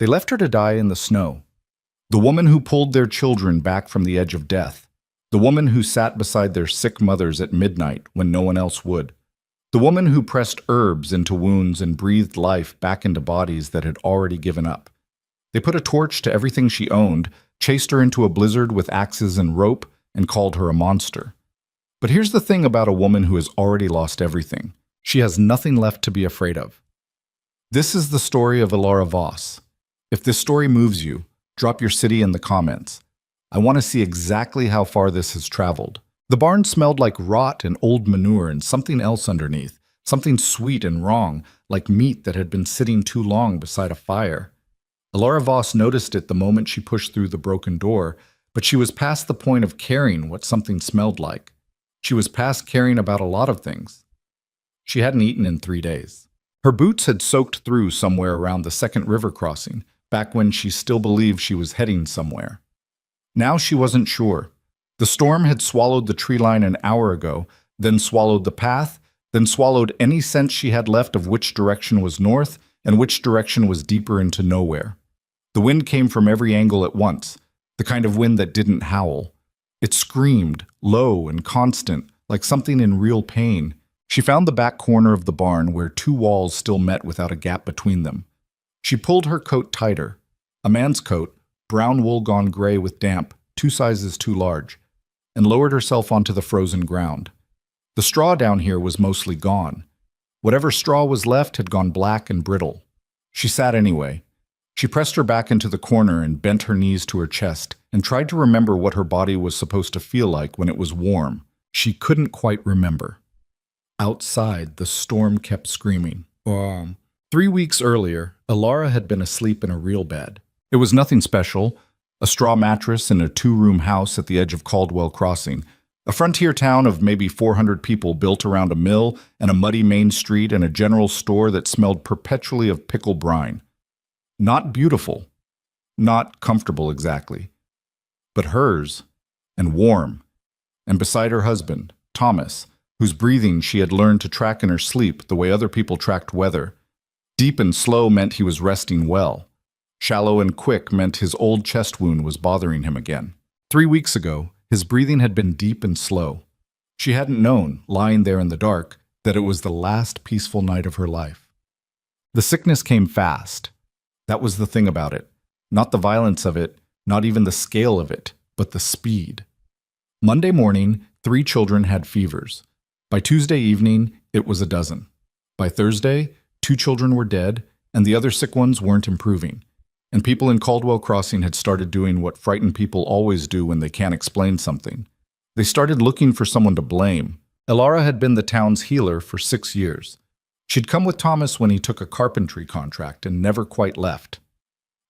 They left her to die in the snow. The woman who pulled their children back from the edge of death. The woman who sat beside their sick mothers at midnight when no one else would. The woman who pressed herbs into wounds and breathed life back into bodies that had already given up. They put a torch to everything she owned, chased her into a blizzard with axes and rope, and called her a monster. But here's the thing about a woman who has already lost everything. She has nothing left to be afraid of. This is the story of Elara Voss. If this story moves you, drop your city in the comments. I want to see exactly how far this has traveled. The barn smelled like rot and old manure and something else underneath, something sweet and wrong, like meat that had been sitting too long beside a fire. Elara Voss noticed it the moment she pushed through the broken door, but she was past the point of caring what something smelled like. She was past caring about a lot of things. She hadn't eaten in 3 days. Her boots had soaked through somewhere around the second river crossing, back when she still believed she was heading somewhere. Now she wasn't sure. The storm had swallowed the tree line an hour ago, then swallowed the path, then swallowed any sense she had left of which direction was north and which direction was deeper into nowhere. The wind came from every angle at once, the kind of wind that didn't howl. It screamed, low and constant, like something in real pain. She found the back corner of the barn where 2 walls still met without a gap between them. She pulled her coat tighter. A man's coat, brown wool gone gray with damp, 2 sizes too large, and lowered herself onto the frozen ground. The straw down here was mostly gone. Whatever straw was left had gone black and brittle. She sat anyway. She pressed her back into the corner and bent her knees to her chest and tried to remember what her body was supposed to feel like when it was warm. She couldn't quite remember. Outside, the storm kept screaming. 3 weeks earlier, Elara had been asleep in a real bed. It was nothing special, a straw mattress in a 2-room house at the edge of Caldwell Crossing, a frontier town of maybe 400 people built around a mill and a muddy main street and a general store that smelled perpetually of pickle brine. Not beautiful, not comfortable exactly, but hers, and warm, and beside her husband, Thomas, whose breathing she had learned to track in her sleep the way other people tracked weather. Deep and slow meant he was resting well. Shallow and quick meant his old chest wound was bothering him again. 3 weeks ago, his breathing had been deep and slow. She hadn't known, lying there in the dark, that it was the last peaceful night of her life. The sickness came fast. That was the thing about it. Not the violence of it, not even the scale of it, but the speed. Monday morning, 3 children had fevers. By Tuesday evening, it was a dozen. By Thursday, 2 children were dead, and the other sick ones weren't improving. And people in Caldwell Crossing had started doing what frightened people always do when they can't explain something. They started looking for someone to blame. Elara had been the town's healer for 6 years. She'd come with Thomas when he took a carpentry contract and never quite left.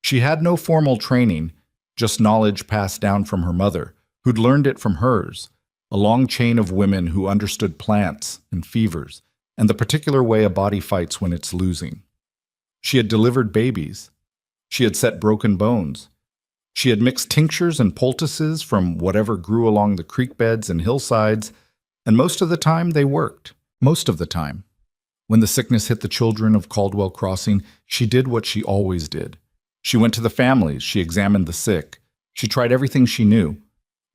She had no formal training, just knowledge passed down from her mother, who'd learned it from hers, a long chain of women who understood plants and fevers and the particular way a body fights when it's losing. She had delivered babies. She had set broken bones. She had mixed tinctures and poultices from whatever grew along the creek beds and hillsides, and most of the time they worked. Most of the time. When the sickness hit the children of Caldwell Crossing, she did what she always did. She went to the families, she examined the sick, she tried everything she knew,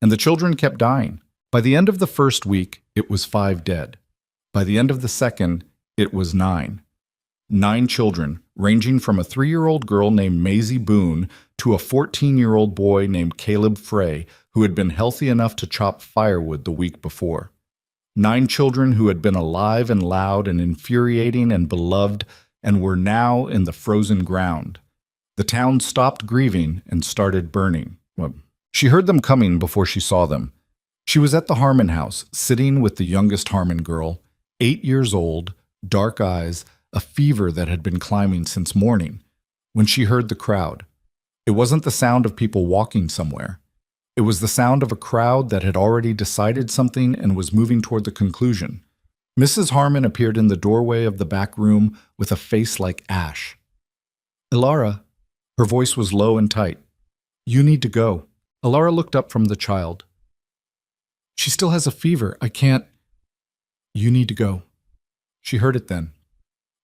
and the children kept dying. By the end of the first week, it was 5 dead. By the end of the second, it was 9. 9 children, ranging from a 3-year-old girl named Maisie Boone to a 14-year-old boy named Caleb Frey, who had been healthy enough to chop firewood the week before. 9 children who had been alive and loud and infuriating and beloved and were now in the frozen ground. The town stopped grieving and started burning. She heard them coming before she saw them. She was at the Harmon house, sitting with the youngest Harmon girl, 8 years old, dark eyes, a fever that had been climbing since morning, when she heard the crowd. It wasn't the sound of people walking somewhere. It was the sound of a crowd that had already decided something and was moving toward the conclusion. Mrs. Harmon appeared in the doorway of the back room with a face like ash. "Elara," her voice was low and tight. "You need to go." Elara looked up from the child. "She still has a fever. I can't." "You need to go." She heard it then.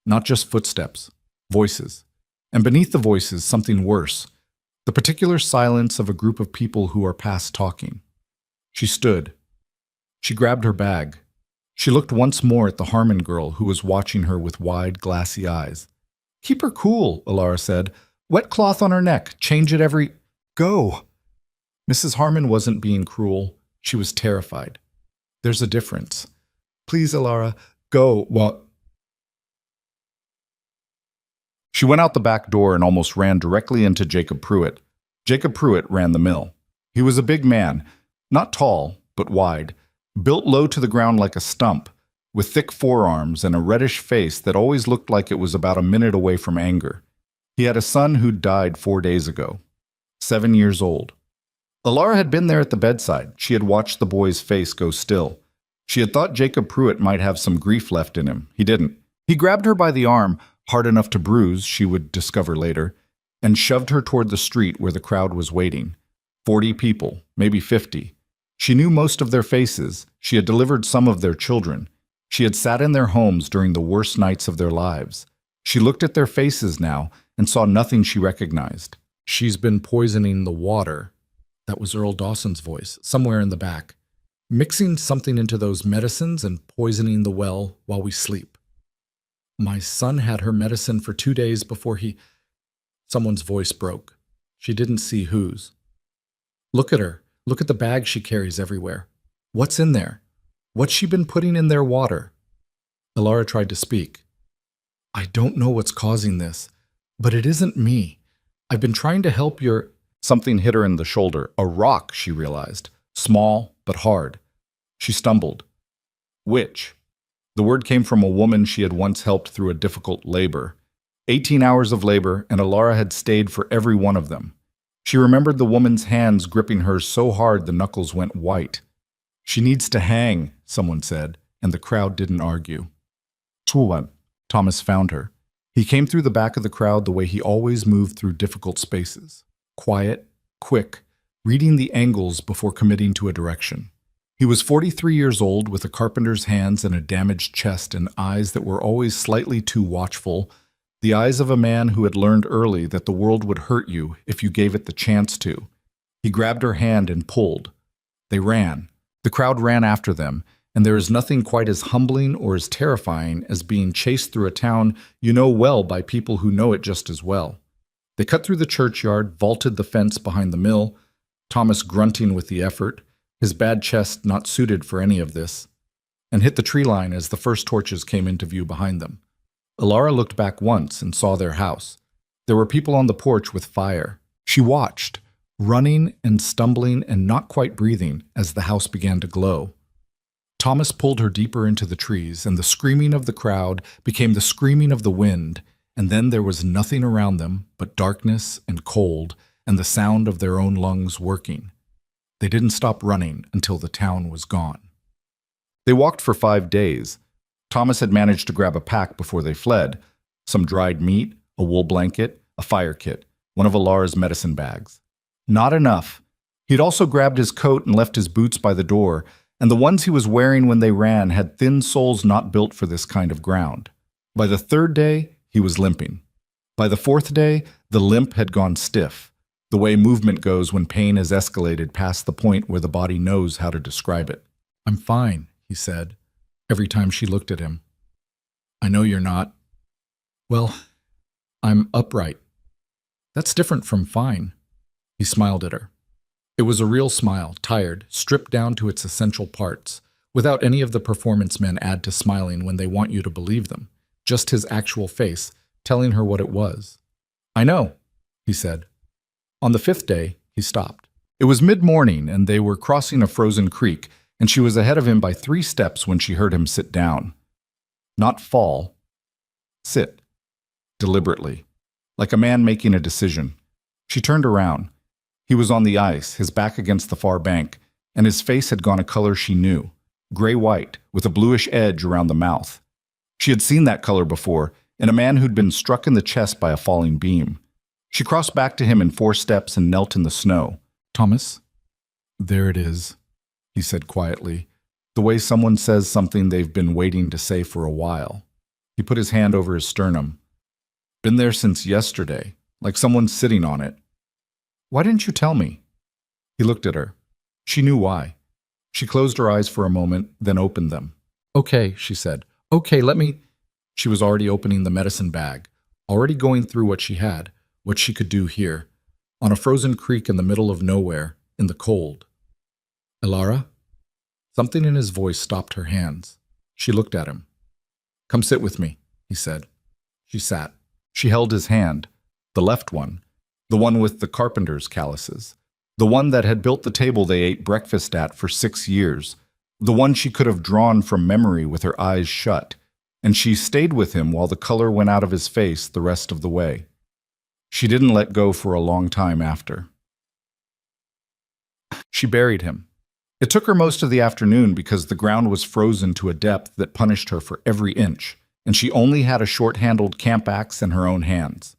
Not just footsteps, voices, and beneath the voices, something worse, the particular silence of a group of people who are past talking. She stood. She grabbed her bag. She looked once more at the Harmon girl who was watching her with wide, glassy eyes. "Keep her cool," Alara said. "Wet cloth on her neck. Change it every—" "Go!" Mrs. Harmon wasn't being cruel. She was terrified. "There's a difference. Please, Alara, go." "What?" She went out the back door and almost ran directly into Jacob Pruitt. Jacob Pruitt ran the mill. He was a big man, not tall, but wide, built low to the ground like a stump, with thick forearms and a reddish face that always looked like it was about a minute away from anger. He had a son who'd died 4 days ago, 7 years old. Alara had been there at the bedside. She had watched the boy's face go still. She had thought Jacob Pruitt might have some grief left in him. He didn't. He grabbed her by the arm, hard enough to bruise, she would discover later, and shoved her toward the street where the crowd was waiting. 40 people, maybe 50. She knew most of their faces. She had delivered some of their children. She had sat in their homes during the worst nights of their lives. She looked at their faces now and saw nothing she recognized. "She's been poisoning the water." That was Earl Dawson's voice, somewhere in the back. "Mixing something into those medicines and poisoning the well while we sleep. My son had her medicine for 2 days before he—" Someone's voice broke. She didn't see whose. "Look at her. Look at the bag she carries everywhere. What's in there? What's she been putting in their water?" Alara tried to speak. "I don't know what's causing this, but it isn't me. I've been trying to help your—" Something hit her in the shoulder. A rock, she realized. Small, but hard. She stumbled. "Which?" The word came from a woman she had once helped through a difficult labor. 18 hours of labor, and Alara had stayed for every one of them. She remembered the woman's hands gripping hers so hard the knuckles went white. "She needs to hang," someone said, and the crowd didn't argue. "Tuwan." Thomas found her. He came through the back of the crowd the way he always moved through difficult spaces. Quiet, quick, reading the angles before committing to a direction. He was 43 years old with a carpenter's hands and a damaged chest and eyes that were always slightly too watchful, the eyes of a man who had learned early that the world would hurt you if you gave it the chance to. He grabbed her hand and pulled. They ran. The crowd ran after them, and there is nothing quite as humbling or as terrifying as being chased through a town you know well by people who know it just as well. They cut through the churchyard, vaulted the fence behind the mill, Thomas grunting with the effort, his bad chest not suited for any of this, and hit the tree line as the first torches came into view behind them. Alara looked back once and saw their house. There were people on the porch with fire. She watched, running and stumbling and not quite breathing as the house began to glow. Thomas pulled her deeper into the trees, and the screaming of the crowd became the screaming of the wind, and then there was nothing around them but darkness and cold and the sound of their own lungs working. They didn't stop running until the town was gone. They walked for 5 days. Thomas had managed to grab a pack before they fled, some dried meat, a wool blanket, a fire kit, one of Alara's medicine bags. Not enough. He'd also grabbed his coat and left his boots by the door, and the ones he was wearing when they ran had thin soles not built for this kind of ground. By the 3rd day, he was limping. By the 4th day, the limp had gone stiff, the way movement goes when pain has escalated past the point where the body knows how to describe it. "I'm fine," he said, every time she looked at him. "I know you're not." "Well, I'm upright." "That's different from fine." He smiled at her. It was a real smile, tired, stripped down to its essential parts, without any of the performance men add to smiling when they want you to believe them, just his actual face, telling her what it was. "I know," he said. On the 5th day, he stopped. It was mid-morning, and they were crossing a frozen creek, and she was ahead of him by 3 steps when she heard him sit down. Not fall. Sit. Deliberately. Like a man making a decision. She turned around. He was on the ice, his back against the far bank, and his face had gone a color she knew, gray-white, with a bluish edge around the mouth. She had seen that color before, in a man who'd been struck in the chest by a falling beam. She crossed back to him in 4 steps and knelt in the snow. "Thomas?" "There it is," he said quietly, the way someone says something they've been waiting to say for a while. He put his hand over his sternum. "Been there since yesterday." like someone sitting on it. Why didn't you tell me? He looked at her. She knew why. She closed her eyes for a moment, then opened them. Okay, she said. Okay, let me. She was already opening the medicine bag, already going through what she had, what she could do here, on a frozen creek in the middle of nowhere, in the cold. Elara? Something in his voice stopped her hands. She looked at him. Come sit with me, he said. She sat. She held his hand, the left one, the one with the carpenter's calluses, the one that had built the table they ate breakfast at for 6 years, the one she could have drawn from memory with her eyes shut, and she stayed with him while the color went out of his face the rest of the way. She didn't let go for a long time after. She buried him. It took her most of the afternoon because the ground was frozen to a depth that punished her for every inch, and she only had a short-handled camp axe in her own hands.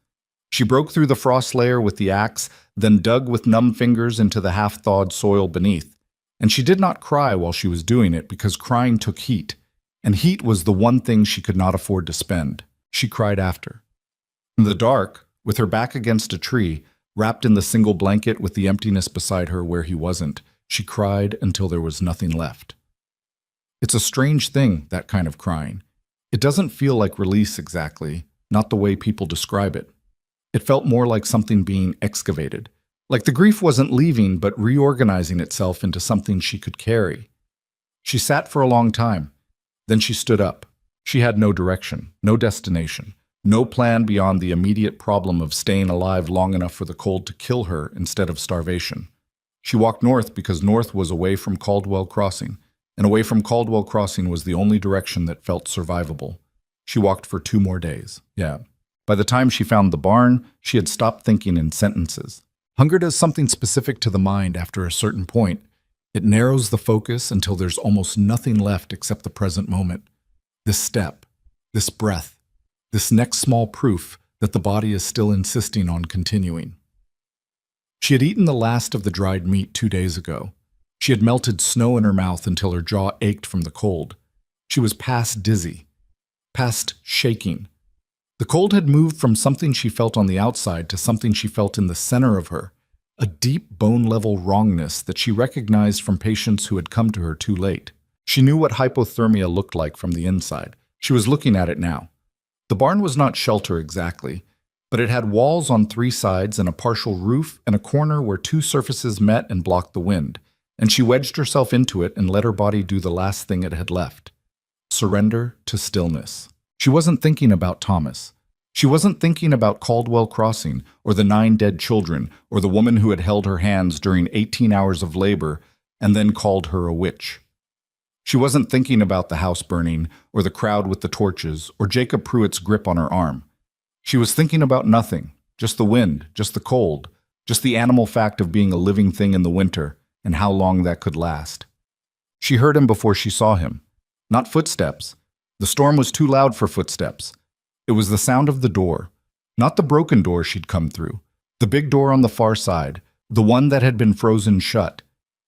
She broke through the frost layer with the axe, then dug with numb fingers into the half-thawed soil beneath. And she did not cry while she was doing it because crying took heat, and heat was the one thing she could not afford to spend. She cried after. In the dark, with her back against a tree, wrapped in the single blanket with the emptiness beside her where he wasn't, she cried until there was nothing left. It's a strange thing, that kind of crying. It doesn't feel like release exactly, not the way people describe it. It felt more like something being excavated, like the grief wasn't leaving but reorganizing itself into something she could carry. She sat for a long time. Then she stood up. She had no direction, no destination, no plan beyond the immediate problem of staying alive long enough for the cold to kill her instead of starvation. She walked north because north was away from Caldwell Crossing, and away from Caldwell Crossing was the only direction that felt survivable. She walked for 2 more days. Yeah. By the time she found the barn, she had stopped thinking in sentences. Hunger does something specific to the mind after a certain point. It narrows the focus until there's almost nothing left except the present moment. This step, this breath, this next small proof that the body is still insisting on continuing. She had eaten the last of the dried meat 2 days ago. She had melted snow in her mouth until her jaw ached from the cold. She was past dizzy, past shaking. The cold had moved from something she felt on the outside to something she felt in the center of her, a deep bone-level wrongness that she recognized from patients who had come to her too late. She knew what hypothermia looked like from the inside. She was looking at it now. The barn was not shelter exactly, but it had walls on 3 sides and a partial roof and a corner where 2 surfaces met and blocked the wind, and she wedged herself into it and let her body do the last thing it had left. Surrender to stillness. She wasn't thinking about Thomas. She wasn't thinking about Caldwell Crossing, or the 9 dead children, or the woman who had held her hands during 18 hours of labor and then called her a witch. She wasn't thinking about the house burning, or the crowd with the torches, or Jacob Pruitt's grip on her arm. She was thinking about nothing, just the wind, just the cold, just the animal fact of being a living thing in the winter, and how long that could last. She heard him before she saw him. Not footsteps. The storm was too loud for footsteps. It was the sound of the door, not the broken door she'd come through, the big door on the far side, the one that had been frozen shut.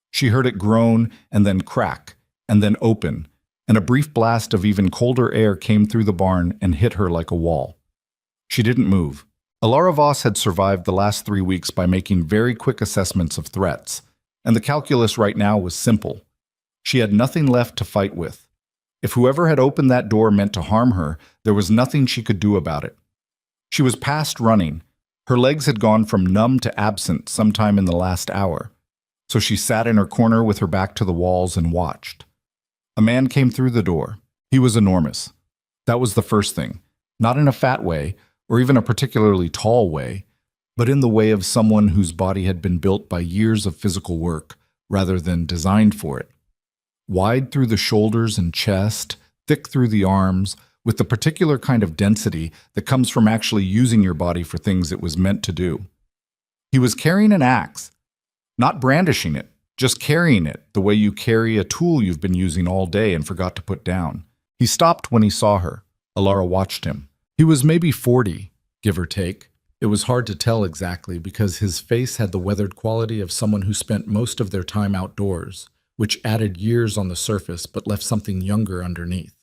She heard it groan and then crack and then open, and a brief blast of even colder air came through the barn and hit her like a wall. She didn't move. Elara Voss had survived the last 3 weeks by making very quick assessments of threats, and the calculus right now was simple. She had nothing left to fight with. If whoever had opened that door meant to harm her, there was nothing she could do about it. She was past running. Her legs had gone from numb to absent sometime in the last hour. So she sat in her corner with her back to the walls and watched. A man came through the door. He was enormous. That was the first thing. Not in a fat way, or even a particularly tall way, but in the way of someone whose body had been built by years of physical work, rather than designed for it. Wide through the shoulders and chest, thick through the arms, with the particular kind of density that comes from actually using your body for things it was meant to do. He was carrying an axe, not brandishing it, just carrying it the way you carry a tool you've been using all day and forgot to put down. He stopped when he saw her. Elara watched him. He was maybe 40, give or take. It was hard to tell exactly because his face had the weathered quality of someone who spent most of their time outdoors, which added years on the surface but left something younger underneath.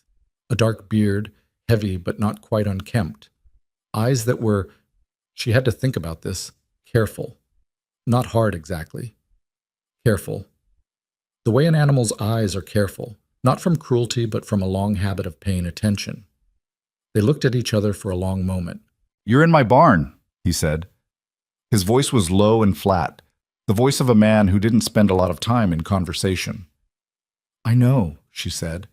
A dark beard, heavy but not quite unkempt. Eyes that were She had to think about this. Careful. Not hard exactly. Careful. The way an animal's eyes are careful, not from cruelty but from a long habit of paying attention. They looked at each other for a long moment. "You're in my barn," he said. His voice was low and flat, the voice of a man who didn't spend a lot of time in conversation. "I know," she said.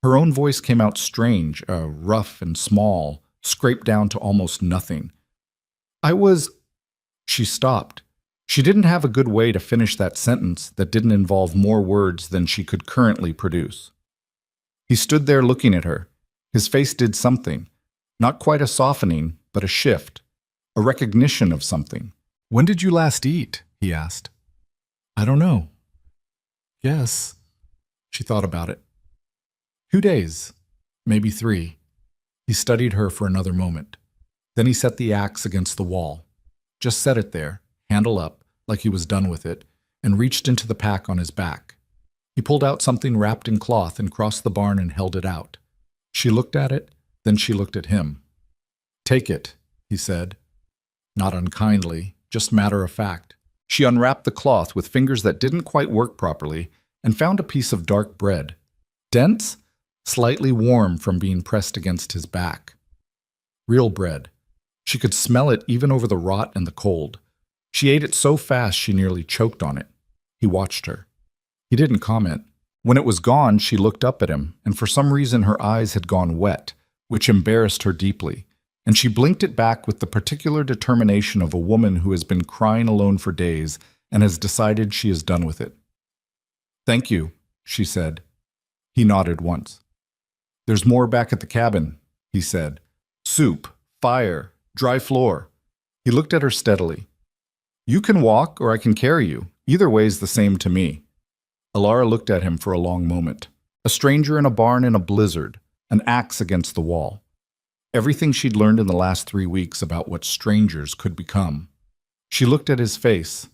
Her own voice came out strange, rough and small, scraped down to almost nothing. She stopped. She didn't have a good way to finish that sentence that didn't involve more words than she could currently produce. He stood there looking at her. His face did something. Not quite a softening, but a shift. A recognition of something. "When did you last eat?" he asked. "I don't know. Guess." She thought about it. 2 days. Maybe 3. He studied her for another moment. Then he set the axe against the wall. Just set it there, handle up, like he was done with it, and reached into the pack on his back. He pulled out something wrapped in cloth and crossed the barn and held it out. She looked at it, then she looked at him. "Take it," he said. Not unkindly, just matter of fact. She unwrapped the cloth with fingers that didn't quite work properly and found a piece of dark bread. Dense, slightly warm from being pressed against his back. Real bread. She could smell it even over the rot and the cold. She ate it so fast she nearly choked on it. He watched her. He didn't comment. When it was gone, she looked up at him, and for some reason her eyes had gone wet, which embarrassed her deeply, and she blinked it back with the particular determination of a woman who has been crying alone for days and has decided she is done with it. "Thank you," she said. He nodded once. "There's more back at the cabin," he said. "Soup, fire, dry floor." He looked at her steadily. "You can walk or I can carry you. Either way's the same to me." Alara looked at him for a long moment. A stranger in a barn in a blizzard, an axe against the wall. Everything she'd learned in the last 3 weeks about what strangers could become. She looked at his face,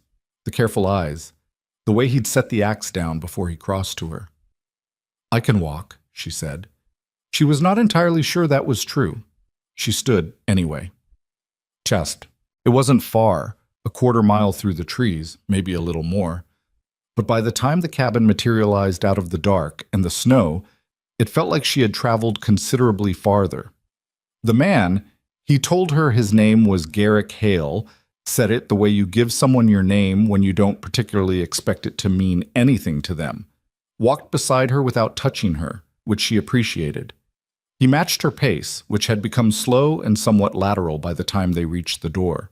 the careful eyes, the way he'd set the axe down before he crossed to her. "I can walk," she said. She was not entirely sure that was true. She stood anyway. Chest. It wasn't far, a quarter mile through the trees, maybe a little more. But by the time the cabin materialized out of the dark and the snow, it felt like she had traveled considerably farther. The man, he told her his name was Garrick Hale, said it the way you give someone your name when you don't particularly expect it to mean anything to them. Walked beside her without touching her, which she appreciated. He matched her pace, which had become slow and somewhat lateral by the time they reached the door.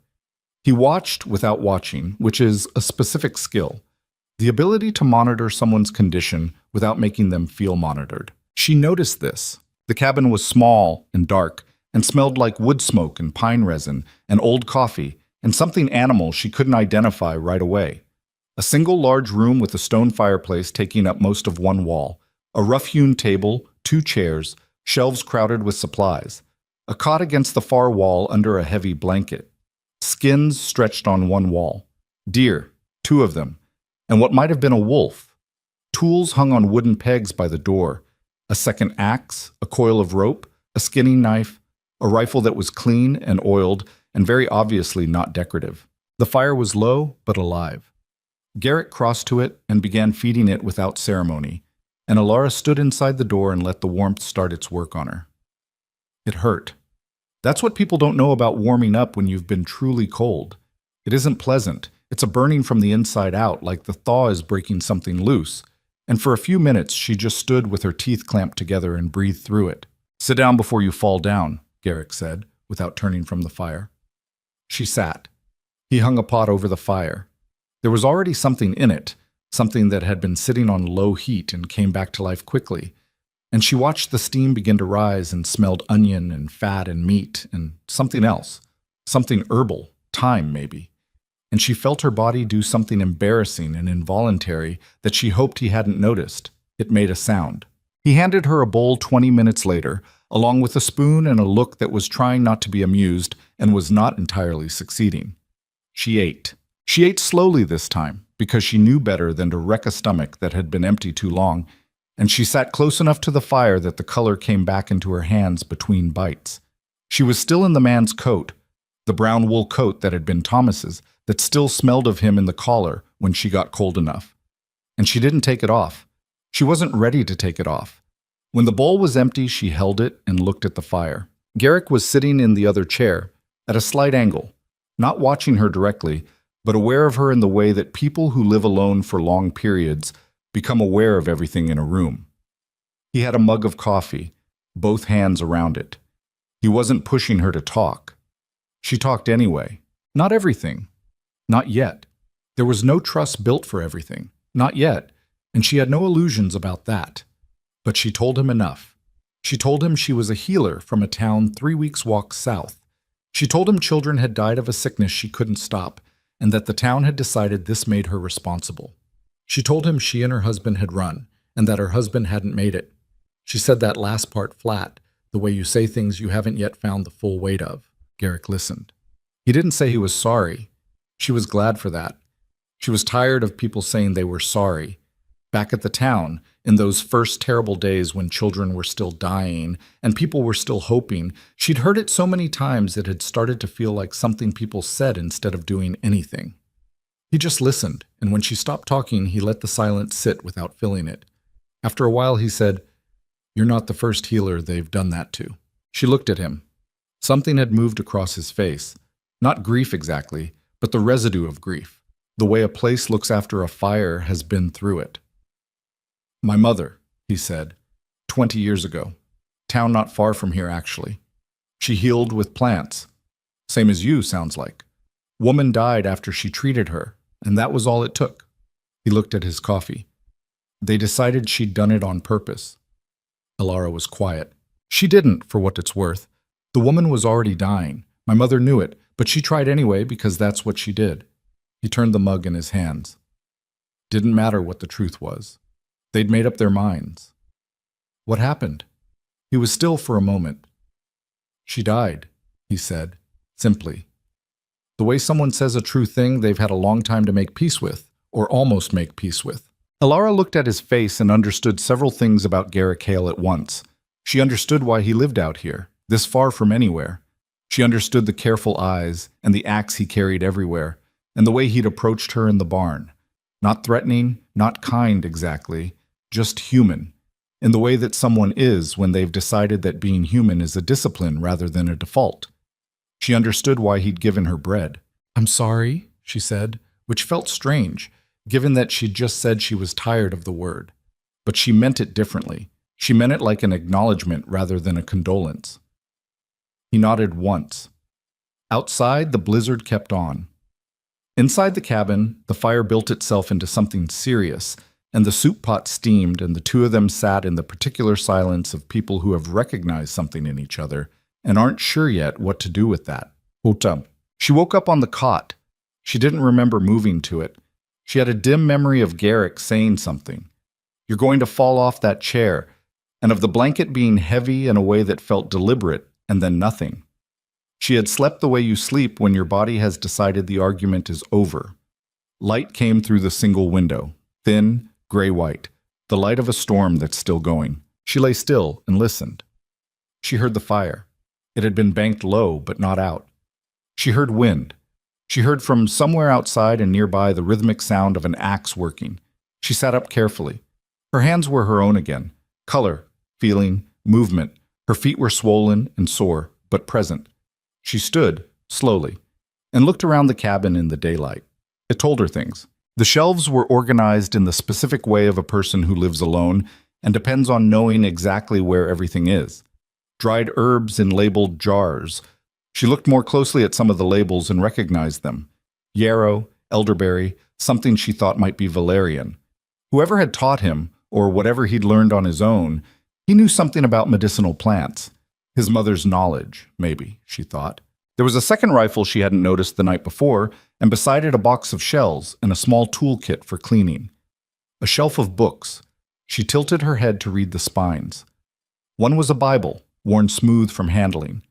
He watched without watching, which is a specific skill. The ability to monitor someone's condition without making them feel monitored. She noticed this. The cabin was small and dark and smelled like wood smoke and pine resin and old coffee and something animal she couldn't identify right away. A single large room with a stone fireplace taking up most of one wall, a rough-hewn table, 2 chairs, shelves crowded with supplies, a cot against the far wall under a heavy blanket, skins stretched on one wall, deer, 2 of them, and what might have been a wolf. Tools hung on wooden pegs by the door, a second axe, a coil of rope, a skinning knife, a rifle that was clean and oiled and very obviously not decorative. The fire was low but alive. Garrett crossed to it and began feeding it without ceremony, and Alara stood inside the door and let the warmth start its work on her. It hurt. That's what people don't know about warming up when you've been truly cold. It isn't pleasant. It's a burning from the inside out, like the thaw is breaking something loose. And for a few minutes, she just stood with her teeth clamped together and breathed through it. "Sit down before you fall down," Garrick said, without turning from the fire. She sat. He hung a pot over the fire. There was already something in it, something that had been sitting on low heat and came back to life quickly. And she watched the steam begin to rise and smelled onion and fat and meat and something else, something herbal, thyme maybe. And she felt her body do something embarrassing and involuntary that she hoped he hadn't noticed. It made a sound. He handed her a bowl 20 minutes later, along with a spoon and a look that was trying not to be amused and was not entirely succeeding. She ate. She ate slowly this time, because she knew better than to wreck a stomach that had been empty too long, and she sat close enough to the fire that the color came back into her hands between bites. She was still in the man's coat, The brown wool coat that had been Thomas's, that still smelled of him in the collar when she got cold enough. And she didn't take it off. She wasn't ready to take it off. When the bowl was empty, she held it and looked at the fire. Garrick was sitting in the other chair, at a slight angle, not watching her directly, but aware of her in the way that people who live alone for long periods become aware of everything in a room. He had a mug of coffee, both hands around it. He wasn't pushing her to talk. She talked anyway. Not everything. Not yet. There was no trust built for everything. Not yet. And she had no illusions about that. But she told him enough. She told him she was a healer from a town 3 weeks' walk south. She told him children had died of a sickness she couldn't stop, and that the town had decided this made her responsible. She told him she and her husband had run, and that her husband hadn't made it. She said that last part flat, the way you say things you haven't yet found the full weight of. Garrick listened. He didn't say he was sorry. She was glad for that. She was tired of people saying they were sorry. Back at the town, in those first terrible days when children were still dying and people were still hoping, she'd heard it so many times it had started to feel like something people said instead of doing anything. He just listened, and when she stopped talking, he let the silence sit without filling it. After a while, he said, "You're not the first healer they've done that to." She looked at him. Something had moved across his face. Not grief exactly, but the residue of grief. The way a place looks after a fire has been through it. "My mother," he said, 20 years ago. Town not far from here, actually. She healed with plants. Same as you, sounds like. Woman died after she treated her, and that was all it took. He looked at his coffee. They decided she'd done it on purpose. Alara was quiet. She didn't, for what it's worth. The woman was already dying. My mother knew it, but she tried anyway because that's what she did. He turned the mug in his hands. Didn't matter what the truth was. They'd made up their minds. What happened? He was still for a moment. She died, he said, simply. The way someone says a true thing they've had a long time to make peace with, or almost make peace with. Alara looked at his face and understood several things about Garrick Hale at once. She understood why he lived out here, this far from anywhere. She understood the careful eyes and the axe he carried everywhere, and the way he'd approached her in the barn. Not threatening, not kind exactly, just human, in the way that someone is when they've decided that being human is a discipline rather than a default. She understood why he'd given her bread. "I'm sorry," she said, which felt strange, given that she'd just said she was tired of the word. But she meant it differently. She meant it like an acknowledgement rather than a condolence. He nodded once. Outside, the blizzard kept on. Inside the cabin, the fire built itself into something serious, and the soup pot steamed, and the two of them sat in the particular silence of people who have recognized something in each other and aren't sure yet what to do with that. Utam. She woke up on the cot. She didn't remember moving to it. She had a dim memory of Garrick saying something. "You're going to fall off that chair," and of the blanket being heavy in a way that felt deliberate, and then nothing. She had slept the way you sleep when your body has decided the argument is over. Light came through the single window, thin, gray-white, the light of a storm that's still going. She lay still and listened. She heard the fire. It had been banked low, but not out. She heard wind. She heard from somewhere outside and nearby the rhythmic sound of an axe working. She sat up carefully. Her hands were her own again. Color, feeling, movement. Her feet were swollen and sore, but present. She stood, slowly, and looked around the cabin in the daylight. It told her things. The shelves were organized in the specific way of a person who lives alone and depends on knowing exactly where everything is. Dried herbs in labeled jars. She looked more closely at some of the labels and recognized them. Yarrow, elderberry, something she thought might be valerian. Whoever had taught him, or whatever he'd learned on his own, he knew something about medicinal plants. His mother's knowledge, maybe, she thought. There was a second rifle she hadn't noticed the night before, and beside it a box of shells and a small toolkit for cleaning. A shelf of books. She tilted her head to read the spines. One was a Bible, worn smooth from handling.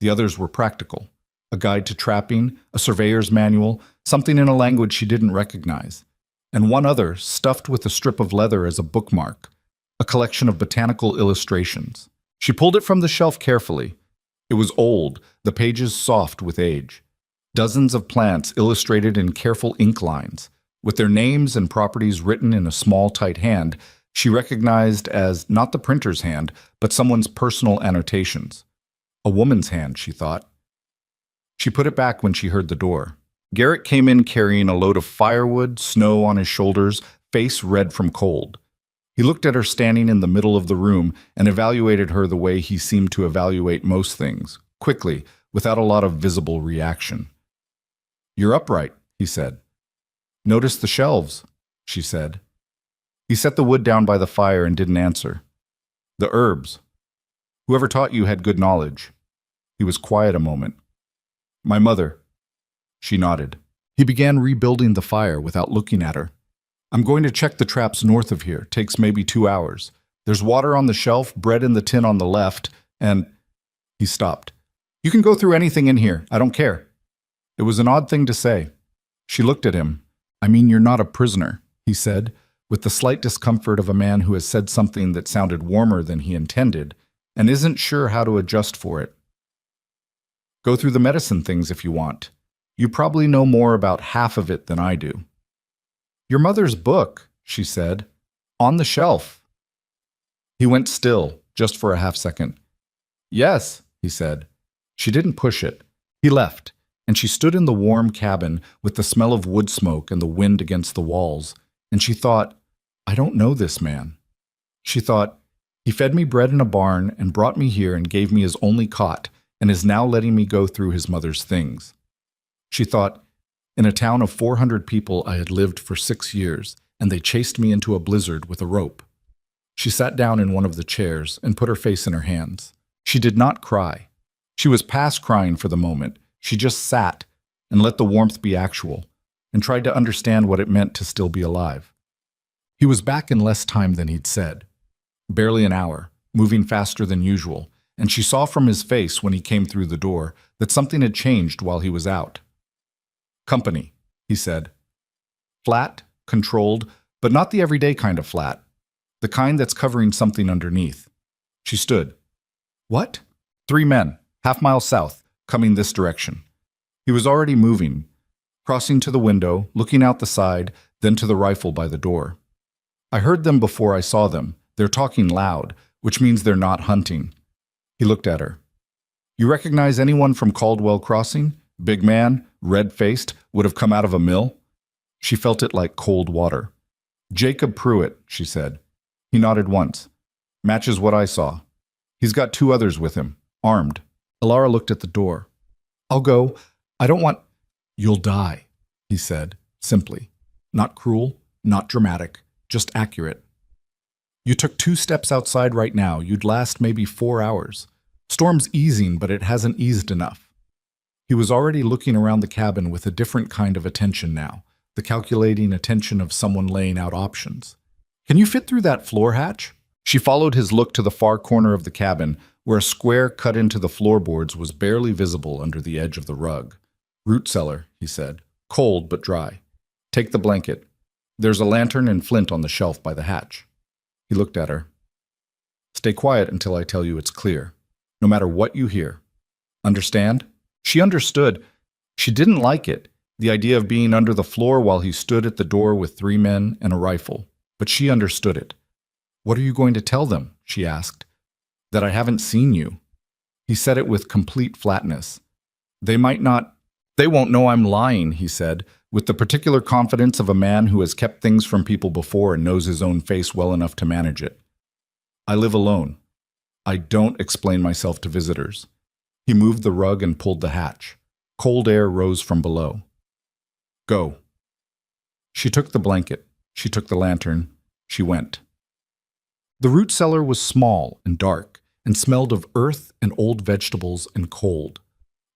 The others were practical. A guide to trapping, a surveyor's manual, something in a language she didn't recognize. And one other, stuffed with a strip of leather as a bookmark. A collection of botanical illustrations. She pulled it from the shelf carefully. It was old, the pages soft with age. Dozens of plants illustrated in careful ink lines, with their names and properties written in a small, tight hand she recognized as not the printer's hand, but someone's personal annotations. A woman's hand, she thought. She put it back when she heard the door. Garrett came in carrying a load of firewood, snow on his shoulders, face red from cold. He looked at her standing in the middle of the room and evaluated her the way he seemed to evaluate most things, quickly, without a lot of visible reaction. "You're upright," he said. "Notice the shelves," she said. He set the wood down by the fire and didn't answer. "The herbs. Whoever taught you had good knowledge." He was quiet a moment. "My mother." She nodded. He began rebuilding the fire without looking at her. "I'm going to check the traps north of here. Takes maybe 2 hours. There's water on the shelf, bread in the tin on the left, and—" He stopped. "You can go through anything in here. I don't care." It was an odd thing to say. She looked at him. "I mean, you're not a prisoner," he said, with the slight discomfort of a man who has said something that sounded warmer than he intended and isn't sure how to adjust for it. "Go through the medicine things if you want. You probably know more about half of it than I do." "Your mother's book," she said. "On the shelf." He went still, just for a half second. "Yes," he said. She didn't push it. He left, and she stood in the warm cabin with the smell of wood smoke and the wind against the walls, and she thought, "I don't know this man." She thought, "He fed me bread in a barn and brought me here and gave me his only cot, and is now letting me go through his mother's things." She thought, "In a town of 400 people I had lived for 6 years, and they chased me into a blizzard with a rope." She sat down in one of the chairs and put her face in her hands. She did not cry. She was past crying for the moment. She just sat and let the warmth be actual, and tried to understand what it meant to still be alive. He was back in less time than he'd said. Barely an hour, moving faster than usual, and she saw from his face when he came through the door that something had changed while he was out. "Company," he said. Flat, controlled, but not the everyday kind of flat. The kind that's covering something underneath. She stood. "What?" "3 men, half-mile south, coming this direction." He was already moving, crossing to the window, looking out the side, then to the rifle by the door. "I heard them before I saw them. They're talking loud, which means they're not hunting." He looked at her. "You recognize anyone from Caldwell Crossing? Big man, red-faced, would have come out of a mill?" She felt it like cold water. "Jacob Pruitt," she said. He nodded once. "Matches what I saw. He's got 2 others with him, armed." Alara looked at the door. "I'll go. I don't want—" "You'll die," he said, simply. Not cruel, not dramatic, just accurate. "You took 2 steps outside right now. You'd last maybe 4 hours. Storm's easing, but it hasn't eased enough." He was already looking around the cabin with a different kind of attention now, the calculating attention of someone laying out options. "Can you fit through that floor hatch?" She followed his look to the far corner of the cabin, where a square cut into the floorboards was barely visible under the edge of the rug. "Root cellar," he said. "Cold but dry. Take the blanket. There's a lantern and flint on the shelf by the hatch." He looked at her. "Stay quiet until I tell you it's clear, no matter what you hear. Understand?" She understood. She didn't like it, the idea of being under the floor while he stood at the door with 3 men and a rifle, but she understood it. "What are you going to tell them?" she asked. "That I haven't seen you." He said it with complete flatness. "They might not—" "They won't know I'm lying," he said, with the particular confidence of a man who has kept things from people before and knows his own face well enough to manage it. "I live alone. I don't explain myself to visitors." He moved the rug and pulled the hatch. Cold air rose from below. "Go." She took the blanket. She took the lantern. She went. The root cellar was small and dark and smelled of earth and old vegetables and cold.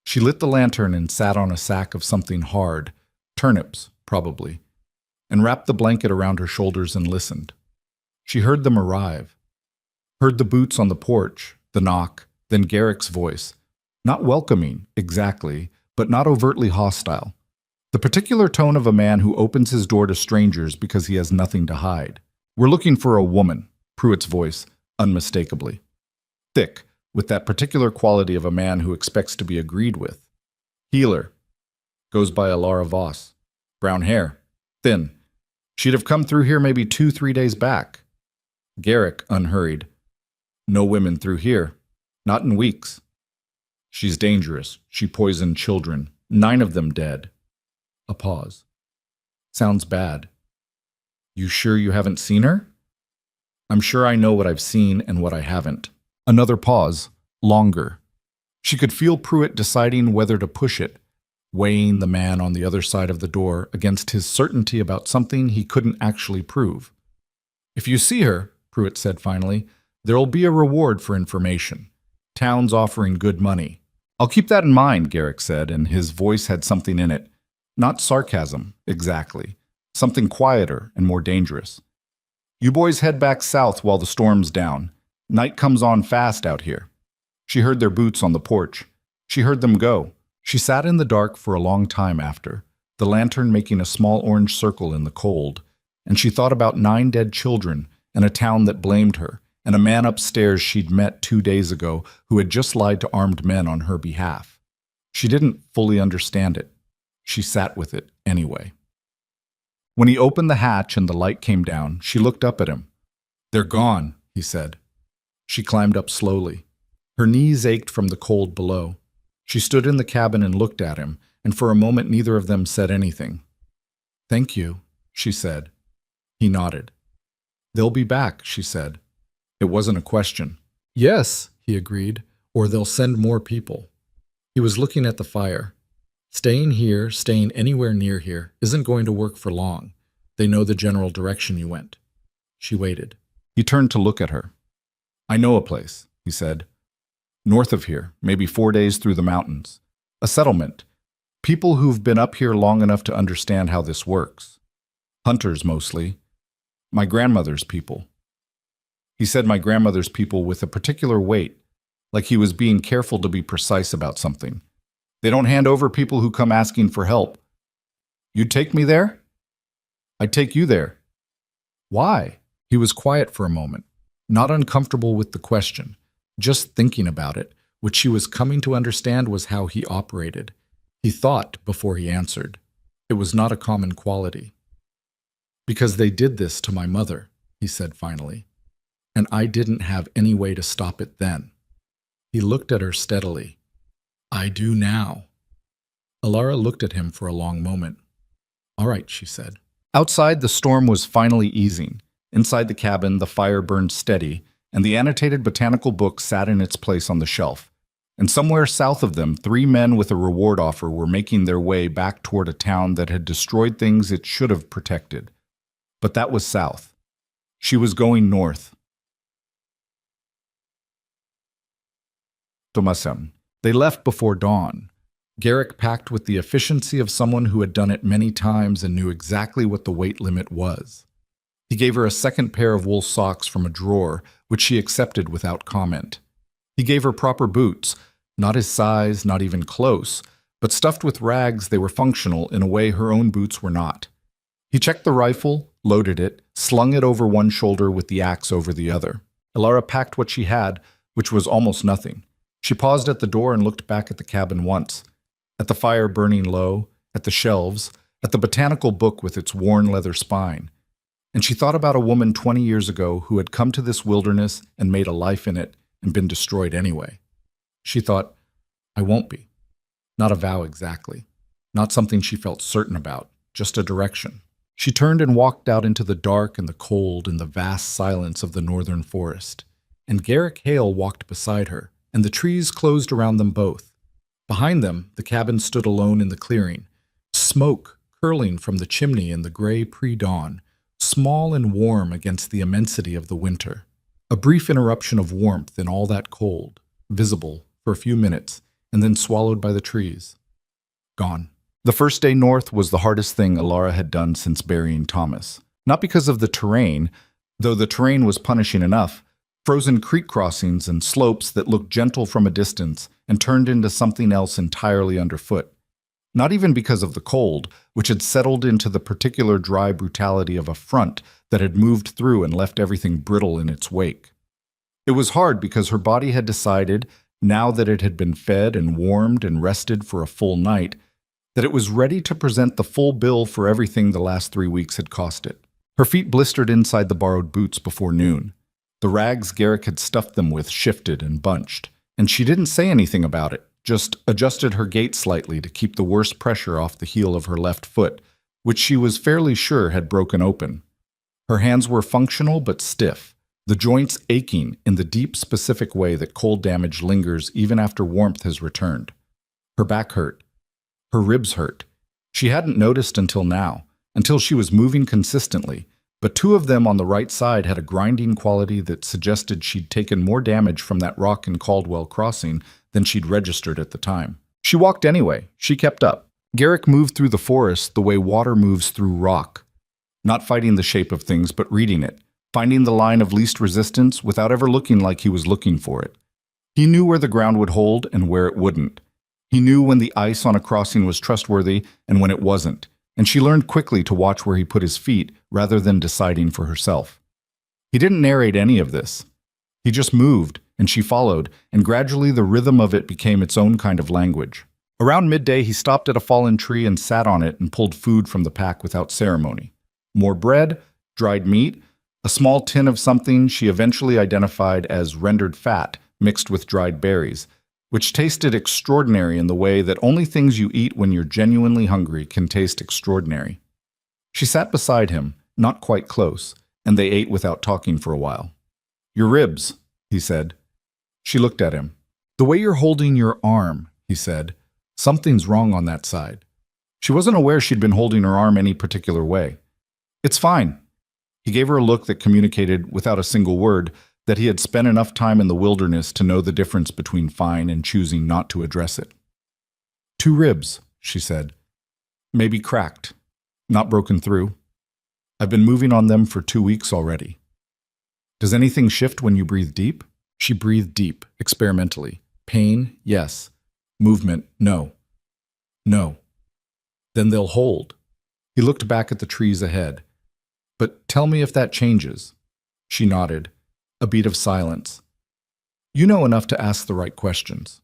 She lit the lantern and sat on a sack of something hard, turnips, probably, and wrapped the blanket around her shoulders and listened. She heard them arrive. Heard the boots on the porch, the knock, then Garrick's voice. Not welcoming, exactly, but not overtly hostile. The particular tone of a man who opens his door to strangers because he has nothing to hide. "We're looking for a woman," Pruitt's voice, unmistakably. Thick, with that particular quality of a man who expects to be agreed with. Healer. Goes by Alara Voss. Brown hair. Thin. She'd have come through here maybe 2-3 days back. Garrick, unhurried. No women through here. Not in weeks. She's dangerous. She poisoned children. 9 of them dead. A pause. Sounds bad. You sure you haven't seen her? I'm sure I know what I've seen and what I haven't. Another pause. Longer. She could feel Pruitt deciding whether to push it, weighing the man on the other side of the door against his certainty about something he couldn't actually prove. If you see her, Pruitt said finally, there'll be a reward for information. Town's offering good money. I'll keep that in mind, Garrick said, and his voice had something in it. Not sarcasm, exactly. Something quieter and more dangerous. You boys head back south while the storm's down. Night comes on fast out here. She heard their boots on the porch. She heard them go. She sat in the dark for a long time after, the lantern making a small orange circle in the cold, and she thought about 9 dead children and a town that blamed her, and a man upstairs she'd met 2 days ago who had just lied to armed men on her behalf. She didn't fully understand it. She sat with it anyway. When he opened the hatch and the light came down, she looked up at him. They're gone, he said. She climbed up slowly. Her knees ached from the cold below. She stood in the cabin and looked at him, and for a moment neither of them said anything. Thank you, she said. He nodded. They'll be back, she said. It wasn't a question. Yes, he agreed, or they'll send more people. He was looking at the fire. Staying here, staying anywhere near here, isn't going to work for long. They know the general direction you went. She waited. He turned to look at her. I know a place, he said. North of here, maybe 4 days through the mountains. A settlement. People who've been up here long enough to understand how this works. Hunters, mostly. My grandmother's people. He said my grandmother's people with a particular weight, like he was being careful to be precise about something. They don't hand over people who come asking for help. You'd take me there? I'd take you there. Why? He was quiet for a moment, not uncomfortable with the question, just thinking about it, which she was coming to understand was how he operated. He thought before he answered. It was not a common quality. Because they did this to my mother, he said finally, and I didn't have any way to stop it then. He looked at her steadily. I do now. Alara looked at him for a long moment. All right, she said. Outside, the storm was finally easing. Inside the cabin, the fire burned steady, and the annotated botanical book sat in its place on the shelf. And somewhere south of them, 3 men with a reward offer were making their way back toward a town that had destroyed things it should have protected. But that was south. She was going north. Tomasem. They left before dawn. Garrick packed with the efficiency of someone who had done it many times and knew exactly what the weight limit was. He gave her a second pair of wool socks from a drawer, which she accepted without comment. He gave her proper boots, not his size, not even close, but stuffed with rags they were functional in a way her own boots were not. He checked the rifle, loaded it, slung it over one shoulder with the axe over the other. Alara packed what she had, which was almost nothing. She paused at the door and looked back at the cabin once, at the fire burning low, at the shelves, at the botanical book with its worn leather spine. And she thought about a woman 20 years ago who had come to this wilderness and made a life in it and been destroyed anyway. She thought, I won't be. Not a vow exactly. Not something she felt certain about, just a direction. She turned and walked out into the dark and the cold and the vast silence of the northern forest. And Garrick Hale walked beside her, and the trees closed around them both. Behind them, the cabin stood alone in the clearing, smoke curling from the chimney in the gray pre-dawn, small and warm against the immensity of the winter. A brief interruption of warmth in all that cold, visible for a few minutes, and then swallowed by the trees. Gone. The first day north was the hardest thing Alara had done since burying Thomas. Not because of the terrain, though the terrain was punishing enough. Frozen creek crossings and slopes that looked gentle from a distance and turned into something else entirely underfoot. Not even because of the cold, which had settled into the particular dry brutality of a front that had moved through and left everything brittle in its wake. It was hard because her body had decided, now that it had been fed and warmed and rested for a full night, that it was ready to present the full bill for everything the last 3 weeks had cost it. Her feet blistered inside the borrowed boots before noon. The rags Garrick had stuffed them with shifted and bunched, and she didn't say anything about it, just adjusted her gait slightly to keep the worst pressure off the heel of her left foot, which she was fairly sure had broken open. Her hands were functional but stiff, the joints aching in the deep, specific way that cold damage lingers even after warmth has returned. Her back hurt. Her ribs hurt. She hadn't noticed until now, until she was moving consistently, but 2 of them on the right side had a grinding quality that suggested she'd taken more damage from that rock in Caldwell Crossing than she'd registered at the time. She walked anyway. She kept up. Garrick moved through the forest the way water moves through rock, not fighting the shape of things but reading it, finding the line of least resistance without ever looking like he was looking for it. He knew where the ground would hold and where it wouldn't. He knew when the ice on a crossing was trustworthy and when it wasn't, and she learned quickly to watch where he put his feet rather than deciding for herself. He didn't narrate any of this. He just moved, and she followed, and gradually the rhythm of it became its own kind of language. Around midday, he stopped at a fallen tree and sat on it and pulled food from the pack without ceremony. More bread, dried meat, a small tin of something she eventually identified as rendered fat mixed with dried berries, which tasted extraordinary in the way that only things you eat when you're genuinely hungry can taste extraordinary. She sat beside him, not quite close, and they ate without talking for a while. "Your ribs," he said. She looked at him. "The way you're holding your arm," he said. "Something's wrong on that side." She wasn't aware she'd been holding her arm any particular way. "It's fine." He gave her a look that communicated, without a single word, that he had spent enough time in the wilderness to know the difference between fine and choosing not to address it. "2 ribs," she said. "Maybe cracked. Not broken through. I've been moving on them for 2 weeks already." "Does anything shift when you breathe deep?" She breathed deep, experimentally. "Pain, yes. Movement, no. No. Then they'll hold." He looked back at the trees ahead. "But tell me if that changes." She nodded. A beat of silence. "You know enough to ask the right questions.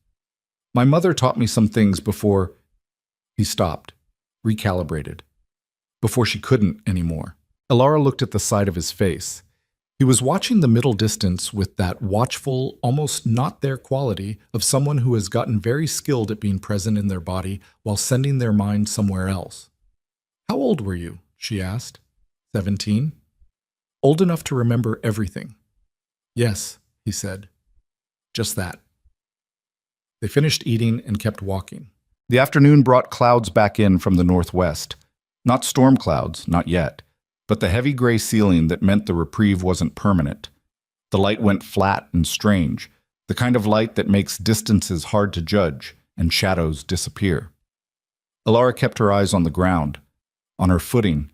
My mother taught me some things before—" He stopped, recalibrated. Before she couldn't anymore. Elara looked at the side of his face. He was watching the middle distance with that watchful, almost not there quality of someone who has gotten very skilled at being present in their body while sending their mind somewhere else. "How old were you?" she asked. 17? "Old enough to remember everything." "Yes," he said. "Just that." They finished eating and kept walking. The afternoon brought clouds back in from the northwest. Not storm clouds, not yet, but the heavy gray ceiling that meant the reprieve wasn't permanent. The light went flat and strange, the kind of light that makes distances hard to judge and shadows disappear. Elara kept her eyes on the ground, on her footing,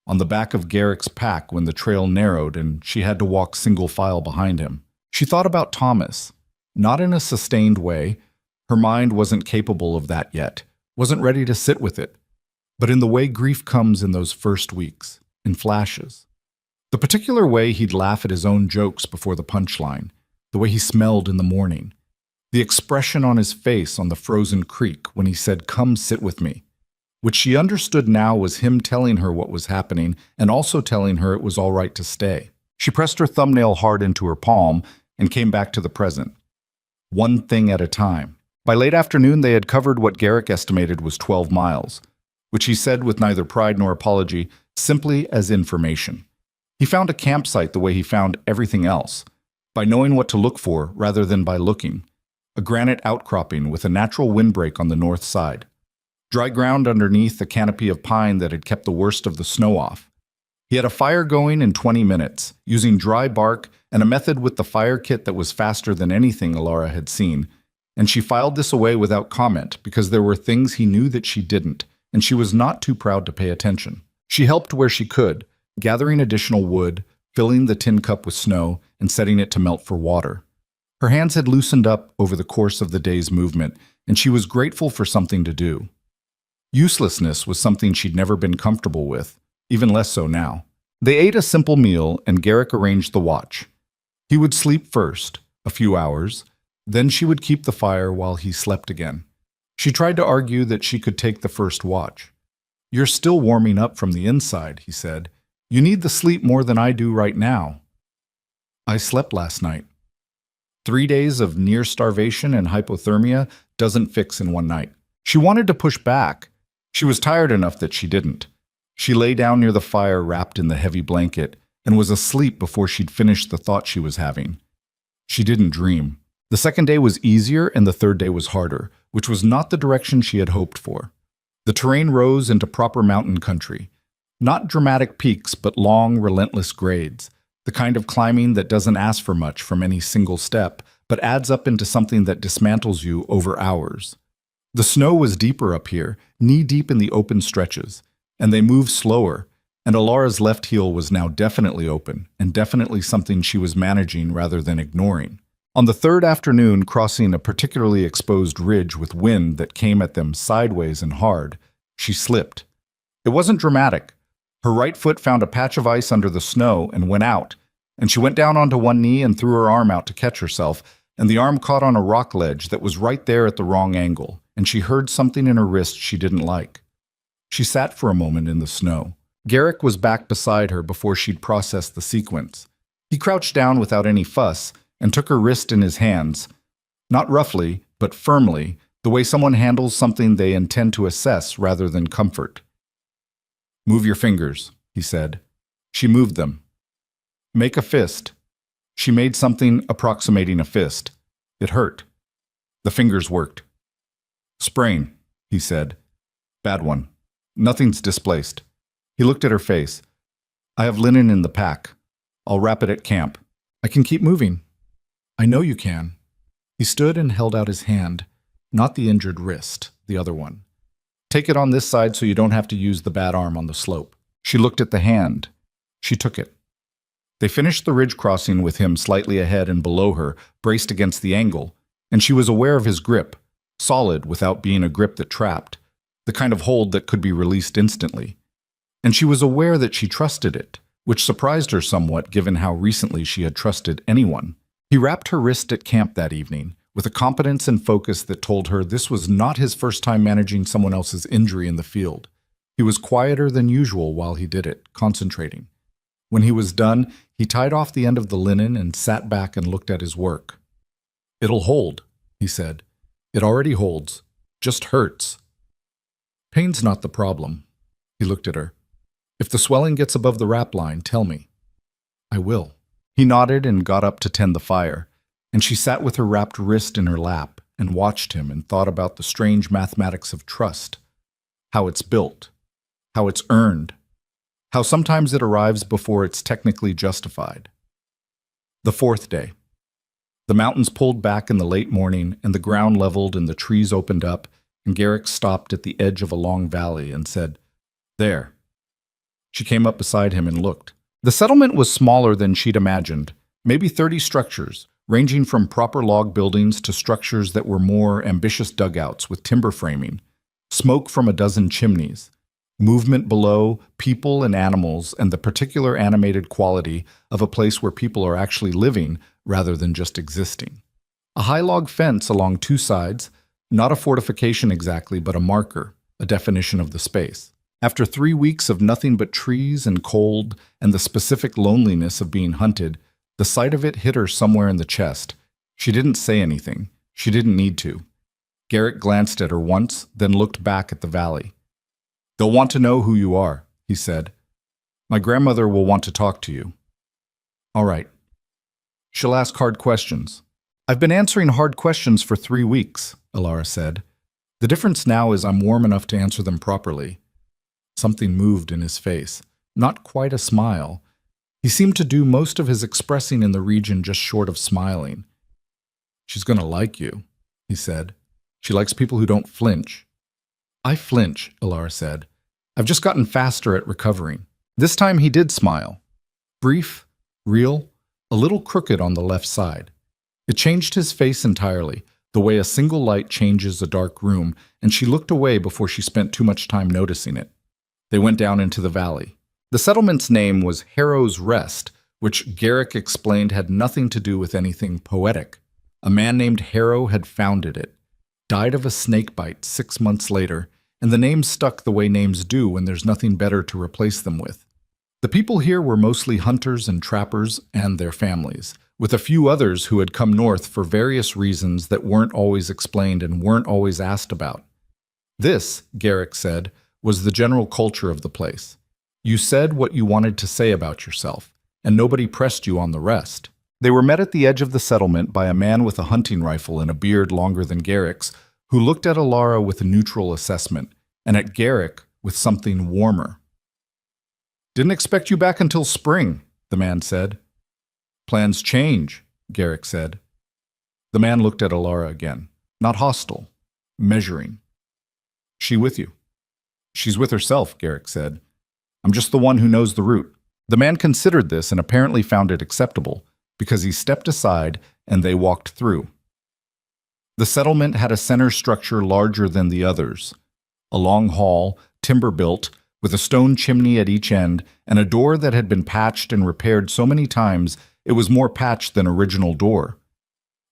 on the back of Garrick's pack when the trail narrowed and she had to walk single file behind him. She thought about Thomas, not in a sustained way. Her mind wasn't capable of that yet, wasn't ready to sit with it, but in the way grief comes in those first weeks, in flashes. The particular way he'd laugh at his own jokes before the punchline, the way he smelled in the morning, the expression on his face on the frozen creek when he said, "Come sit with me," which she understood now was him telling her what was happening and also telling her it was all right to stay. She pressed her thumbnail hard into her palm and came back to the present. One thing at a time. By late afternoon, they had covered what Garrick estimated was 12 miles, which he said with neither pride nor apology, simply as information. He found a campsite the way he found everything else, by knowing what to look for rather than by looking. A granite outcropping with a natural windbreak on the north side. Dry ground underneath a canopy of pine that had kept the worst of the snow off. He had a fire going in 20 minutes, using dry bark and a method with the fire kit that was faster than anything Elara had seen, and she filed this away without comment because there were things he knew that she didn't, and she was not too proud to pay attention. She helped where she could, gathering additional wood, filling the tin cup with snow, and setting it to melt for water. Her hands had loosened up over the course of the day's movement, and she was grateful for something to do. Uselessness was something she'd never been comfortable with, even less so now. They ate a simple meal, and Garrick arranged the watch. He would sleep first, a few hours, then she would keep the fire while he slept again. She tried to argue that she could take the first watch. "You're still warming up from the inside," he said. "You need the sleep more than I do right now." "I slept last night." 3 days of near starvation and hypothermia doesn't fix in one night. She wanted to push back. She was tired enough that she didn't. She lay down near the fire wrapped in the heavy blanket and was asleep before she'd finished the thought she was having. She didn't dream. The second day was easier and the third day was harder, which was not the direction she had hoped for. The terrain rose into proper mountain country. Not dramatic peaks, but long, relentless grades. The kind of climbing that doesn't ask for much from any single step, but adds up into something that dismantles you over hours. The snow was deeper up here, knee-deep in the open stretches, and they moved slower, and Alara's left heel was now definitely open, and definitely something she was managing rather than ignoring. On the third afternoon, crossing a particularly exposed ridge with wind that came at them sideways and hard, she slipped. It wasn't dramatic. Her right foot found a patch of ice under the snow and went out, and she went down onto one knee and threw her arm out to catch herself, and the arm caught on a rock ledge that was right there at the wrong angle, and she heard something in her wrist she didn't like. She sat for a moment in the snow. Garrick was back beside her before she'd processed the sequence. He crouched down without any fuss and took her wrist in his hands, not roughly, but firmly, the way someone handles something they intend to assess rather than comfort. "Move your fingers," he said. She moved them. "Make a fist." She made something approximating a fist. It hurt. The fingers worked. "Sprain," he said. "Bad one. Nothing's displaced." He looked at her face. "I have linen in the pack. I'll wrap it at camp. I can keep moving." "I know you can." He stood and held out his hand, not the injured wrist, the other one. "Take it on this side so you don't have to use the bad arm on the slope." She looked at the hand. She took it. They finished the ridge crossing with him slightly ahead and below her, braced against the angle, and she was aware of his grip, solid without being a grip that trapped, the kind of hold that could be released instantly. And she was aware that she trusted it, which surprised her somewhat given how recently she had trusted anyone. He wrapped her wrist at camp that evening, with a competence and focus that told her this was not his first time managing someone else's injury in the field. He was quieter than usual while he did it, concentrating. When he was done, he tied off the end of the linen and sat back and looked at his work. "It'll hold," he said. "It already holds. Just hurts." "Pain's not the problem." He looked at her. "If the swelling gets above the wrap line, tell me." "I will." He nodded and got up to tend the fire, and she sat with her wrapped wrist in her lap and watched him and thought about the strange mathematics of trust, how it's built, how it's earned, how sometimes it arrives before it's technically justified. The fourth day. The mountains pulled back in the late morning, and the ground leveled and the trees opened up, and Garrick stopped at the edge of a long valley and said, "There." She came up beside him and looked. The settlement was smaller than she'd imagined, maybe 30 structures, ranging from proper log buildings to structures that were more ambitious dugouts with timber framing, smoke from a dozen chimneys, movement below, people and animals, and the particular animated quality of a place where people are actually living rather than just existing. A high log fence along two sides, not a fortification exactly, but a marker, a definition of the space. After 3 weeks of nothing but trees and cold and the specific loneliness of being hunted, the sight of it hit her somewhere in the chest. She didn't say anything. She didn't need to. Garrick glanced at her once, then looked back at the valley. "They'll want to know who you are," he said. "My grandmother will want to talk to you." "All right." "She'll ask hard questions." "I've been answering hard questions for 3 weeks," Alara said. "The difference now is I'm warm enough to answer them properly." Something moved in his face. Not quite a smile. He seemed to do most of his expressing in the region just short of smiling. "She's going to like you," he said. "She likes people who don't flinch." "I flinch," Alara said. "I've just gotten faster at recovering." This time he did smile. Brief, real, a little crooked on the left side. It changed his face entirely, the way a single light changes a dark room, and she looked away before she spent too much time noticing it. They went down into the valley. The settlement's name was Harrow's Rest, which Garrick explained had nothing to do with anything poetic. A man named Harrow had founded it, died of a snake bite 6 months later, and the name stuck the way names do when there's nothing better to replace them with. The people here were mostly hunters and trappers and their families, with a few others who had come north for various reasons that weren't always explained and weren't always asked about. This, Garrick said, was the general culture of the place. You said what you wanted to say about yourself, and nobody pressed you on the rest. They were met at the edge of the settlement by a man with a hunting rifle and a beard longer than Garrick's, who looked at Alara with a neutral assessment, and at Garrick with something warmer. "Didn't expect you back until spring," the man said. "Plans change," Garrick said. The man looked at Alara again, not hostile, measuring. "She with you?" "She's with herself," Garrick said. "I'm just the one who knows the route." The man considered this and apparently found it acceptable, because he stepped aside and they walked through. The settlement had a center structure larger than the others. A long hall, timber-built, with a stone chimney at each end and a door that had been patched and repaired so many times it was more patched than original door.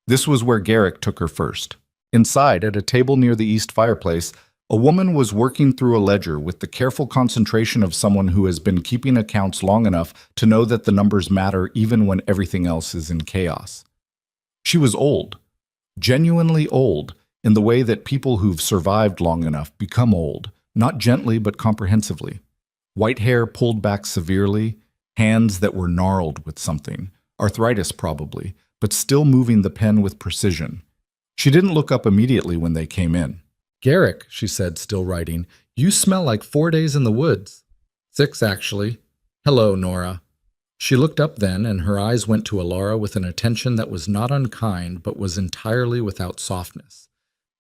This was where Garrick took her first. Inside, at a table near the east fireplace, a woman was working through a ledger with the careful concentration of someone who has been keeping accounts long enough to know that the numbers matter even when everything else is in chaos. She was old, genuinely old, in the way that people who've survived long enough become old, not gently but comprehensively. White hair pulled back severely, hands that were gnarled with something, arthritis probably, but still moving the pen with precision. She didn't look up immediately when they came in. "Garrick," she said, still writing, "you smell like 4 days in the woods." "6, actually." "Hello, Nora." She looked up then, and her eyes went to Alara with an attention that was not unkind, but was entirely without softness.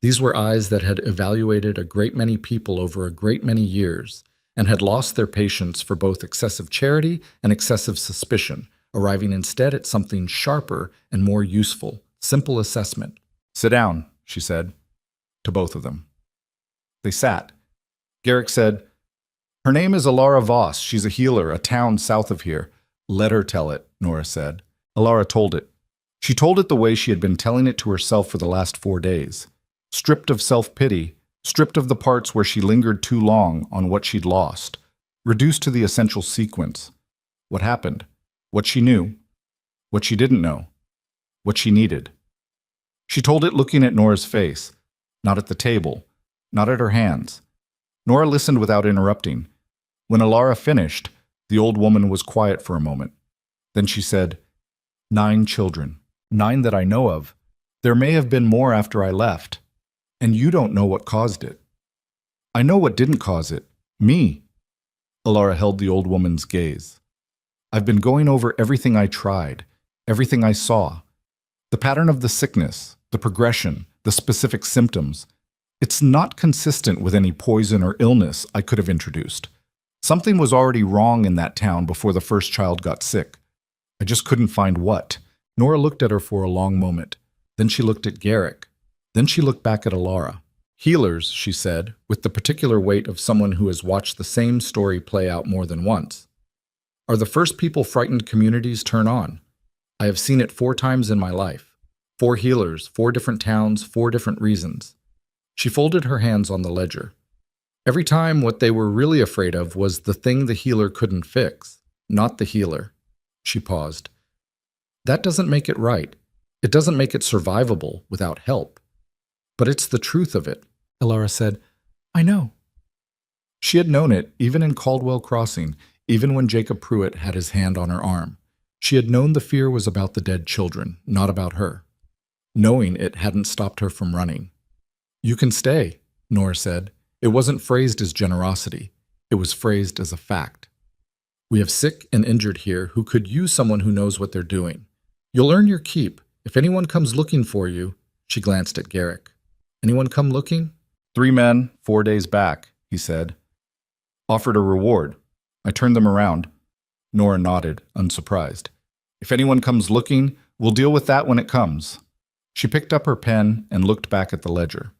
These were eyes that had evaluated a great many people over a great many years, and had lost their patience for both excessive charity and excessive suspicion, arriving instead at something sharper and more useful, simple assessment. "Sit down," she said, to both of them. They sat. Garrick said, "Her name is Alara Voss. She's a healer, a town south of here." "Let her tell it," Nora said. Alara told it. She told it the way she had been telling it to herself for the last 4 days. Stripped of self-pity, stripped of the parts where she lingered too long on what she'd lost, reduced to the essential sequence. What happened, what she knew, what she didn't know, what she needed. She told it looking at Nora's face, not at the table, not at her hands. Nora listened without interrupting. When Alara finished, the old woman was quiet for a moment. Then she said, 9 children, 9 that I know of. There may have been more after I left. And you don't know what caused it. I know what didn't cause it. Me." Alara held the old woman's gaze. "I've been going over everything I tried, everything I saw. The pattern of the sickness, the progression, the specific symptoms. It's not consistent with any poison or illness I could have introduced. Something was already wrong in that town before the first child got sick. I just couldn't find what." Nora looked at her for a long moment. Then she looked at Garrick. Then she looked back at Alara. "Healers," she said, with the particular weight of someone who has watched the same story play out more than once, "are the first people frightened communities turn on. I have seen it 4 times in my life. 4 healers, 4 different towns, 4 different reasons." She folded her hands on the ledger. Every time what they were really afraid of was the thing the healer couldn't fix, not the healer. She paused. "That doesn't make it right. It doesn't make it survivable without help. But it's the truth of it," Alara said. "I know." She had known it, even in Caldwell Crossing, even when Jacob Pruitt had his hand on her arm. She had known the fear was about the dead children, not about her. Knowing it hadn't stopped her from running. "You can stay," Nora said. It wasn't phrased as generosity. It was phrased as a fact. "We have sick and injured here who could use someone who knows what they're doing. You'll earn your keep. If anyone comes looking for you," she glanced at Garrick. "Anyone come looking?" 3 men, 4 days back," he said. "Offered a reward. I turned them around." Nora nodded, unsurprised. "If anyone comes looking, we'll deal with that when it comes." She picked up her pen and looked back at the ledger.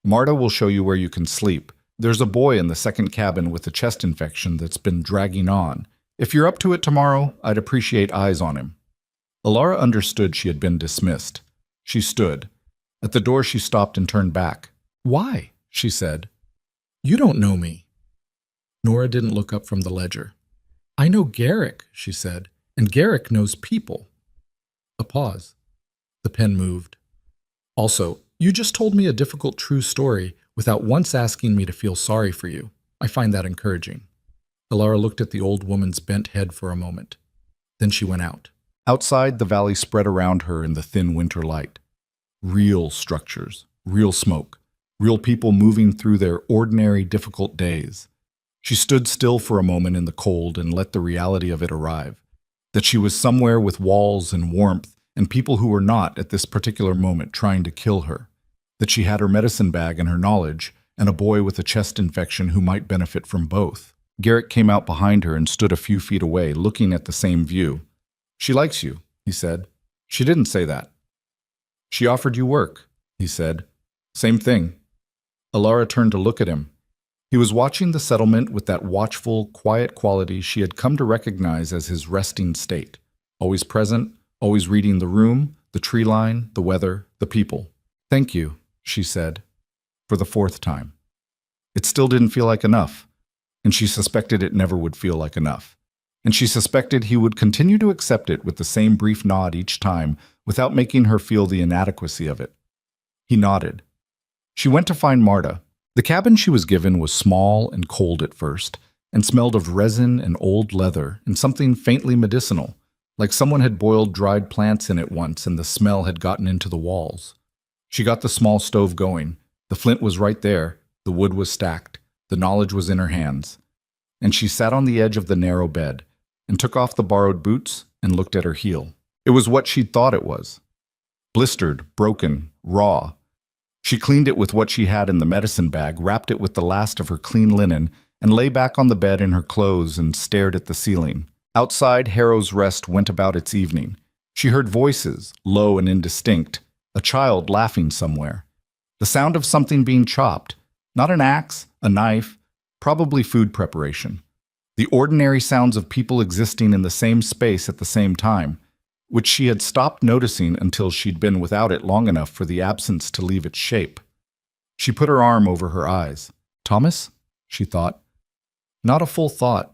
"Marta will show you where you can sleep. There's a boy in the second cabin with a chest infection that's been dragging on. If you're up to it tomorrow, I'd appreciate eyes on him. Alara understood she had been dismissed. She stood. At the door she stopped and turned back. "Why?" she said. "You don't know me." Nora didn't look up from the ledger. "I know Garrick," she said, "and Garrick knows people." A pause. The pen moved. "Also, you just told me a difficult true story without once asking me to feel sorry for you. I find that encouraging." Alara looked at the old woman's bent head for a moment. Then she went out. Outside, the valley spread around her in the thin winter light. Real structures, real smoke, real people moving through their ordinary, difficult days. She stood still for a moment in the cold and let the reality of it arrive. That she was somewhere with walls and warmth and people who were not, at this particular moment, trying to kill her. That she had her medicine bag and her knowledge, and a boy with a chest infection who might benefit from both. Garrick came out behind her and stood a few feet away, looking at the same view. "She likes you," he said. "She didn't say that." "She offered you work," he said. "Same thing." Alara turned to look at him. He was watching the settlement with that watchful, quiet quality she had come to recognize as his resting state. Always present, always reading the room, the tree line, the weather, the people. "Thank you," she said, for the fourth time. It still didn't feel like enough, and she suspected it never would feel like enough. And she suspected he would continue to accept it with the same brief nod each time without making her feel the inadequacy of it. He nodded. She went to find Marta. The cabin she was given was small and cold at first, and smelled of resin and old leather and something faintly medicinal, like someone had boiled dried plants in it once and the smell had gotten into the walls. She got the small stove going. The flint was right there, the wood was stacked, the knowledge was in her hands. And she sat on the edge of the narrow bed, and took off the borrowed boots and looked at her heel. It was what she'd thought it was. Blistered, broken, raw. She cleaned it with what she had in the medicine bag, wrapped it with the last of her clean linen, and lay back on the bed in her clothes and stared at the ceiling. Outside, Harrow's Rest went about its evening. She heard voices, low and indistinct, a child laughing somewhere. The sound of something being chopped. Not an axe, a knife, probably food preparation. The ordinary sounds of people existing in the same space at the same time, which she had stopped noticing until she'd been without it long enough for the absence to leave its shape. She put her arm over her eyes. "Thomas?" she thought. Not a full thought,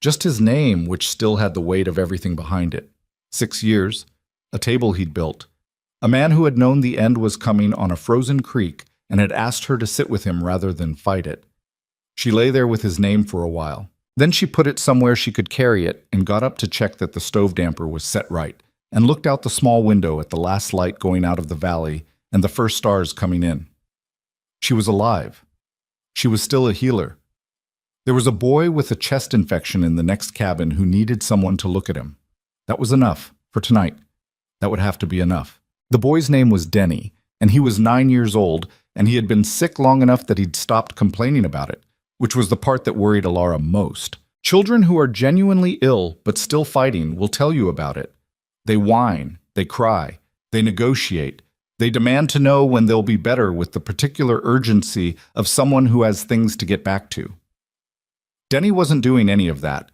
just his name, which still had the weight of everything behind it. 6 years, a table he'd built, a man who had known the end was coming on a frozen creek and had asked her to sit with him rather than fight it. She lay there with his name for a while. Then she put it somewhere she could carry it and got up to check that the stove damper was set right, and looked out the small window at the last light going out of the valley and the first stars coming in. She was alive. She was still a healer. There was a boy with a chest infection in the next cabin who needed someone to look at him. That was enough, for tonight. That would have to be enough. The boy's name was Denny, and he was 9 years old, and he had been sick long enough that he'd stopped complaining about it, which was the part that worried Alara most. Children who are genuinely ill but still fighting will tell you about it. They whine, they cry, they negotiate, they demand to know when they'll be better with the particular urgency of someone who has things to get back to. Denny wasn't doing any of that.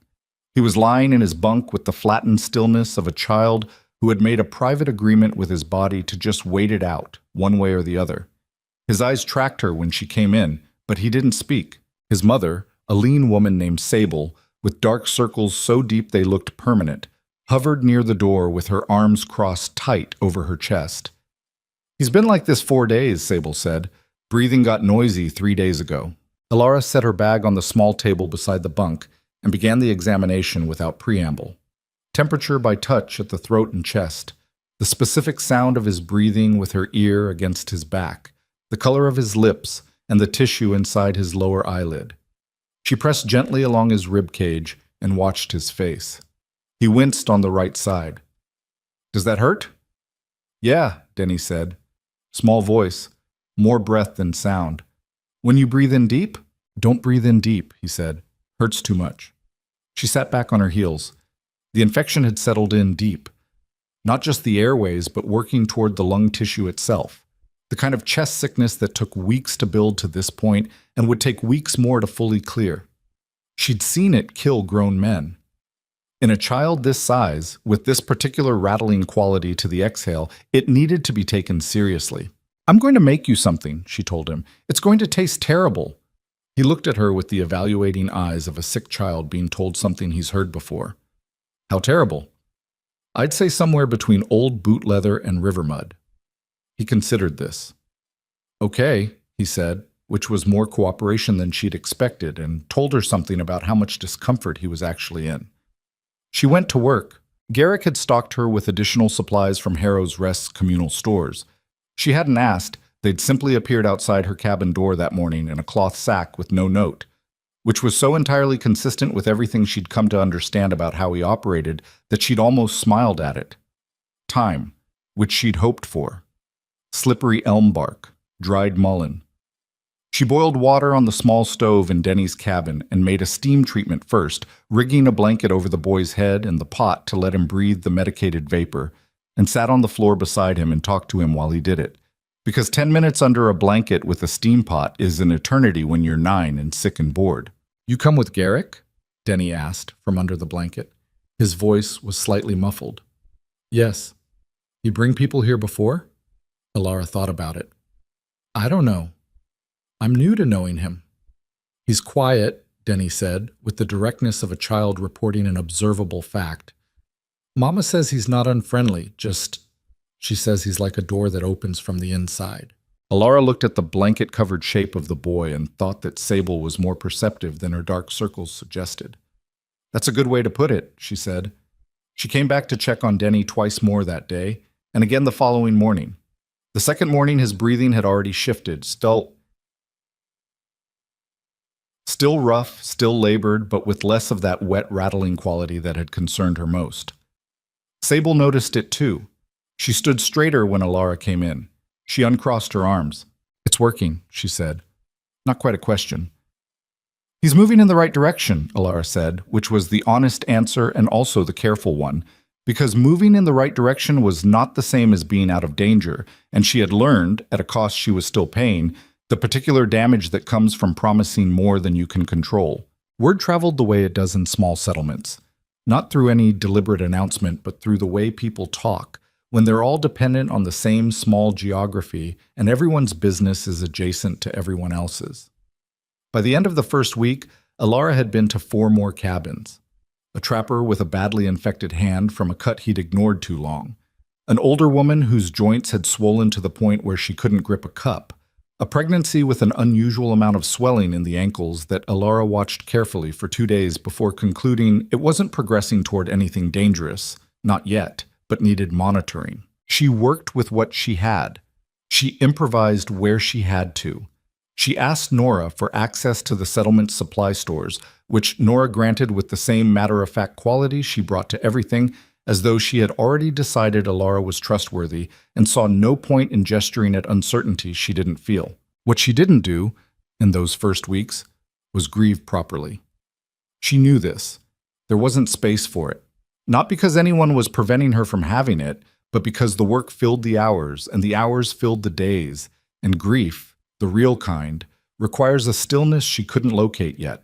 He was lying in his bunk with the flattened stillness of a child who had made a private agreement with his body to just wait it out, one way or the other. His eyes tracked her when she came in, but he didn't speak. His mother, a lean woman named Sable, with dark circles so deep they looked permanent, hovered near the door with her arms crossed tight over her chest. "He's been like this 4 days, Sable said. Breathing got noisy 3 days ago." Alara set her bag on the small table beside the bunk and began the examination without preamble. Temperature by touch at the throat and chest, the specific sound of his breathing with her ear against his back, the color of his lips, and the tissue inside his lower eyelid. She pressed gently along his rib cage and watched his face. He winced on the right side. "Does that hurt?" "Yeah," Denny said. Small voice, more breath than sound. "When you breathe in deep?" "Don't breathe in deep," he said. "Hurts too much." She sat back on her heels. The infection had settled in deep. Not just the airways, but working toward the lung tissue itself. The kind of chest sickness that took weeks to build to this point and would take weeks more to fully clear. She'd seen it kill grown men. In a child this size, with this particular rattling quality to the exhale, it needed to be taken seriously. "I'm going to make you something," she told him. "It's going to taste terrible." He looked at her with the evaluating eyes of a sick child being told something he's heard before. "How terrible?" "I'd say somewhere between old boot leather and river mud." He considered this. "Okay," he said, which was more cooperation than she'd expected, and told her something about how much discomfort he was actually in. She went to work. Garrick had stocked her with additional supplies from Harrow's Rest's communal stores. She hadn't asked, they'd simply appeared outside her cabin door that morning in a cloth sack with no note, which was so entirely consistent with everything she'd come to understand about how he operated that she'd almost smiled at it. Thyme, which she'd hoped for. Slippery elm bark, dried mullein. She boiled water on the small stove in Denny's cabin and made a steam treatment first, rigging a blanket over the boy's head and the pot to let him breathe the medicated vapor, and sat on the floor beside him and talked to him while he did it. Because 10 minutes under a blanket with a steam pot is an eternity when you're 9 and sick and bored. "You come with Garrick?" Denny asked from under the blanket. His voice was slightly muffled. "Yes." "You bring people here before?" Alara thought about it. "I don't know. I'm new to knowing him." "He's quiet," Denny said, with the directness of a child reporting an observable fact. "Mama says he's not unfriendly, she says he's like a door that opens from the inside." Alara looked at the blanket-covered shape of the boy and thought that Sable was more perceptive than her dark circles suggested. "That's a good way to put it," she said. She came back to check on Denny twice more that day, and again the following morning. The second morning his breathing had already shifted, still rough, still labored, but with less of that wet, rattling quality that had concerned her most. Sable noticed it too. She stood straighter when Alara came in. She uncrossed her arms. "It's working," she said. Not quite a question. "He's moving in the right direction," Alara said, which was the honest answer and also the careful one, because moving in the right direction was not the same as being out of danger, and she had learned, at a cost she was still paying, the particular damage that comes from promising more than you can control. Word traveled the way it does in small settlements, not through any deliberate announcement, but through the way people talk, when they're all dependent on the same small geography and everyone's business is adjacent to everyone else's. By the end of the first week, Alara had been to 4 more cabins. A trapper with a badly infected hand from a cut he'd ignored too long. An older woman whose joints had swollen to the point where she couldn't grip a cup. A pregnancy with an unusual amount of swelling in the ankles that Alara watched carefully for 2 days before concluding it wasn't progressing toward anything dangerous, not yet, but needed monitoring. She worked with what she had. She improvised where she had to. She asked Nora for access to the settlement's supply stores, which Nora granted with the same matter-of-fact quality she brought to everything, as though she had already decided Alara was trustworthy and saw no point in gesturing at uncertainty she didn't feel. What she didn't do, in those first weeks, was grieve properly. She knew this. There wasn't space for it. Not because anyone was preventing her from having it, but because the work filled the hours, and the hours filled the days, and grief, the real kind, requires a stillness she couldn't locate yet.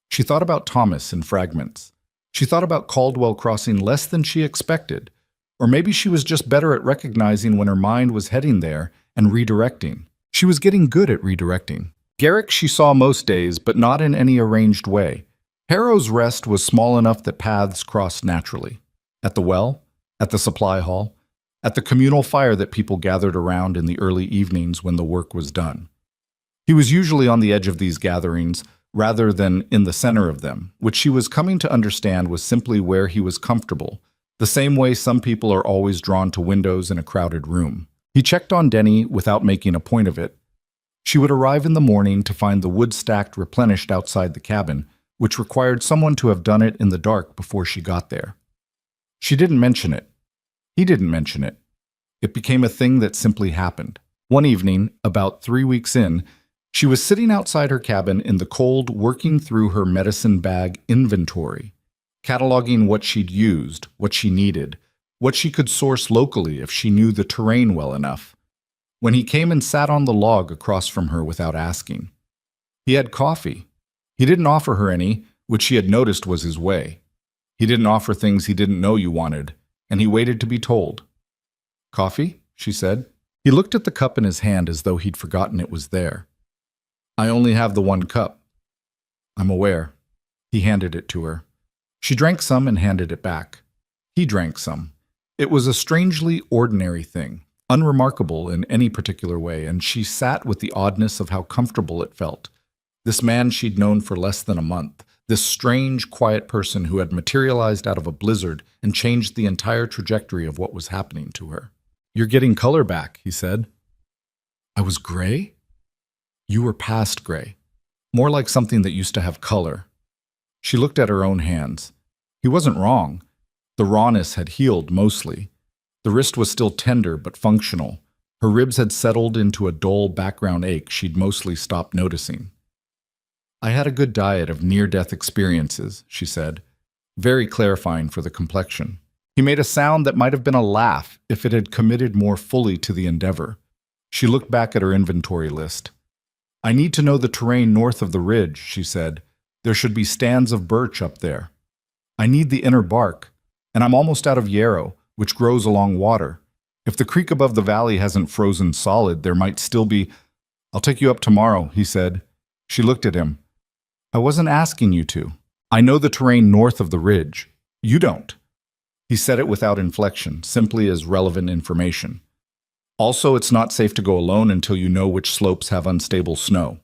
She thought about Thomas in fragments. She thought about Caldwell crossing less than she expected, or maybe she was just better at recognizing when her mind was heading there and redirecting. She was getting good at redirecting. Garrick she saw most days, but not in any arranged way. Harrow's Rest was small enough that paths crossed naturally. At the well, at the supply hall, at the communal fire that people gathered around in the early evenings when the work was done. He was usually on the edge of these gatherings, rather than in the center of them, which she was coming to understand was simply where he was comfortable, the same way some people are always drawn to windows in a crowded room. He checked on Denny without making a point of it. She would arrive in the morning to find the wood stacked replenished outside the cabin, which required someone to have done it in the dark before she got there. She didn't mention it. He didn't mention it. It became a thing that simply happened. One evening, about 3 weeks in, she was sitting outside her cabin in the cold, working through her medicine bag inventory, cataloging what she'd used, what she needed, what she could source locally if she knew the terrain well enough, when he came and sat on the log across from her without asking. He had coffee. He didn't offer her any, which she had noticed was his way. He didn't offer things he didn't know you wanted, and he waited to be told. Coffee? She said. He looked at the cup in his hand as though he'd forgotten it was there. I only have the one cup. I'm aware. He handed it to her. She drank some and handed it back. He drank some. It was a strangely ordinary thing, unremarkable in any particular way, and she sat with the oddness of how comfortable it felt. This man she'd known for less than a month, this strange, quiet person who had materialized out of a blizzard and changed the entire trajectory of what was happening to her. You're getting color back, he said. I was gray? You were past gray. More like something that used to have color. She looked at her own hands. He wasn't wrong. The rawness had healed mostly. The wrist was still tender but functional. Her ribs had settled into a dull background ache she'd mostly stopped noticing. I had a good diet of near-death experiences, she said, very clarifying for the complexion. He made a sound that might have been a laugh if it had committed more fully to the endeavor. She looked back at her inventory list. I need to know the terrain north of the ridge, she said. There should be stands of birch up there. I need the inner bark, and I'm almost out of yarrow, which grows along water. If the creek above the valley hasn't frozen solid, there might still be— I'll take you up tomorrow, he said. She looked at him. I wasn't asking you to. I know the terrain north of the ridge. You don't. He said it without inflection, simply as relevant information. Also, it's not safe to go alone until you know which slopes have unstable snow.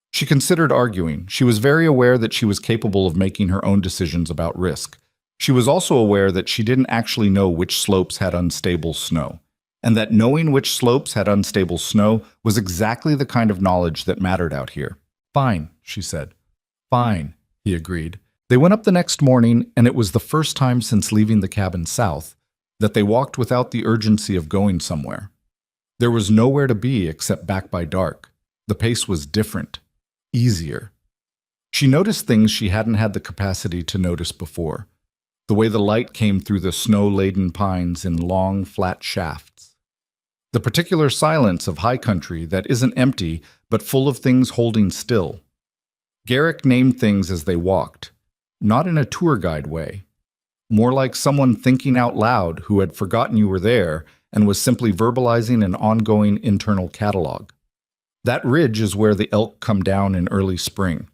She considered arguing. She was very aware that she was capable of making her own decisions about risk. She was also aware that she didn't actually know which slopes had unstable snow, and that knowing which slopes had unstable snow was exactly the kind of knowledge that mattered out here. Fine, she said. Fine, he agreed. They went up the next morning, and it was the first time since leaving the cabin south that they walked without the urgency of going somewhere. There was nowhere to be except back by dark. The pace was different, easier. She noticed things she hadn't had the capacity to notice before. The way the light came through the snow-laden pines in long, flat shafts. The particular silence of high country that isn't empty, but full of things holding still. Garrick named things as they walked, not in a tour guide way. More like someone thinking out loud who had forgotten you were there and was simply verbalizing an ongoing internal catalog. That ridge is where the elk come down in early spring.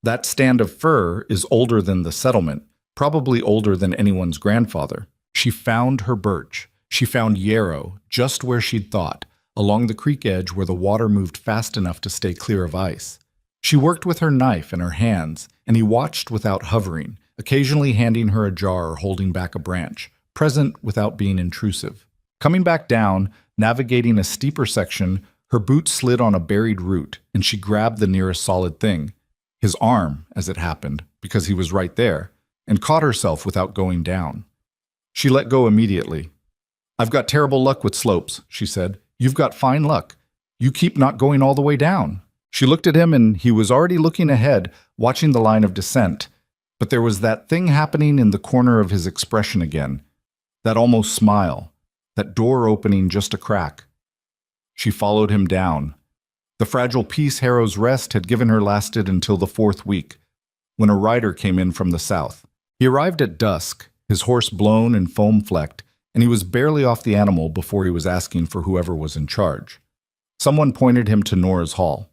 That stand of fir is older than the settlement, probably older than anyone's grandfather. She found her birch. She found yarrow, just where she'd thought, along the creek edge where the water moved fast enough to stay clear of ice. She worked with her knife in her hands, and he watched without hovering, occasionally handing her a jar or holding back a branch, present without being intrusive. Coming back down, navigating a steeper section, her boot slid on a buried root, and she grabbed the nearest solid thing, his arm, as it happened, because he was right there, and caught herself without going down. She let go immediately. I've got terrible luck with slopes, she said. You've got fine luck. You keep not going all the way down. She looked at him, and he was already looking ahead, watching the line of descent. But there was that thing happening in the corner of his expression again, that almost smile, that door opening just a crack. She followed him down. The fragile peace Harrow's rest had given her lasted until the 4th week, when a rider came in from the south. He arrived at dusk, his horse blown and foam-flecked, and he was barely off the animal before he was asking for whoever was in charge. Someone pointed him to Nora's hall.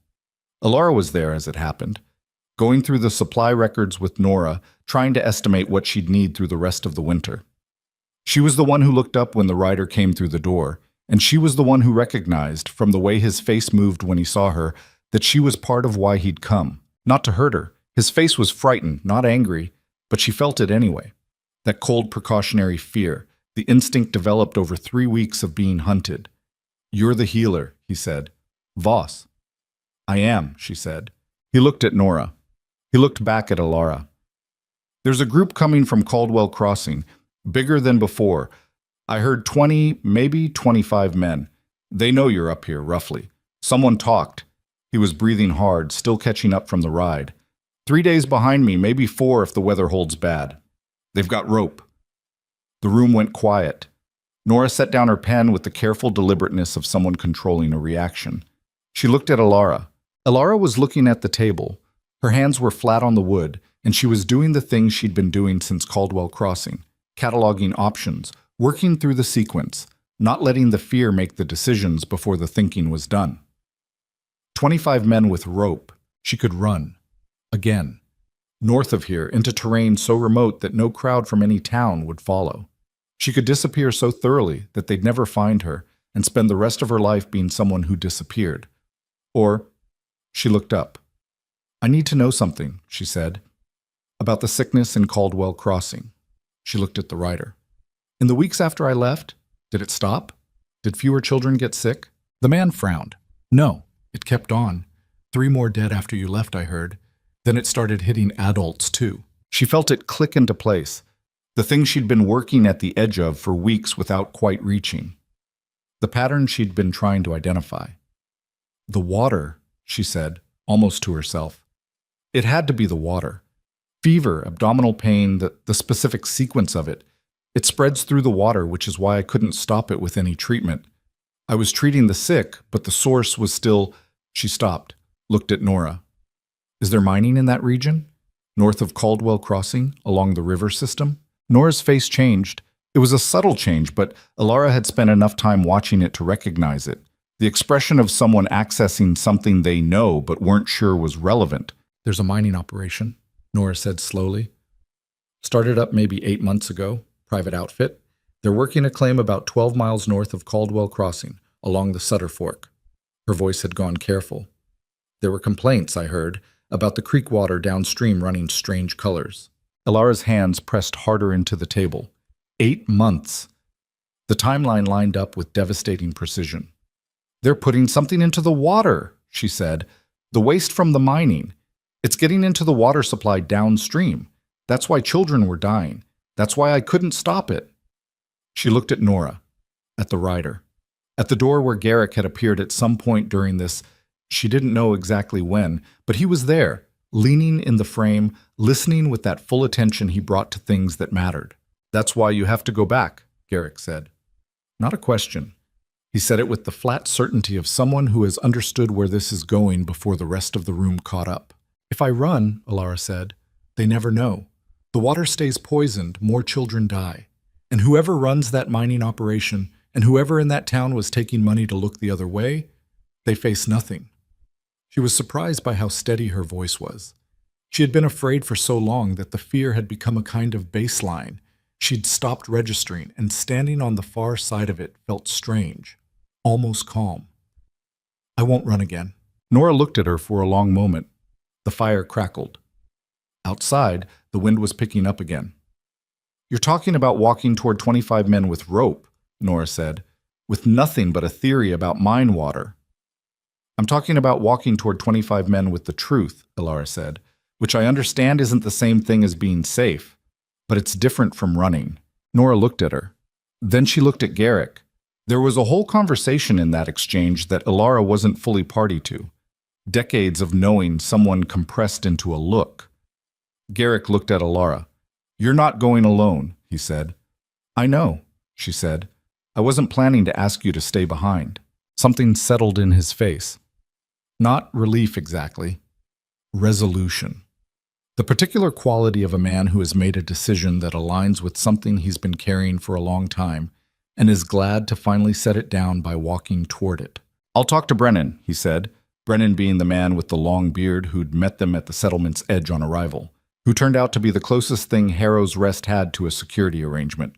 Alara was there, as it happened, going through the supply records with Nora, trying to estimate what she'd need through the rest of the winter. She was the one who looked up when the rider came through the door, and she was the one who recognized, from the way his face moved when he saw her, that she was part of why he'd come. Not to hurt her. His face was frightened, not angry, but she felt it anyway. That cold precautionary fear, the instinct developed over 3 weeks of being hunted. You're the healer, he said. Voss. I am, she said. He looked at Nora. He looked back at Alara. There's a group coming from Caldwell Crossing, bigger than before. I heard 20, maybe 25 men. They know you're up here, roughly. Someone talked. He was breathing hard, still catching up from the ride. 3 days behind me, maybe 4 if the weather holds bad. They've got rope. The room went quiet. Nora set down her pen with the careful deliberateness of someone controlling a reaction. She looked at Alara. Alara was looking at the table. Her hands were flat on the wood, and she was doing the things she'd been doing since Caldwell Crossing, cataloging options, working through the sequence, not letting the fear make the decisions before the thinking was done. 25 men with rope. She could run. Again. North of here, into terrain so remote that no crowd from any town would follow. She could disappear so thoroughly that they'd never find her and spend the rest of her life being someone who disappeared. Or, she looked up. I need to know something, she said, about the sickness in Caldwell Crossing. She looked at the writer. In the weeks after I left, did it stop? Did fewer children get sick? The man frowned. No, it kept on. 3 more dead after you left, I heard. Then it started hitting adults, too. She felt it click into place, the thing she'd been working at the edge of for weeks without quite reaching. The pattern she'd been trying to identify. The water, she said, almost to herself. It had to be the water. Fever, abdominal pain, the specific sequence of it. It spreads through the water, which is why I couldn't stop it with any treatment. I was treating the sick, but the source was still... She stopped, looked at Nora. Is there mining in that region? North of Caldwell Crossing, along the river system? Nora's face changed. It was a subtle change, but Alara had spent enough time watching it to recognize it. The expression of someone accessing something they know but weren't sure was relevant. There's a mining operation, Nora said slowly. Started up maybe 8 months ago, private outfit. They're working a claim about 12 miles north of Caldwell Crossing, along the Sutter Fork. Her voice had gone careful. There were complaints, I heard, about the creek water downstream running strange colors. Alara's hands pressed harder into the table. 8 months. The timeline lined up with devastating precision. They're putting something into the water, she said. The waste from the mining. It's getting into the water supply downstream. That's why children were dying. That's why I couldn't stop it. She looked at Nora, at the rider, at the door where Garrick had appeared at some point during this. She didn't know exactly when, but he was there, leaning in the frame, listening with that full attention he brought to things that mattered. That's why you have to go back, Garrick said. Not a question. He said it with the flat certainty of someone who has understood where this is going before the rest of the room caught up. If I run, Alara said, they never know. The water stays poisoned, more children die. And whoever runs that mining operation, and whoever in that town was taking money to look the other way, they face nothing. She was surprised by how steady her voice was. She had been afraid for so long that the fear had become a kind of baseline. She'd stopped registering, and standing on the far side of it felt strange, almost calm. I won't run again. Nora looked at her for a long moment. The fire crackled. Outside, the wind was picking up again. You're talking about walking toward 25 men with rope, Nora said, with nothing but a theory about mine water. I'm talking about walking toward 25 men with the truth, Alara said, which I understand isn't the same thing as being safe, but it's different from running. Nora looked at her. Then she looked at Garrick. There was a whole conversation in that exchange that Alara wasn't fully party to. Decades of knowing someone compressed into a look. Garrick looked at Alara. You're not going alone, he said. I know, she said. I wasn't planning to ask you to stay behind. Something settled in his face. Not relief exactly. Resolution. The particular quality of a man who has made a decision that aligns with something he's been carrying for a long time and is glad to finally set it down by walking toward it. I'll talk to Brennan, he said, Brennan being the man with the long beard who'd met them at the settlement's edge on arrival, who turned out to be the closest thing Harrow's Rest had to a security arrangement.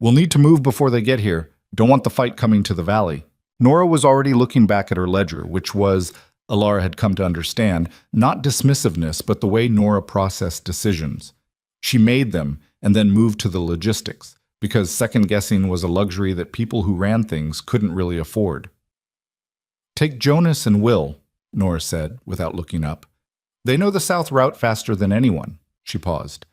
We'll need to move before they get here. Don't want the fight coming to the valley. Nora was already looking back at her ledger, which was, Alara had come to understand, not dismissiveness, but the way Nora processed decisions. She made them and then moved to the logistics, because second-guessing was a luxury that people who ran things couldn't really afford. Take Jonas and Will, Nora said, without looking up. They know the south route faster than anyone, she paused.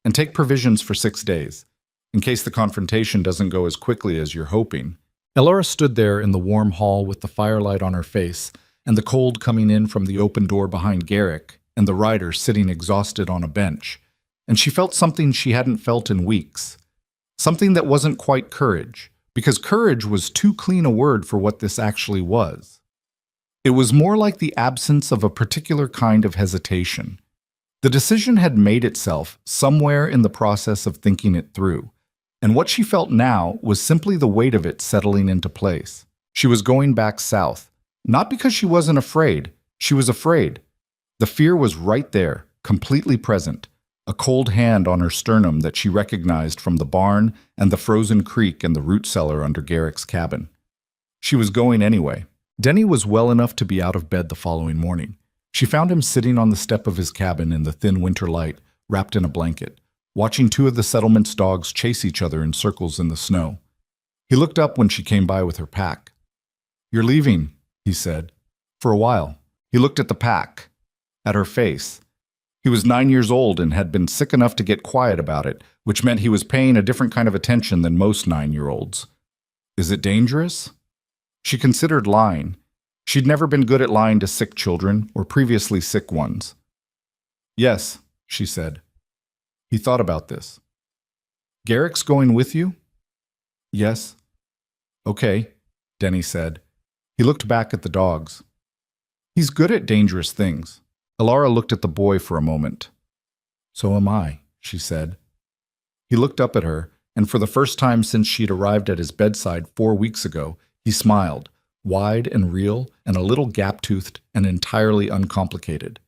And take provisions for 6 days, in case the confrontation doesn't go as quickly as you're hoping. Alara stood there in the warm hall with the firelight on her face, and the cold coming in from the open door behind Garrick, and the rider sitting exhausted on a bench, and she felt something she hadn't felt in weeks. Something that wasn't quite courage, because courage was too clean a word for what this actually was. It was more like the absence of a particular kind of hesitation. The decision had made itself somewhere in the process of thinking it through, and what she felt now was simply the weight of it settling into place. She was going back south, not because she wasn't afraid. She was afraid. The fear was right there, completely present, a cold hand on her sternum that she recognized from the barn and the frozen creek and the root cellar under Garrick's cabin. She was going anyway. Denny was well enough to be out of bed the following morning. She found him sitting on the step of his cabin in the thin winter light, wrapped in a blanket, watching two of the settlement's dogs chase each other in circles in the snow. He looked up when she came by with her pack. "You're leaving," he said. "For a while." He looked at the pack, at her face. He was 9 years old and had been sick enough to get quiet about it, which meant he was paying a different kind of attention than most 9-year-olds. "Is it dangerous?" She considered lying. She'd never been good at lying to sick children or previously sick ones. "Yes," she said. He thought about this. "Garrick's going with you?" "Yes." "Okay," Denny said. He looked back at the dogs. "He's good at dangerous things." Alara looked at the boy for a moment. "So am I," she said. He looked up at her, and for the first time since she'd arrived at his bedside 4 weeks ago, he smiled, wide and real and a little gap-toothed and entirely uncomplicated.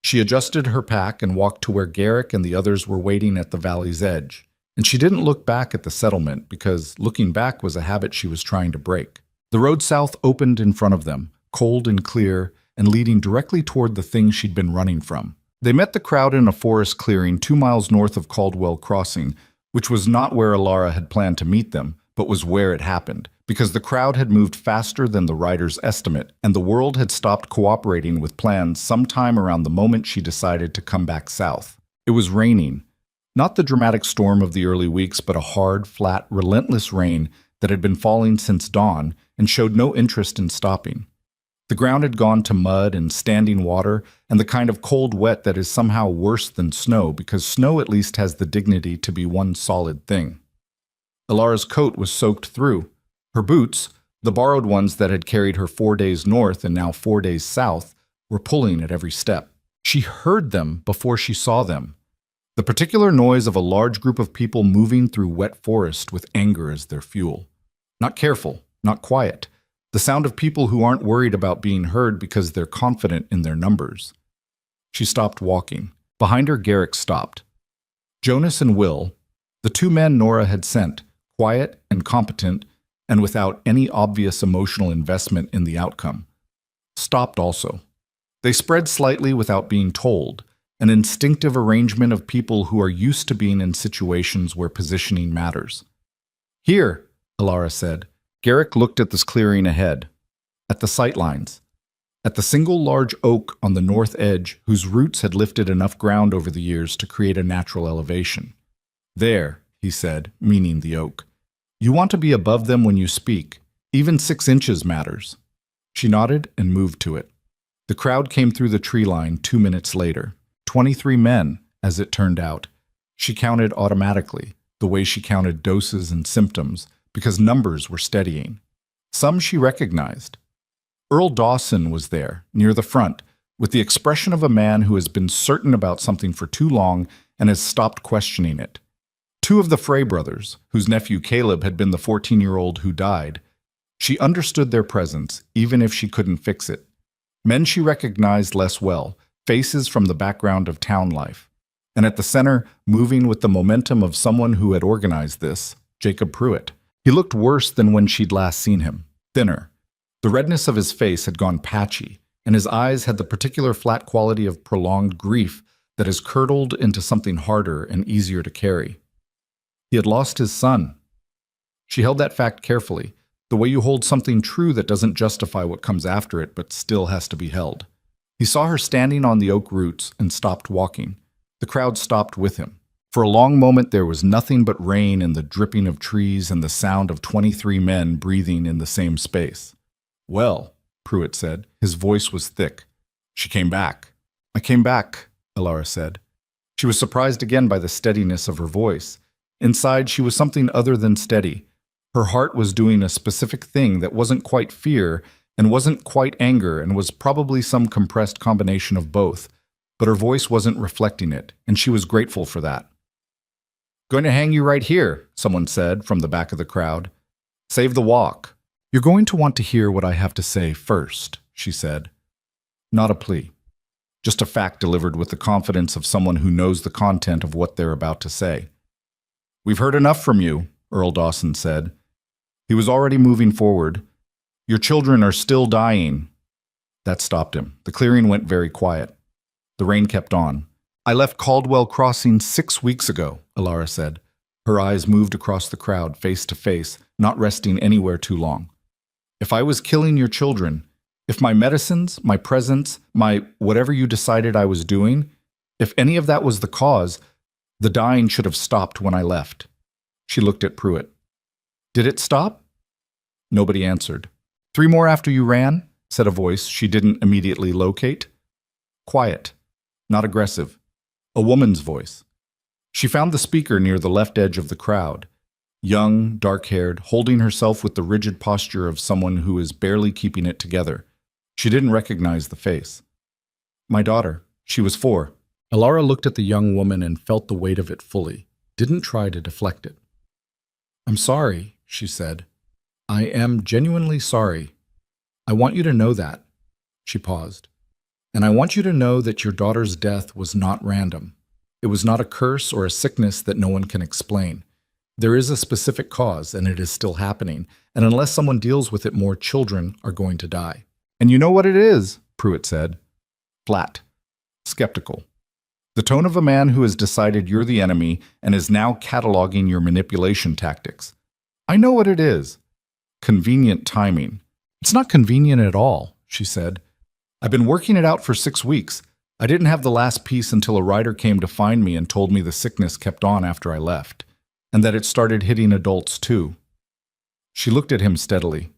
She adjusted her pack and walked to where Garrick and the others were waiting at the valley's edge. And she didn't look back at the settlement because looking back was a habit she was trying to break. The road south opened in front of them, cold and clear, and leading directly toward the thing she'd been running from. They met the crowd in a forest clearing 2 miles north of Caldwell Crossing, which was not where Alara had planned to meet them, but was where it happened, because the crowd had moved faster than the rider's estimate, and the world had stopped cooperating with plans sometime around the moment she decided to come back south. It was raining. Not the dramatic storm of the early weeks, but a hard, flat, relentless rain that had been falling since dawn and showed no interest in stopping. The ground had gone to mud and standing water, and the kind of cold wet that is somehow worse than snow, because snow at least has the dignity to be one solid thing. Alara's coat was soaked through. Her boots, the borrowed ones that had carried her 4 days north and now 4 days south, were pulling at every step. She heard them before she saw them. The particular noise of a large group of people moving through wet forest with anger as their fuel. Not careful, not quiet. The sound of people who aren't worried about being heard because they're confident in their numbers. She stopped walking. Behind her, Garrick stopped. Jonas and Will, the 2 men Nora had sent, quiet and competent and without any obvious emotional investment in the outcome, stopped also. They spread slightly without being told, an instinctive arrangement of people who are used to being in situations where positioning matters. "Here," Alara said. Garrick looked at this clearing ahead, at the sightlines, at the single large oak on the north edge whose roots had lifted enough ground over the years to create a natural elevation. "There," he said, meaning the oak. "You want to be above them when you speak. Even 6 inches matters." She nodded and moved to it. The crowd came through the tree line 2 minutes later. 23 men, as it turned out. She counted automatically, the way she counted doses and symptoms, because numbers were steadying. Some she recognized. Earl Dawson was there, near the front, with the expression of a man who has been certain about something for too long and has stopped questioning it. 2 of the Frey brothers, whose nephew Caleb had been the 14-year-old who died. She understood their presence, even if she couldn't fix it. Men she recognized less well, faces from the background of town life. And at the center, moving with the momentum of someone who had organized this, Jacob Pruitt. He looked worse than when she'd last seen him, thinner. The redness of his face had gone patchy, and his eyes had the particular flat quality of prolonged grief that has curdled into something harder and easier to carry. He had lost his son. She held that fact carefully, the way you hold something true that doesn't justify what comes after it but still has to be held. He saw her standing on the oak roots and stopped walking. The crowd stopped with him. For a long moment there was nothing but rain and the dripping of trees and the sound of 23 men breathing in the same space. "Well," Pruitt said. His voice was thick. "She came back." "I came back," Alara said. She was surprised again by the steadiness of her voice. Inside, she was something other than steady. Her heart was doing a specific thing that wasn't quite fear and wasn't quite anger and was probably some compressed combination of both. but her voice wasn't reflecting it, and she was grateful for that. "Going to hang you right here," someone said from the back of the crowd. "Save the walk." "You're going to want to hear what I have to say first," she said. Not a plea. Just a fact delivered with the confidence of someone who knows the content of what they're about to say. "We've heard enough from you," Earl Dawson said. He was already moving forward. "Your children are still dying." That stopped him. The clearing went very quiet. The rain kept on. "I left Caldwell Crossing 6 weeks ago," Alara said. Her eyes moved across the crowd, face to face, not resting anywhere too long. "If I was killing your children, if my medicines, my presence, my whatever you decided I was doing, if any of that was the cause, the dying should have stopped when I left." She looked at Pruitt. "Did it stop?" Nobody answered. "3 more after you ran," said a voice she didn't immediately locate. Quiet, not aggressive. A woman's voice. She found the speaker near the left edge of the crowd. Young, dark-haired, holding herself with the rigid posture of someone who is barely keeping it together. She didn't recognize the face. "My daughter. She was 4. Alara looked at the young woman and felt the weight of it fully. Didn't try to deflect it. "I'm sorry," she said. "I am genuinely sorry. I want you to know that." She paused. "And I want you to know that your daughter's death was not random. It was not a curse or a sickness that no one can explain. There is a specific cause, and it is still happening, and unless someone deals with it, more children are going to die." "And you know what it is," Pruitt said. Flat. Skeptical. The tone of a man who has decided you're the enemy and is now cataloging your manipulation tactics. "I know what it is. Convenient timing." "It's not convenient at all," she said. "I've been working it out for 6 weeks. I didn't have the last piece until a writer came to find me and told me the sickness kept on after I left, and that it started hitting adults too." She looked at him steadily.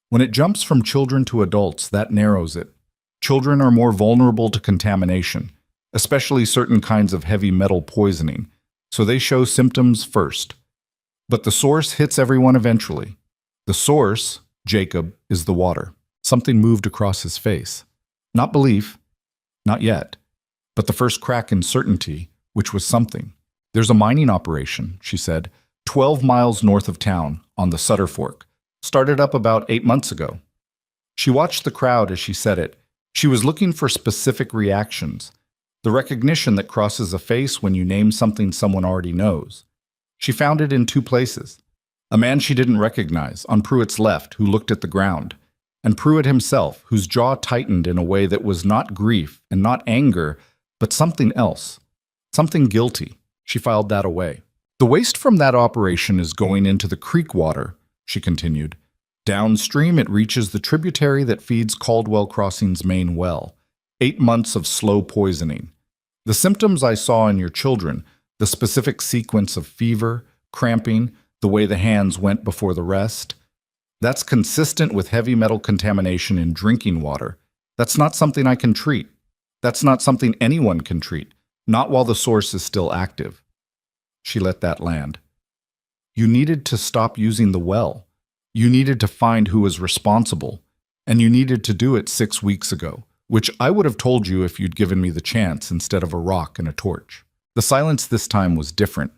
"When it jumps from children to adults, that narrows it. Children are more vulnerable to contamination, especially certain kinds of heavy metal poisoning, so they show symptoms first. But the source hits everyone eventually. The source, Jacob, is the water." Something moved across his face. Not belief, not yet, but the first crack in certainty, which was something. "There's a mining operation," she said, 12 miles north of town, on the Sutter Fork. Started up about 8 months ago. She watched the crowd as she said it. She was looking for specific reactions. The recognition that crosses a face when you name something someone already knows. She found it in 2 places. A man she didn't recognize, on Pruitt's left, who looked at the ground, and Pruitt himself, whose jaw tightened in a way that was not grief and not anger, but something else. Something guilty. She filed that away. "The waste from that operation is going into the creek water," she continued. "Downstream, it reaches the tributary that feeds Caldwell Crossing's main well. 8 months of slow poisoning. The symptoms I saw in your children, the specific sequence of fever, cramping, the way the hands went before the rest, that's consistent with heavy metal contamination in drinking water. That's not something I can treat. That's not something anyone can treat, not while the source is still active." She let that land. "You needed to stop using the well. You needed to find who was responsible, and you needed to do it 6 weeks ago, which I would have told you if you'd given me the chance instead of a rock and a torch." The silence this time was different.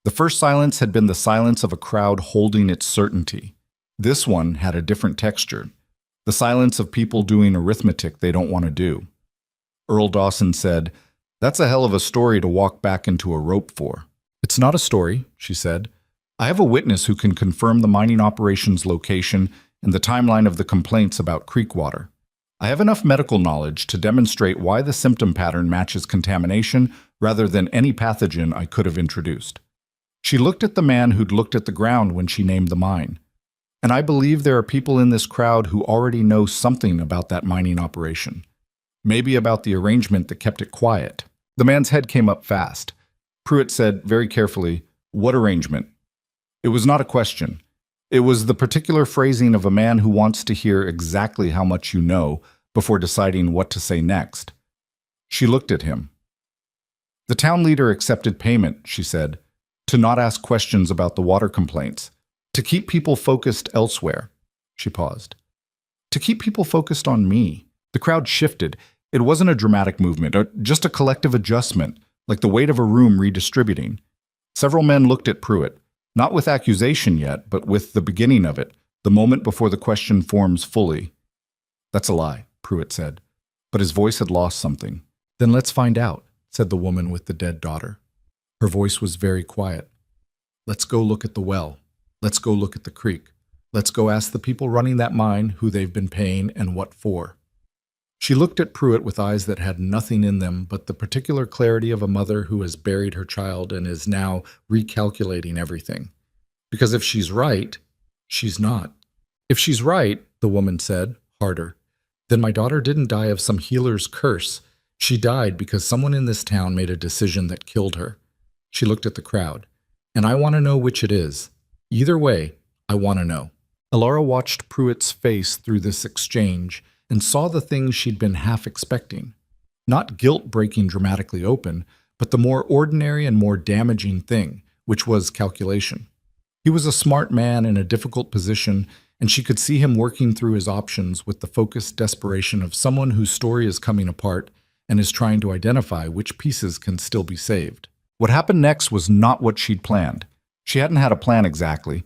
The first silence had been the silence of a crowd holding its certainty. This one had a different texture, the silence of people doing arithmetic they don't want to do. Earl Dawson said, "That's a hell of a story to walk back into a rope for." "It's not a story," she said. "I have a witness who can confirm the mining operation's location and the timeline of the complaints about creek water. I have enough medical knowledge to demonstrate why the symptom pattern matches contamination rather than any pathogen I could have introduced." She looked at the man who'd looked at the ground when she named the mine. "And I believe there are people in this crowd who already know something about that mining operation. Maybe about the arrangement that kept it quiet." The man's head came up fast. Pruitt said very carefully, "What arrangement?" It was not a question. It was the particular phrasing of a man who wants to hear exactly how much you know before deciding what to say next. She looked at him. "The town leader accepted payment," she said, "to not ask questions about the water complaints, to keep people focused elsewhere." She paused. "To keep people focused on me." The crowd shifted. It wasn't a dramatic movement, or just a collective adjustment, like the weight of a room redistributing. Several men looked at Pruitt, not with accusation yet, but with the beginning of it, the moment before the question forms fully. "That's a lie," Pruitt said, but his voice had lost something. "Then let's find out," said the woman with the dead daughter. Her voice was very quiet. "Let's go look at the well. Let's go look at the creek. Let's go ask the people running that mine who they've been paying and what for." She looked at Pruitt with eyes that had nothing in them but the particular clarity of a mother who has buried her child and is now recalculating everything. Because if she's right, she's not. "If she's right," the woman said, harder, "then my daughter didn't die of some healer's curse. She died because someone in this town made a decision that killed her." She looked at the crowd. "And I want to know which it is. Either way, I want to know." Alara watched Pruitt's face through this exchange and saw the things she'd been half expecting. Not guilt breaking dramatically open, but the more ordinary and more damaging thing, which was calculation. He was a smart man in a difficult position, and she could see him working through his options with the focused desperation of someone whose story is coming apart and is trying to identify which pieces can still be saved. What happened next was not what she'd planned. She hadn't had a plan exactly.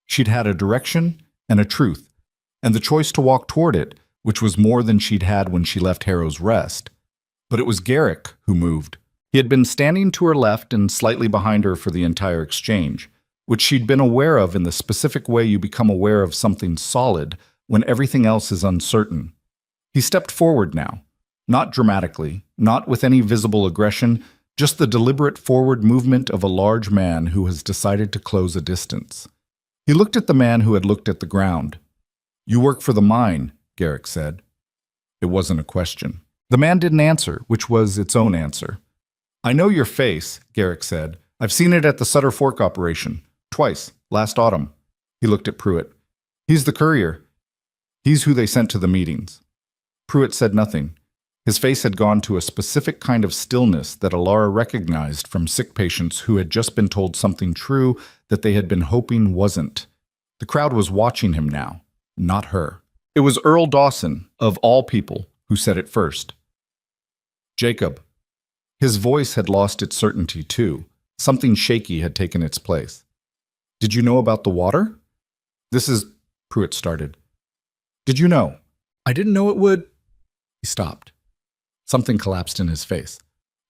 She'd had a direction and a truth, and the choice to walk toward it, which was more than she'd had when she left Harrow's Rest. But it was Garrick who moved. He had been standing to her left and slightly behind her for the entire exchange, which she'd been aware of in the specific way you become aware of something solid when everything else is uncertain. He stepped forward now, not dramatically, not with any visible aggression, just the deliberate forward movement of a large man who has decided to close a distance. He looked at the man who had looked at the ground. "You work for the mine," Garrick said. It wasn't a question. The man didn't answer, which was its own answer. "I know your face," Garrick said. "I've seen it at the Sutter Fork operation. Twice, last autumn." He looked at Pruitt. "He's the courier. He's who they sent to the meetings." Pruitt said nothing. His face had gone to a specific kind of stillness that Alara recognized from sick patients who had just been told something true that they had been hoping wasn't. The crowd was watching him now, not her. It was Earl Dawson, of all people, who said it first. "Jacob." His voice had lost its certainty, too. Something shaky had taken its place. "Did you know about the water?" "This is—" Pruitt started. "Did you know?" "I didn't know it would—" He stopped. Something collapsed in his face.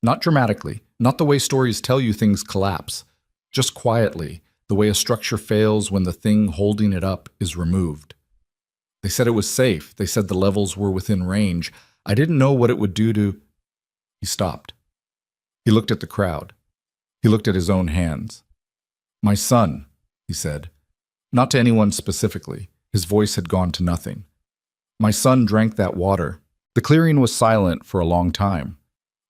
Not dramatically, not the way stories tell you things collapse. Just quietly, the way a structure fails when the thing holding it up is removed. "They said it was safe. They said the levels were within range. I didn't know what it would do to—" He stopped. He looked at the crowd. He looked at his own hands. "My son," he said. Not to anyone specifically. His voice had gone to nothing. "My son drank that water." The clearing was silent for a long time.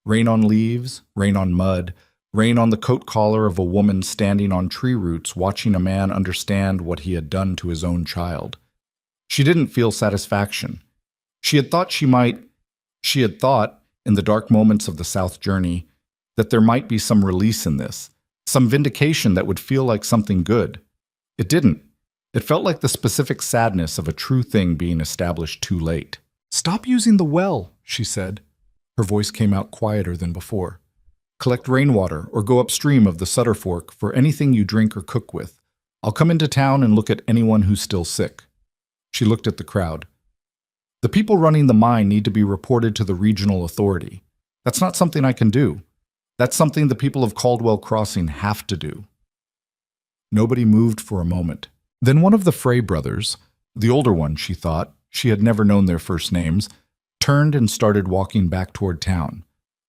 Rain on leaves, rain on mud, rain on the coat collar of a woman standing on tree roots watching a man understand what he had done to his own child. She didn't feel satisfaction. She had thought, in the dark moments of the South journey, that there might be some release in this, some vindication that would feel like something good. It didn't. It felt like the specific sadness of a true thing being established too late. "Stop using the well," she said. Her voice came out quieter than before. "Collect rainwater or go upstream of the Sutter Fork for anything you drink or cook with. I'll come into town and look at anyone who's still sick." She looked at the crowd. "The people running the mine need to be reported to the regional authority. That's not something I can do. That's something the people of Caldwell Crossing have to do." Nobody moved for a moment. Then one of the Frey brothers, the older one, she thought, she had never known their first names, turned and started walking back toward town.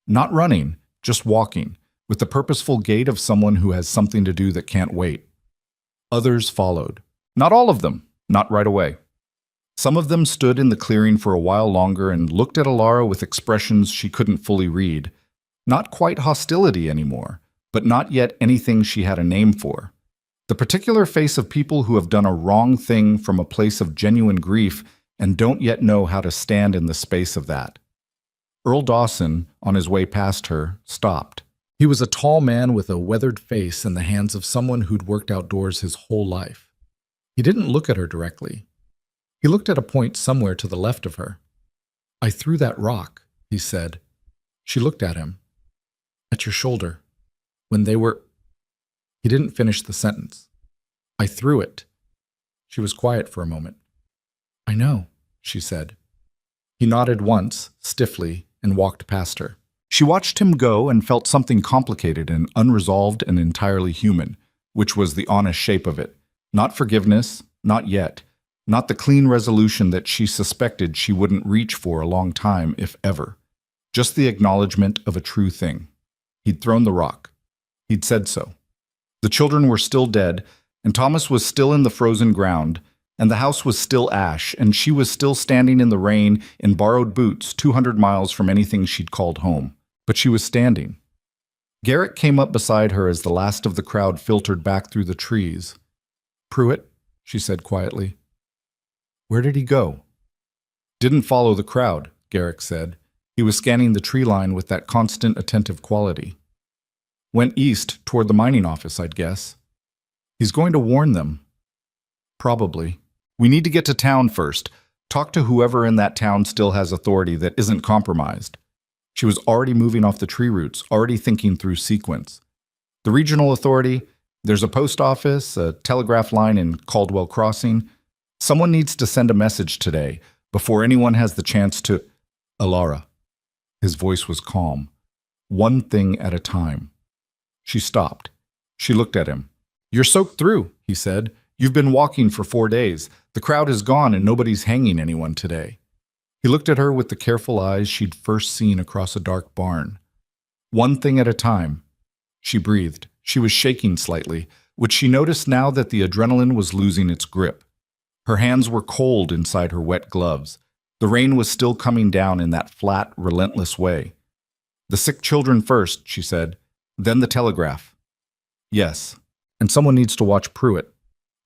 Not running, just walking, with the purposeful gait of someone who has something to do that can't wait. Others followed. Not all of them, not right away. Some of them stood in the clearing for a while longer and looked at Alara with expressions she couldn't fully read. Not quite hostility anymore, but not yet anything she had a name for. The particular face of people who have done a wrong thing from a place of genuine grief and don't yet know how to stand in the space of that. Earl Dawson, on his way past her, stopped. He was a tall man with a weathered face and the hands of someone who'd worked outdoors his whole life. He didn't look at her directly. He looked at a point somewhere to the left of her. "I threw that rock," he said. She looked at him. At your shoulder. When they were... He didn't finish the sentence. I threw it. She was quiet for a moment. I know, she said. He nodded once, stiffly, and walked past her. She watched him go and felt something complicated and unresolved and entirely human, which was the honest shape of it. Not forgiveness, not yet. Not the clean resolution that she suspected she wouldn't reach for a long time, if ever. Just the acknowledgement of a true thing. He'd thrown the rock. He'd said so. The children were still dead, and Thomas was still in the frozen ground, and the house was still ash, and she was still standing in the rain in borrowed boots 200 miles from anything she'd called home. But she was standing. Garrick came up beside her as the last of the crowd filtered back through the trees. Pruitt, she said quietly. Where did he go? Didn't follow the crowd, Garrick said. He was scanning the tree line with that constant attentive quality. Went east toward the mining office, I'd guess. He's going to warn them. Probably. We need to get to town first. Talk to whoever in that town still has authority that isn't compromised. She was already moving off the tree roots, already thinking through sequence. The regional authority, there's a post office, a telegraph line in Caldwell Crossing. Someone needs to send a message today, before anyone has the chance to... Alara. His voice was calm. One thing at a time. She stopped. She looked at him. You're soaked through, he said. You've been walking for 4 days. The crowd is gone and nobody's hanging anyone today. He looked at her with the careful eyes she'd first seen across a dark barn. One thing at a time. She breathed. She was shaking slightly, which she noticed now that the adrenaline was losing its grip. Her hands were cold inside her wet gloves. The rain was still coming down in that flat, relentless way. The sick children first, she said. Then the telegraph. Yes, and someone needs to watch Pruitt.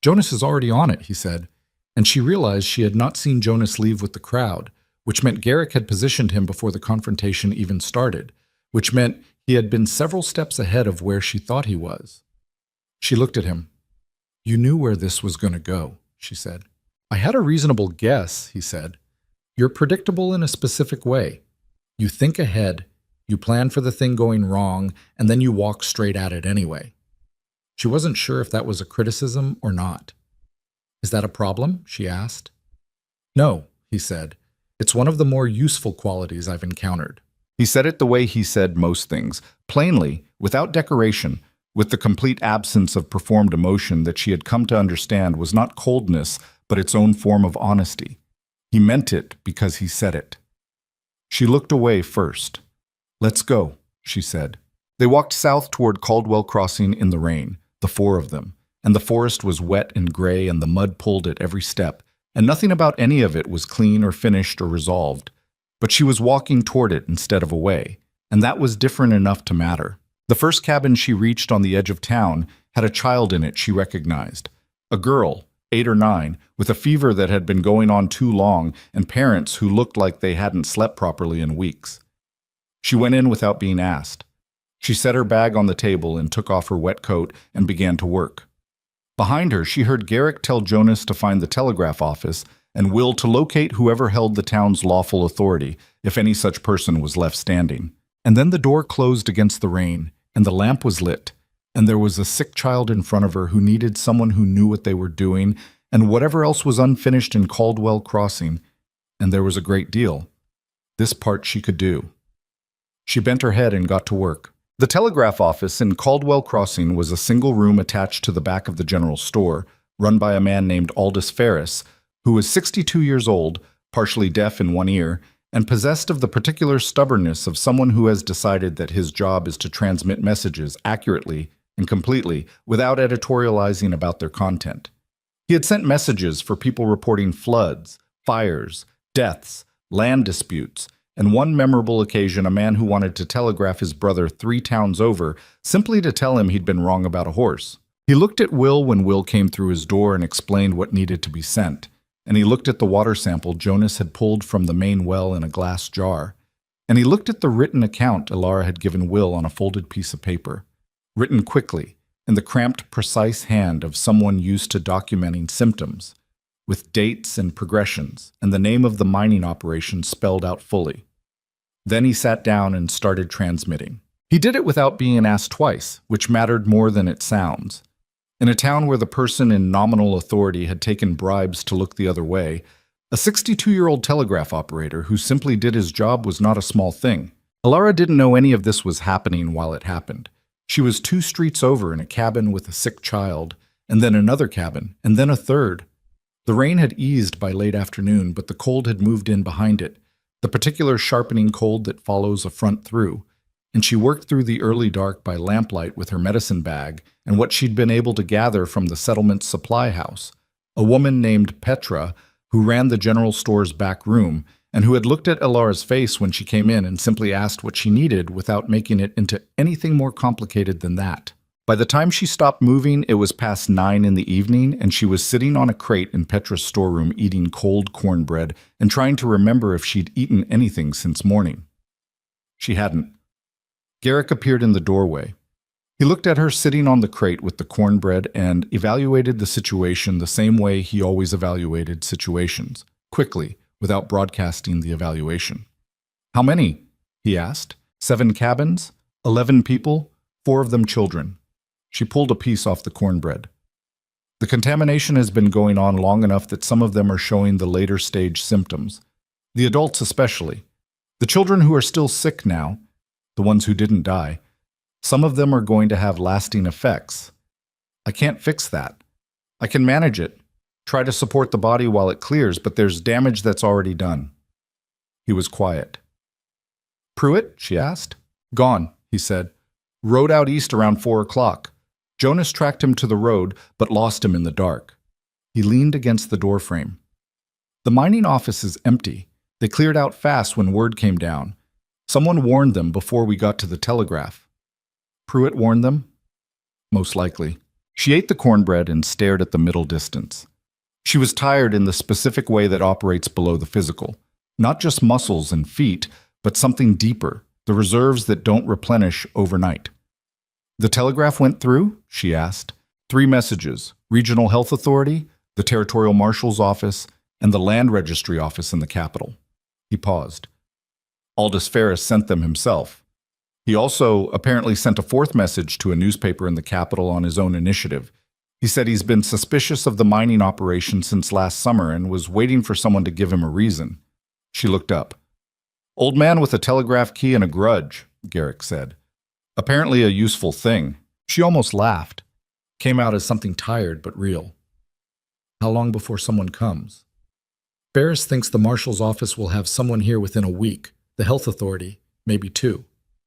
Jonas is already on it, he said, and she realized she had not seen Jonas leave with the crowd, which meant Garrick had positioned him before the confrontation even started, which meant he had been several steps ahead of where she thought he was. She looked at him. You knew where this was going to go, she said. I had a reasonable guess, he said. You're predictable in a specific way. You think ahead, you plan for the thing going wrong, and then you walk straight at it anyway. She wasn't sure if that was a criticism or not. Is that a problem? She asked. No, he said. It's one of the more useful qualities I've encountered. He said it the way he said most things, plainly, without decoration, with the complete absence of performed emotion that she had come to understand was not coldness, but its own form of honesty. He meant it because he said it. She looked away first. Let's go, she said. They walked south toward Caldwell Crossing in the rain, the 4 of them, and the forest was wet and gray and the mud pulled at every step, and nothing about any of it was clean or finished or resolved. But she was walking toward it instead of away, and that was different enough to matter. The first cabin she reached on the edge of town had a child in it she recognized. A girl, 8 or 9, with a fever that had been going on too long and parents who looked like they hadn't slept properly in weeks. She went in without being asked. She set her bag on the table and took off her wet coat and began to work. Behind her, she heard Garrick tell Jonas to find the telegraph office and Will to locate whoever held the town's lawful authority, if any such person was left standing. And then the door closed against the rain, and the lamp was lit, and there was a sick child in front of her who needed someone who knew what they were doing, and whatever else was unfinished in Caldwell Crossing, and there was a great deal. This part she could do. She bent her head and got to work. The telegraph office in Caldwell Crossing was a single room attached to the back of the general store, run by a man named Aldous Ferris, who was 62 years old, partially deaf in one ear, and possessed of the particular stubbornness of someone who has decided that his job is to transmit messages accurately and completely without editorializing about their content. He had sent messages for people reporting floods, fires, deaths, land disputes, and one memorable occasion a man who wanted to telegraph his brother 3 towns over simply to tell him he'd been wrong about a horse. He looked at Will when Will came through his door and explained what needed to be sent, and he looked at the water sample Jonas had pulled from the main well in a glass jar, and he looked at the written account Alara had given Will on a folded piece of paper, written quickly, in the cramped, precise hand of someone used to documenting symptoms, with dates and progressions, and the name of the mining operation spelled out fully. Then he sat down and started transmitting. He did it without being asked twice, which mattered more than it sounds. In a town where the person in nominal authority had taken bribes to look the other way, a 62-year-old telegraph operator who simply did his job was not a small thing. Alara didn't know any of this was happening while it happened. She was 2 streets over in a cabin with a sick child, and then another cabin, and then a third. The rain had eased by late afternoon, but the cold had moved in behind it, the particular sharpening cold that follows a front through, and she worked through the early dark by lamplight with her medicine bag and what she'd been able to gather from the settlement's supply house. A woman named Petra, who ran the general store's back room, and who had looked at Alara's face when she came in and simply asked what she needed without making it into anything more complicated than that. By the time she stopped moving, it was past 9 in the evening, and she was sitting on a crate in Petra's storeroom eating cold cornbread and trying to remember if she'd eaten anything since morning. She hadn't. Garrick appeared in the doorway. He looked at her sitting on the crate with the cornbread and evaluated the situation the same way he always evaluated situations, quickly, without broadcasting the evaluation. "How many?" he asked. 7 cabins, 11 people, 4 of them children. She pulled a piece off the cornbread. "The contamination has been going on long enough that some of them are showing the later stage symptoms. The adults especially. The children who are still sick now, the ones who didn't die, some of them are going to have lasting effects. I can't fix that. I can manage it, try to support the body while it clears, but there's damage that's already done." He was quiet. "Pruitt?" she asked. "Gone," he said. "Rode out east around 4 o'clock. Jonas tracked him to the road, but lost him in the dark." He leaned against the doorframe. "The mining office is empty. They cleared out fast when word came down. Someone warned them before we got to the telegraph." "Pruitt warned them?" "Most likely." She ate the cornbread and stared at the middle distance. She was tired in the specific way that operates below the physical. Not just muscles and feet, but something deeper, the reserves that don't replenish overnight. "The telegraph went through?" she asked. 3 messages: Regional Health Authority, the Territorial Marshal's Office, and the Land Registry Office in the capital. He paused. Aldous Ferris sent them himself. He also apparently sent a 4th message to a newspaper in the capital on his own initiative. He said he's been suspicious of the mining operation since last summer and was waiting for someone to give him a reason. She looked up. "Old man with a telegraph key and a grudge," Garrick said. "Apparently a useful thing." She almost laughed. Came out as something tired but real. "How long before someone comes?" "Ferris thinks the marshal's office will have someone here within a week. The health authority, maybe 2.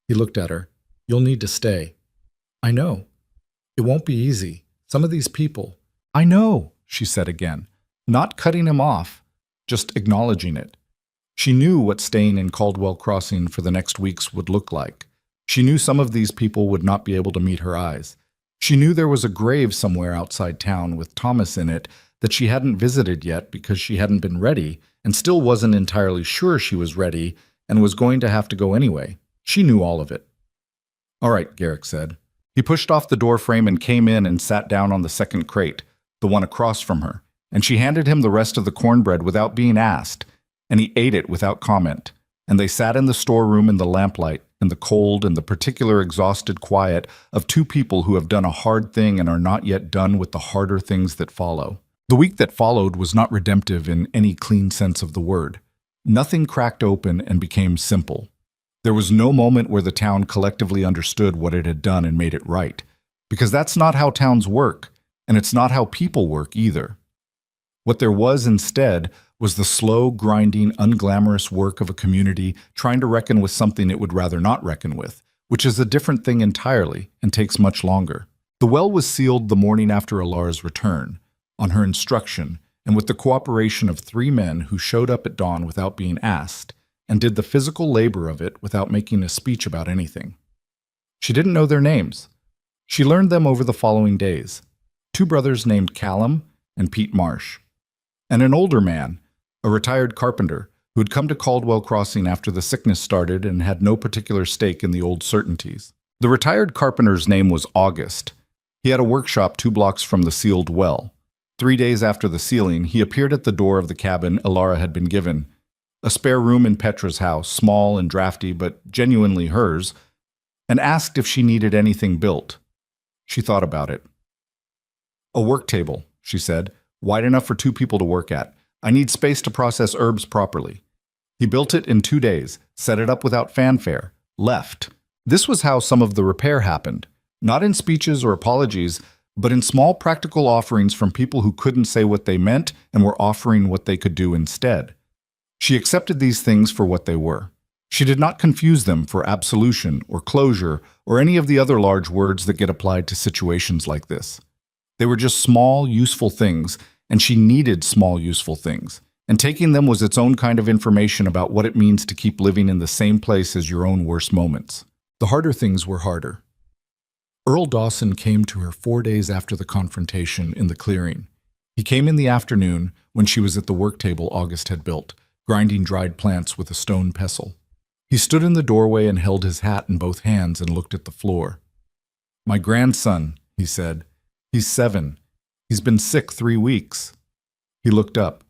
He looked at her. "You'll need to stay." "I know. It won't be easy. Some of these people—" "I know," she said again, not cutting him off, just acknowledging it. She knew what staying in Caldwell Crossing for the next weeks would look like. She knew some of these people would not be able to meet her eyes. She knew there was a grave somewhere outside town with Thomas in it that she hadn't visited yet because she hadn't been ready and still wasn't entirely sure she was ready and was going to have to go anyway. She knew all of it. "All right," Garrick said. He pushed off the doorframe and came in and sat down on the second crate, the one across from her, and she handed him the rest of the cornbread without being asked, and he ate it without comment, and they sat in the storeroom in the lamplight, in the cold and the particular exhausted quiet of 2 people who have done a hard thing and are not yet done with the harder things that follow. The week that followed was not redemptive in any clean sense of the word. Nothing cracked open and became simple. There was no moment where the town collectively understood what it had done and made it right, because that's not how towns work, and it's not how people work either. What there was instead was the slow, grinding, unglamorous work of a community trying to reckon with something it would rather not reckon with, which is a different thing entirely and takes much longer. The well was sealed the morning after Alara's return, on her instruction, and with the cooperation of 3 men who showed up at dawn without being asked, and did the physical labor of it without making a speech about anything. She didn't know their names. She learned them over the following days. 2 brothers named Callum and Pete Marsh, and an older man, a retired carpenter, who had come to Caldwell Crossing after the sickness started and had no particular stake in the old certainties. The retired carpenter's name was August. He had a workshop 2 blocks from the sealed well. 3 days after the sealing, he appeared at the door of the cabin Alara had been given. a spare room in Petra's house, small and drafty but genuinely hers, and asked if she needed anything built. She thought about it. A work table, she said, wide enough for 2 people to work at. I need space to process herbs properly. He built it in 2 days, set it up without fanfare, left. This was how some of the repair happened, not in speeches or apologies, but in small practical offerings from people who couldn't say what they meant and were offering what they could do instead. She accepted these things for what they were. She did not confuse them for absolution or closure or any of the other large words that get applied to situations like this. They were just small, useful things, and she needed small, useful things. And taking them was its own kind of information about what it means to keep living in the same place as your own worst moments. The harder things were harder. Earl Dawson came to her 4 days after the confrontation in the clearing. He came in the afternoon when she was at the work table August had built, grinding dried plants with a stone pestle. He stood in the doorway and held his hat in both hands and looked at the floor. "My grandson," he said. "He's 7. He's been sick 3 weeks." He looked up.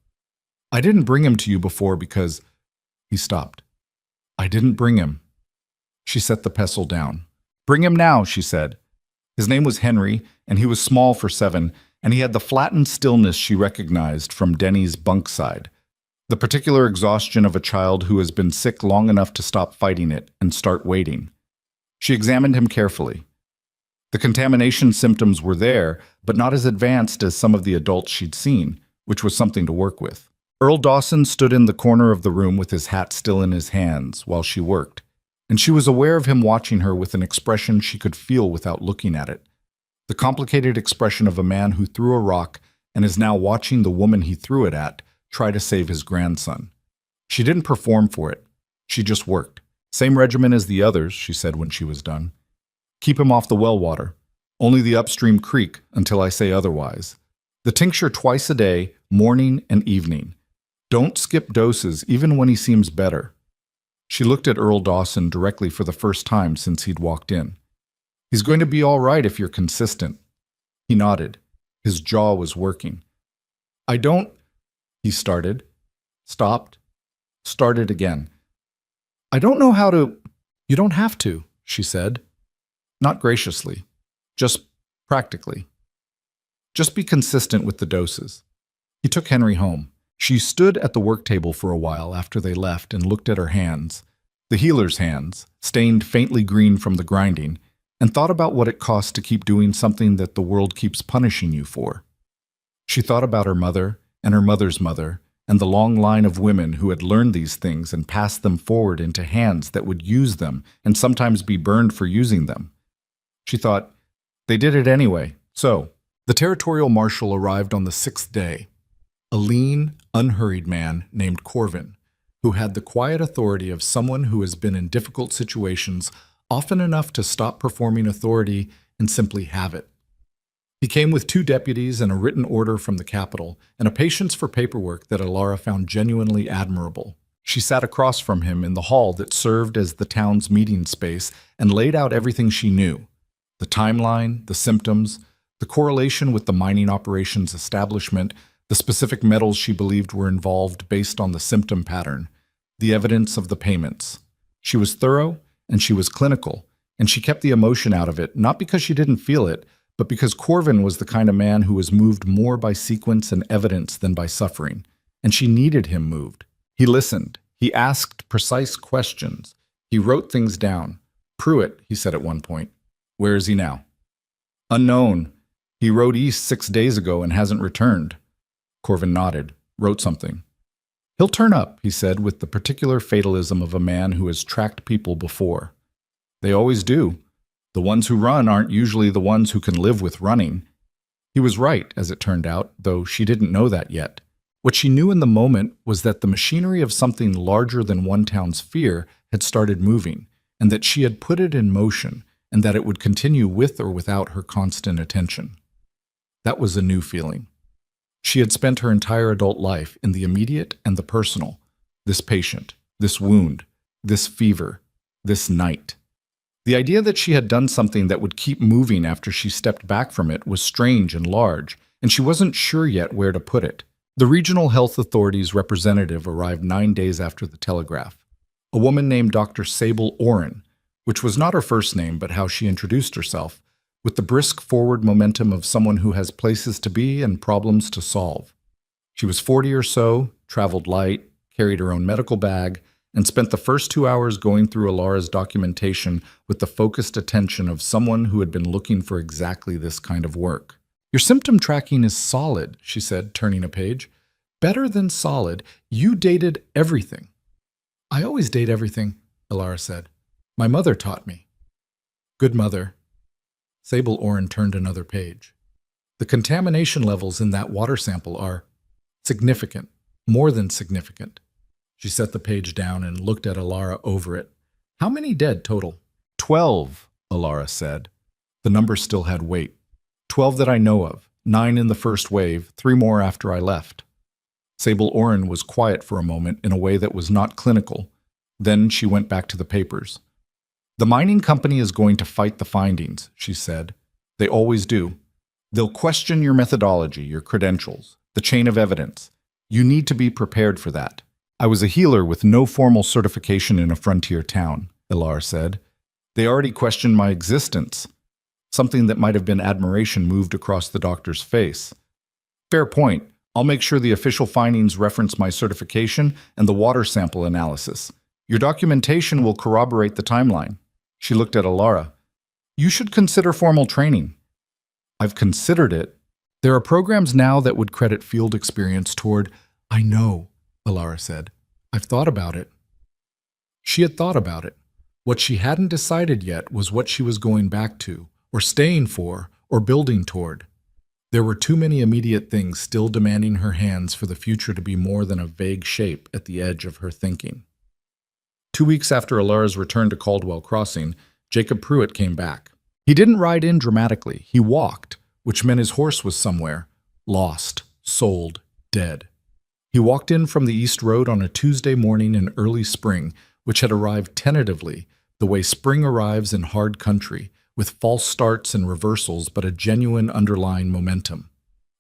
"I didn't bring him to you before because—" He stopped. "I didn't bring him." She set the pestle down. "Bring him now," she said. His name was Henry, and he was small for 7, and he had the flattened stillness she recognized from Denny's bunk side, the particular exhaustion of a child who has been sick long enough to stop fighting it and start waiting. She examined him carefully. The contamination symptoms were there, but not as advanced as some of the adults she'd seen, which was something to work with. Earl Dawson stood in the corner of the room with his hat still in his hands while she worked, and she was aware of him watching her with an expression she could feel without looking at it. The complicated expression of a man who threw a rock and is now watching the woman he threw it at try to save his grandson. She didn't perform for it. She just worked. "Same regimen as the others," she said when she was done. "Keep him off the well water. Only the upstream creek until I say otherwise. The tincture twice a day, morning and evening. Don't skip doses even when he seems better." She looked at Earl Dawson directly for the first time since he'd walked in. "He's going to be all right if you're consistent." He nodded. His jaw was working. "I don't—" he started, stopped, started again. "I don't know how to—" "You don't have to," she said. Not graciously, just practically. Just be consistent with the doses. He took Henry home. She stood at the work table for a while after they left and looked at her hands, the healer's hands, stained faintly green from the grinding, and thought about what it cost to keep doing something that the world keeps punishing you for. She thought about her mother and her mother's mother and the long line of women who had learned these things and passed them forward into hands that would use them and sometimes be burned for using them. She thought, they did it anyway, so. The territorial marshal arrived on the 6th day, a lean, unhurried man named Corvin, who had the quiet authority of someone who has been in difficult situations often enough to stop performing authority and simply have it. He came with 2 deputies and a written order from the capital, and a patience for paperwork that Alara found genuinely admirable. She sat across from him in the hall that served as the town's meeting space and laid out everything she knew: the timeline, the symptoms, the correlation with the mining operations establishment, the specific metals she believed were involved based on the symptom pattern, the evidence of the payments. She was thorough, and she was clinical, and she kept the emotion out of it, not because she didn't feel it, but because Corvin was the kind of man who was moved more by sequence and evidence than by suffering, and she needed him moved. He listened. He asked precise questions. He wrote things down. "Pruitt," he said at one point. "Where is he now?" "Unknown. He rode east 6 days ago and hasn't returned." Corvin nodded, wrote something. "He'll turn up," he said with the particular fatalism of a man who has tracked people before. "They always do. The ones who run aren't usually the ones who can live with running." He was right, as it turned out, though she didn't know that yet. What she knew in the moment was that the machinery of something larger than one town's fear had started moving, and that she had put it in motion, and that it would continue with or without her constant attention. That was a new feeling. She had spent her entire adult life in the immediate and the personal, this patient, this wound, this fever, this night. The idea that she had done something that would keep moving after she stepped back from it was strange and large, and she wasn't sure yet where to put it. The regional health authority's representative arrived 9 days after the telegraph. A woman named Dr. Sable Oren, which was not her first name but how she introduced herself, with the brisk forward momentum of someone who has places to be and problems to solve. She was 40 or so, traveled light, carried her own medical bag, and spent the first 2 hours going through Alara's documentation with the focused attention of someone who had been looking for exactly this kind of work. "Your symptom tracking is solid," she said, turning a page. "Better than solid. You dated everything." "I always date everything," Alara said. "My mother taught me." "Good mother." Sable Oren turned another page. "The contamination levels in that water sample are significant, more than significant." She set the page down and looked at Alara over it. "How many dead total?" 12, Alara said. The number still had weight. 12 that I know of, 9 in the first wave, 3 more after I left. Sable Oren was quiet for a moment in a way that was not clinical. Then she went back to the papers. "The mining company is going to fight the findings," she said. "They always do. They'll question your methodology, your credentials, the chain of evidence. You need to be prepared for that." "I was a healer with no formal certification in a frontier town," Ilar said. "They already questioned my existence." Something that might have been admiration moved across the doctor's face. "Fair point. I'll make sure the official findings reference my certification and the water sample analysis. Your documentation will corroborate the timeline." She looked at Alara. "You should consider formal training." "I've considered it. There are programs now that would credit field experience toward—" "I know," Alara said. "I've thought about it." She had thought about it. What she hadn't decided yet was what she was going back to, or staying for, or building toward. There were too many immediate things still demanding her hands for the future to be more than a vague shape at the edge of her thinking. 2 weeks after Alara's return to Caldwell Crossing, Jacob Pruitt came back. He didn't ride in dramatically. He walked, which meant his horse was somewhere. Lost, sold, dead. He walked in from the East Road on a Tuesday morning in early spring, which had arrived tentatively, the way spring arrives in hard country, with false starts and reversals but a genuine underlying momentum.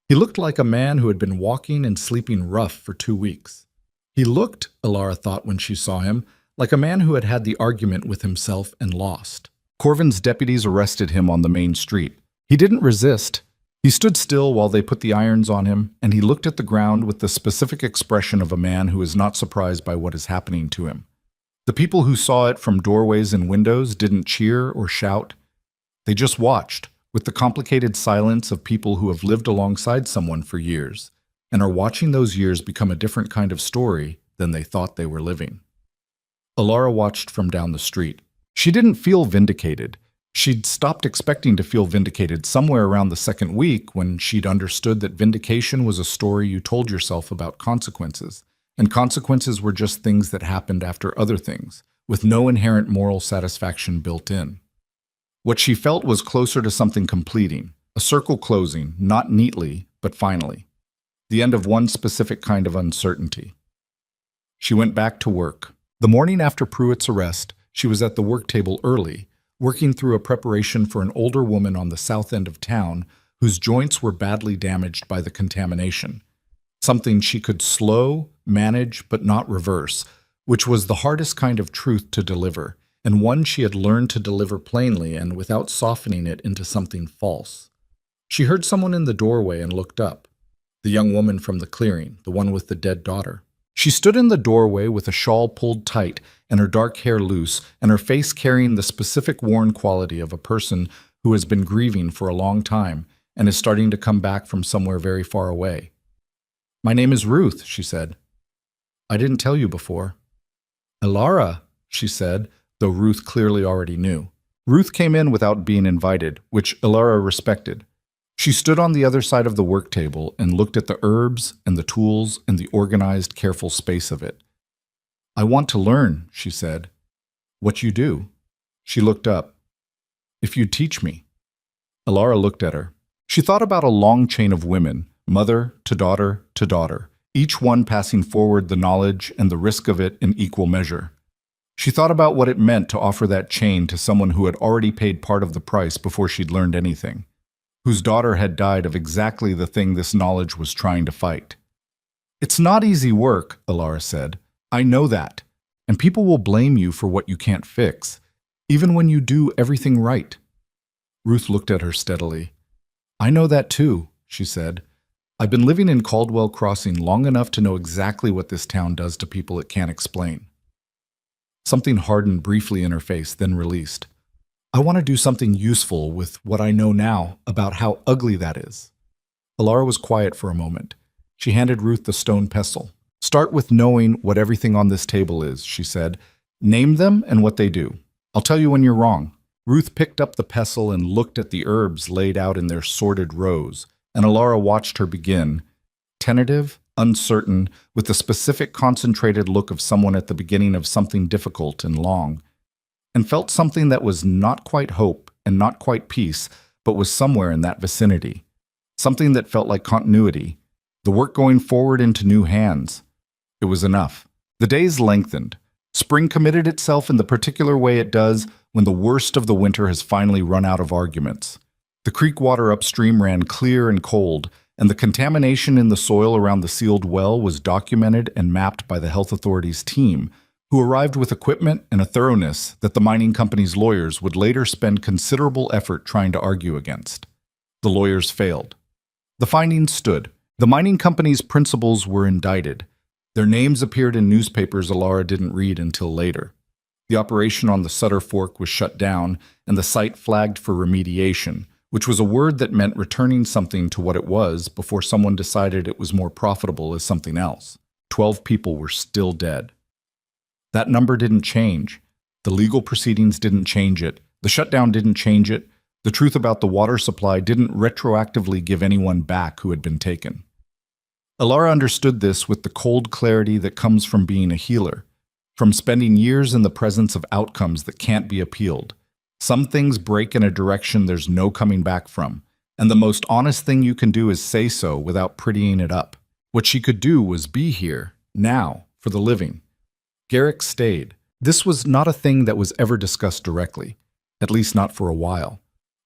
He looked like a man who had been walking and sleeping rough for 2 weeks. He looked, Alara thought when she saw him, like a man who had had the argument with himself and lost. Corvin's deputies arrested him on the main street. He didn't resist. He stood still while they put the irons on him, and he looked at the ground with the specific expression of a man who is not surprised by what is happening to him. The people who saw it from doorways and windows didn't cheer or shout. They just watched, with the complicated silence of people who have lived alongside someone for years, and are watching those years become a different kind of story than they thought they were living. Alara watched from down the street. She didn't feel vindicated. She'd stopped expecting to feel vindicated somewhere around the second week when she'd understood that vindication was a story you told yourself about consequences, and consequences were just things that happened after other things, with no inherent moral satisfaction built in. What she felt was closer to something completing, a circle closing, not neatly, but finally. The end of one specific kind of uncertainty. She went back to work. The morning after Pruitt's arrest, she was at the work table early, working through a preparation for an older woman on the south end of town whose joints were badly damaged by the contamination. Something she could slow, manage, but not reverse, which was the hardest kind of truth to deliver, and one she had learned to deliver plainly and without softening it into something false. She heard someone in the doorway and looked up. The young woman from the clearing, the one with the dead daughter. She stood in the doorway with a shawl pulled tight and her dark hair loose and her face carrying the specific worn quality of a person who has been grieving for a long time and is starting to come back from somewhere very far away. "My name is Ruth," she said. "I didn't tell you before." "Alara," she said, though Ruth clearly already knew. Ruth came in without being invited, which Alara respected. She stood on the other side of the work table and looked at the herbs and the tools and the organized, careful space of it. "I want to learn," she said. "What you do?" She looked up. "If you'd teach me." Alara looked at her. She thought about a long chain of women, mother to daughter, each one passing forward the knowledge and the risk of it in equal measure. She thought about what it meant to offer that chain to someone who had already paid part of the price before she'd learned anything, whose daughter had died of exactly the thing this knowledge was trying to fight. It's not easy work, Alara said. I know that. And people will blame you for what you can't fix, even when you do everything right. Ruth looked at her steadily. I know that too, she said. I've been living in Caldwell Crossing long enough to know exactly what this town does to people it can't explain. Something hardened briefly in her face, then released. I want to do something useful with what I know now about how ugly that is. Alara was quiet for a moment. She handed Ruth the stone pestle. Start with knowing what everything on this table is, she said. Name them and what they do. I'll tell you when you're wrong. Ruth picked up the pestle and looked at the herbs laid out in their sorted rows, and Alara watched her begin, tentative, uncertain, with the specific concentrated look of someone at the beginning of something difficult and long, and felt something that was not quite hope and not quite peace, but was somewhere in that vicinity. Something that felt like continuity, the work going forward into new hands. It was enough. The days lengthened. Spring committed itself in the particular way it does when the worst of the winter has finally run out of arguments. The creek water upstream ran clear and cold, and the contamination in the soil around the sealed well was documented and mapped by the health authorities team, who arrived with equipment and a thoroughness that the mining company's lawyers would later spend considerable effort trying to argue against. The lawyers failed. The findings stood. The mining company's principals were indicted. Their names appeared in newspapers Alara didn't read until later. The operation on the Sutter Fork was shut down, and the site flagged for remediation, which was a word that meant returning something to what it was before someone decided it was more profitable as something else. 12 people were still dead. That number didn't change. The legal proceedings didn't change it. The shutdown didn't change it. The truth about the water supply didn't retroactively give anyone back who had been taken. Alara understood this with the cold clarity that comes from being a healer, from spending years in the presence of outcomes that can't be appealed. Some things break in a direction there's no coming back from, and the most honest thing you can do is say so without prettying it up. What she could do was be here, now, for the living. Garrick stayed. This was not a thing that was ever discussed directly, at least not for a while.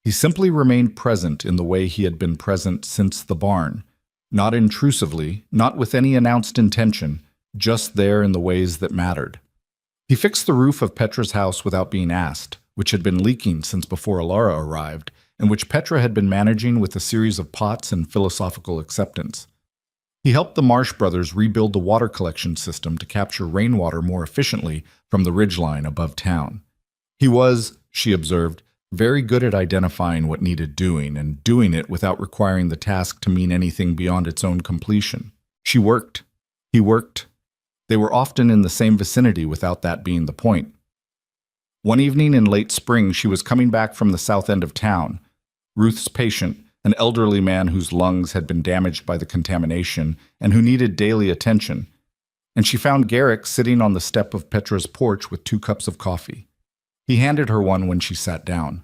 He simply remained present in the way he had been present since the barn, not intrusively, not with any announced intention, just there in the ways that mattered. He fixed the roof of Petra's house without being asked, which had been leaking since before Alara arrived, and which Petra had been managing with a series of pots and philosophical acceptance. He helped the Marsh brothers rebuild the water collection system to capture rainwater more efficiently from the ridgeline above town. He was, she observed, very good at identifying what needed doing and doing it without requiring the task to mean anything beyond its own completion. She worked. He worked. They were often in the same vicinity without that being the point. One evening in late spring, she was coming back from the south end of town. Ruth's patient, an elderly man whose lungs had been damaged by the contamination and who needed daily attention, and she found Garrick sitting on the step of Petra's porch with 2 cups of coffee. He handed her one when she sat down.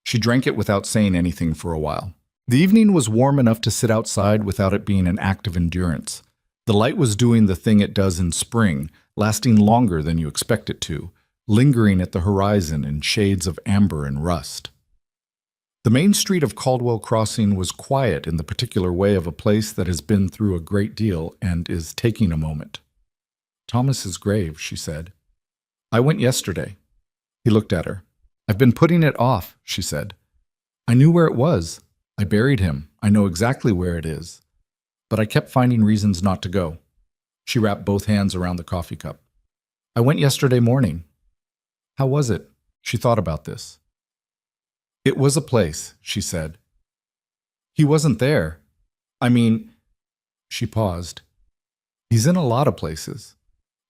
She drank it without saying anything for a while. The evening was warm enough to sit outside without it being an act of endurance. The light was doing the thing it does in spring, lasting longer than you expect it to, lingering at the horizon in shades of amber and rust. The main street of Caldwell Crossing was quiet in the particular way of a place that has been through a great deal and is taking a moment. Thomas's grave, she said. I went yesterday. He looked at her. I've been putting it off, she said. I knew where it was. I buried him. I know exactly where it is. But I kept finding reasons not to go. She wrapped both hands around the coffee cup. I went yesterday morning. How was it? She thought about this. It was a place, she said. He wasn't there. I mean, she paused. He's in a lot of places.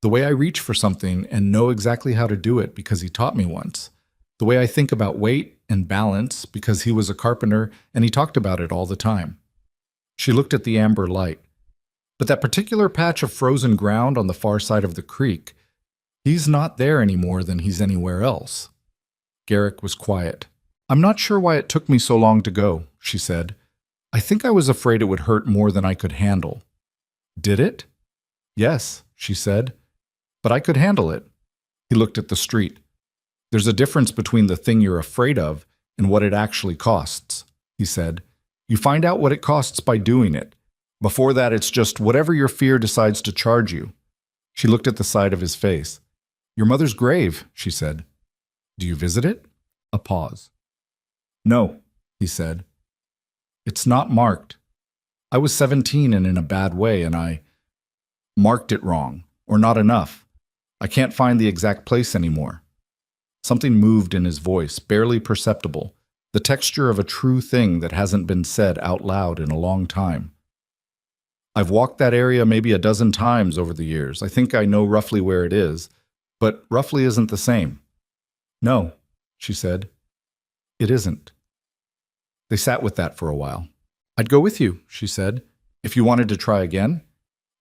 The way I reach for something and know exactly how to do it because he taught me once. The way I think about weight and balance because he was a carpenter and he talked about it all the time. She looked at the amber light. But that particular patch of frozen ground on the far side of the creek, he's not there any more than he's anywhere else. Garrick was quiet. I'm not sure why it took me so long to go, she said. I think I was afraid it would hurt more than I could handle. Did it? Yes, she said. But I could handle it. He looked at the street. There's a difference between the thing you're afraid of and what it actually costs, he said. You find out what it costs by doing it. Before that, it's just whatever your fear decides to charge you. She looked at the side of his face. Your mother's grave, she said. Do you visit it? A pause. No, he said. It's not marked. I was 17 and in a bad way, and I marked it wrong, or not enough. I can't find the exact place anymore. Something moved in his voice, barely perceptible, the texture of a true thing that hasn't been said out loud in a long time. I've walked that area maybe a dozen times over the years. I think I know roughly where it is, but roughly isn't the same. No, she said. It isn't. They sat with that for a while. I'd go with you, she said, if you wanted to try again.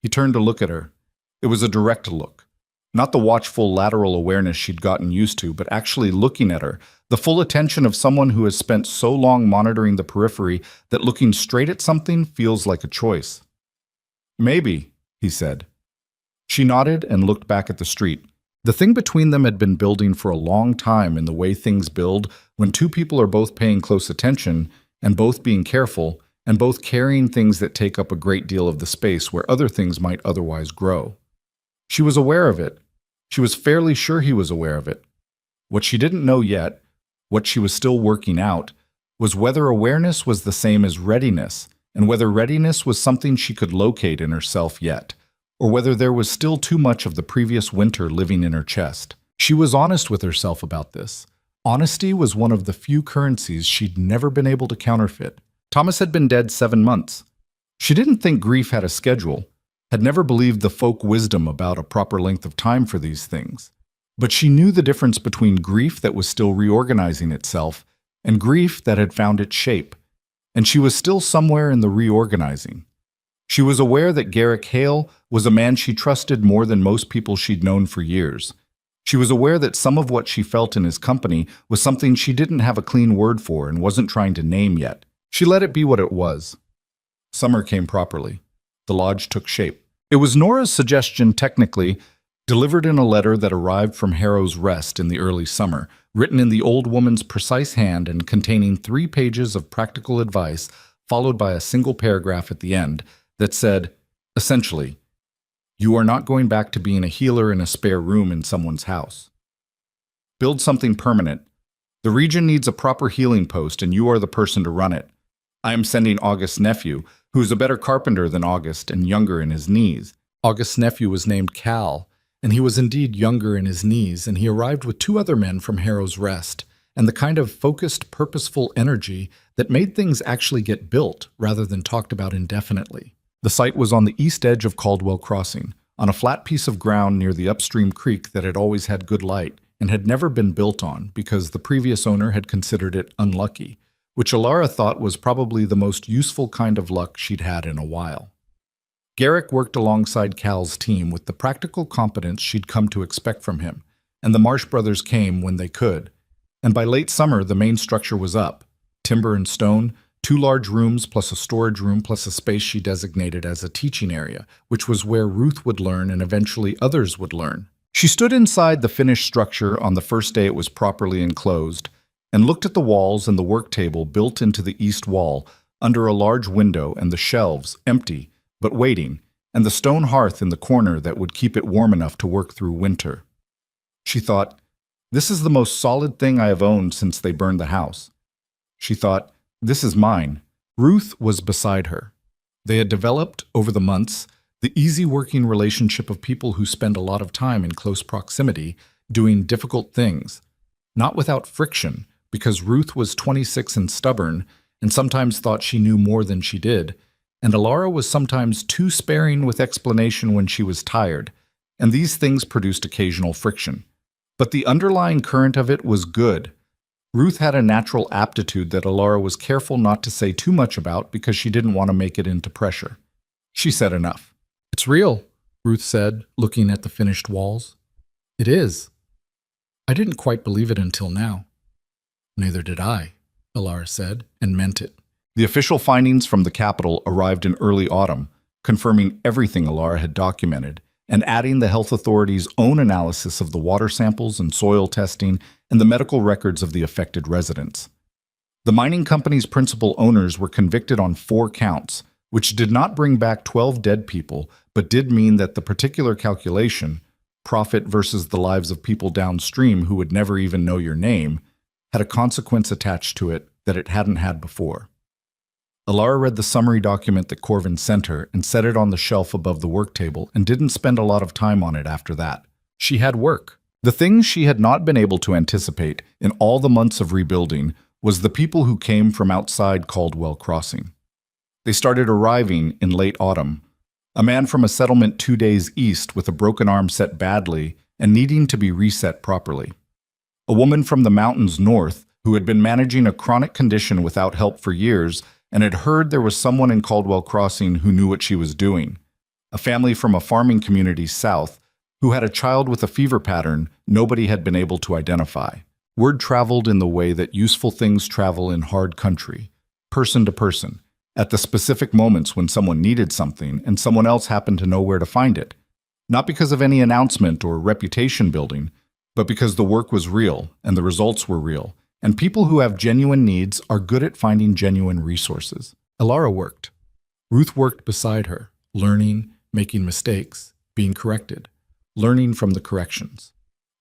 He turned to look at her. It was a direct look. Not the watchful lateral awareness she'd gotten used to, but actually looking at her, the full attention of someone who has spent so long monitoring the periphery that looking straight at something feels like a choice. Maybe, he said. She nodded and looked back at the street. The thing between them had been building for a long time in the way things build when two people are both paying close attention and both being careful and both carrying things that take up a great deal of the space where other things might otherwise grow. She was aware of it. She was fairly sure he was aware of it. What she didn't know yet, what she was still working out, was whether awareness was the same as readiness, and whether readiness was something she could locate in herself yet, or whether there was still too much of the previous winter living in her chest. She was honest with herself about this. Honesty was one of the few currencies she'd never been able to counterfeit. Thomas had been dead 7 months. She didn't think grief had a schedule, had never believed the folk wisdom about a proper length of time for these things. But she knew the difference between grief that was still reorganizing itself and grief that had found its shape, and she was still somewhere in the reorganizing. She was aware that Garrick Hale was a man she trusted more than most people she'd known for years. She was aware that some of what she felt in his company was something she didn't have a clean word for and wasn't trying to name yet. She let it be what it was. Summer came properly. The lodge took shape. It was Nora's suggestion, technically, delivered in a letter that arrived from Harrow's Rest in the early summer, written in the old woman's precise hand and containing 3 pages of practical advice, followed by a single paragraph at the end that said, essentially, you are not going back to being a healer in a spare room in someone's house. Build something permanent. The region needs a proper healing post, and you are the person to run it. I am sending August's nephew, who is a better carpenter than August and younger in his knees. August's nephew was named Cal, and he was indeed younger in his knees, and he arrived with 2 other men from Harrow's Rest, and the kind of focused, purposeful energy that made things actually get built rather than talked about indefinitely. The site was on the east edge of Caldwell Crossing, on a flat piece of ground near the upstream creek that had always had good light and had never been built on because the previous owner had considered it unlucky, which Alara thought was probably the most useful kind of luck she'd had in a while. Garrick worked alongside Cal's team with the practical competence she'd come to expect from him, and the Marsh brothers came when they could. And by late summer, the main structure was up, timber and stone, 2 large rooms plus a storage room plus a space she designated as a teaching area, which was where Ruth would learn and eventually others would learn. She stood inside the finished structure on the first day it was properly enclosed, and looked at the walls and the work table built into the east wall, under a large window and the shelves, empty, but waiting, and the stone hearth in the corner that would keep it warm enough to work through winter. She thought, this is the most solid thing I have owned since they burned the house. She thought, this is mine. Ruth was beside her. They had developed, over the months, the easy working relationship of people who spend a lot of time in close proximity, doing difficult things, not without friction, because Ruth was 26 and stubborn, and sometimes thought she knew more than she did, and Alara was sometimes too sparing with explanation when she was tired, and these things produced occasional friction. But the underlying current of it was good. Ruth had a natural aptitude that Alara was careful not to say too much about because she didn't want to make it into pressure. She said enough. It's real, Ruth said, looking at the finished walls. It is. I didn't quite believe it until now. Neither did I, Alara said, and meant it. The official findings from the Capitol arrived in early autumn, confirming everything Alara had documented, and adding the health authorities' own analysis of the water samples and soil testing and the medical records of the affected residents. The mining company's principal owners were convicted on 4 counts, which did not bring back 12 dead people, but did mean that the particular calculation, profit versus the lives of people downstream who would never even know your name, had a consequence attached to it that it hadn't had before. Alara read the summary document that Corvin sent her and set it on the shelf above the work table and didn't spend a lot of time on it after that. She had work. The thing she had not been able to anticipate in all the months of rebuilding was the people who came from outside Caldwell Crossing. They started arriving in late autumn. A man from a settlement 2 days east with a broken arm set badly and needing to be reset properly. A woman from the mountains north who had been managing a chronic condition without help for years and had heard there was someone in Caldwell Crossing who knew what she was doing. A family from a farming community south who had a child with a fever pattern nobody had been able to identify. Word traveled in the way that useful things travel in hard country, person to person, at the specific moments when someone needed something and someone else happened to know where to find it. Not because of any announcement or reputation building, but because the work was real and the results were real, and people who have genuine needs are good at finding genuine resources. Alara worked. Ruth worked beside her, learning, making mistakes, being corrected, learning from the corrections.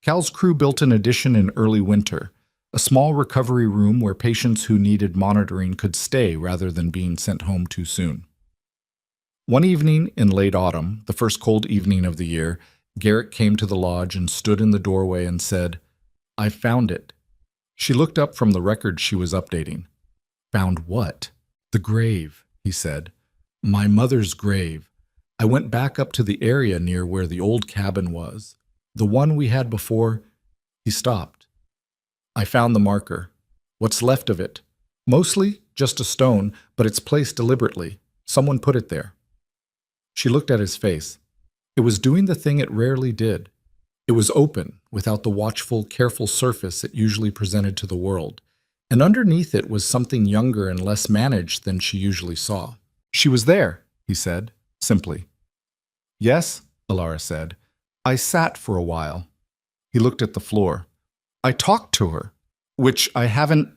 Cal's crew built an addition in early winter, a small recovery room where patients who needed monitoring could stay rather than being sent home too soon. One evening in late autumn, the first cold evening of the year, Garrett came to the lodge and stood in the doorway and said, "I found it." She looked up from the record she was updating. "Found what?" "The grave," he said. "My mother's grave. I went back up to the area near where the old cabin was. The one we had before." He stopped. "I found the marker. What's left of it? Mostly just a stone, but it's placed deliberately. Someone put it there." She looked at his face. It was doing the thing it rarely did. It was open, without the watchful, careful surface it usually presented to the world, and underneath it was something younger and less managed than she usually saw. "She was there," he said, simply. "Yes," Alara said. "I sat for a while." He looked at the floor. "I talked to her, which I haven't—"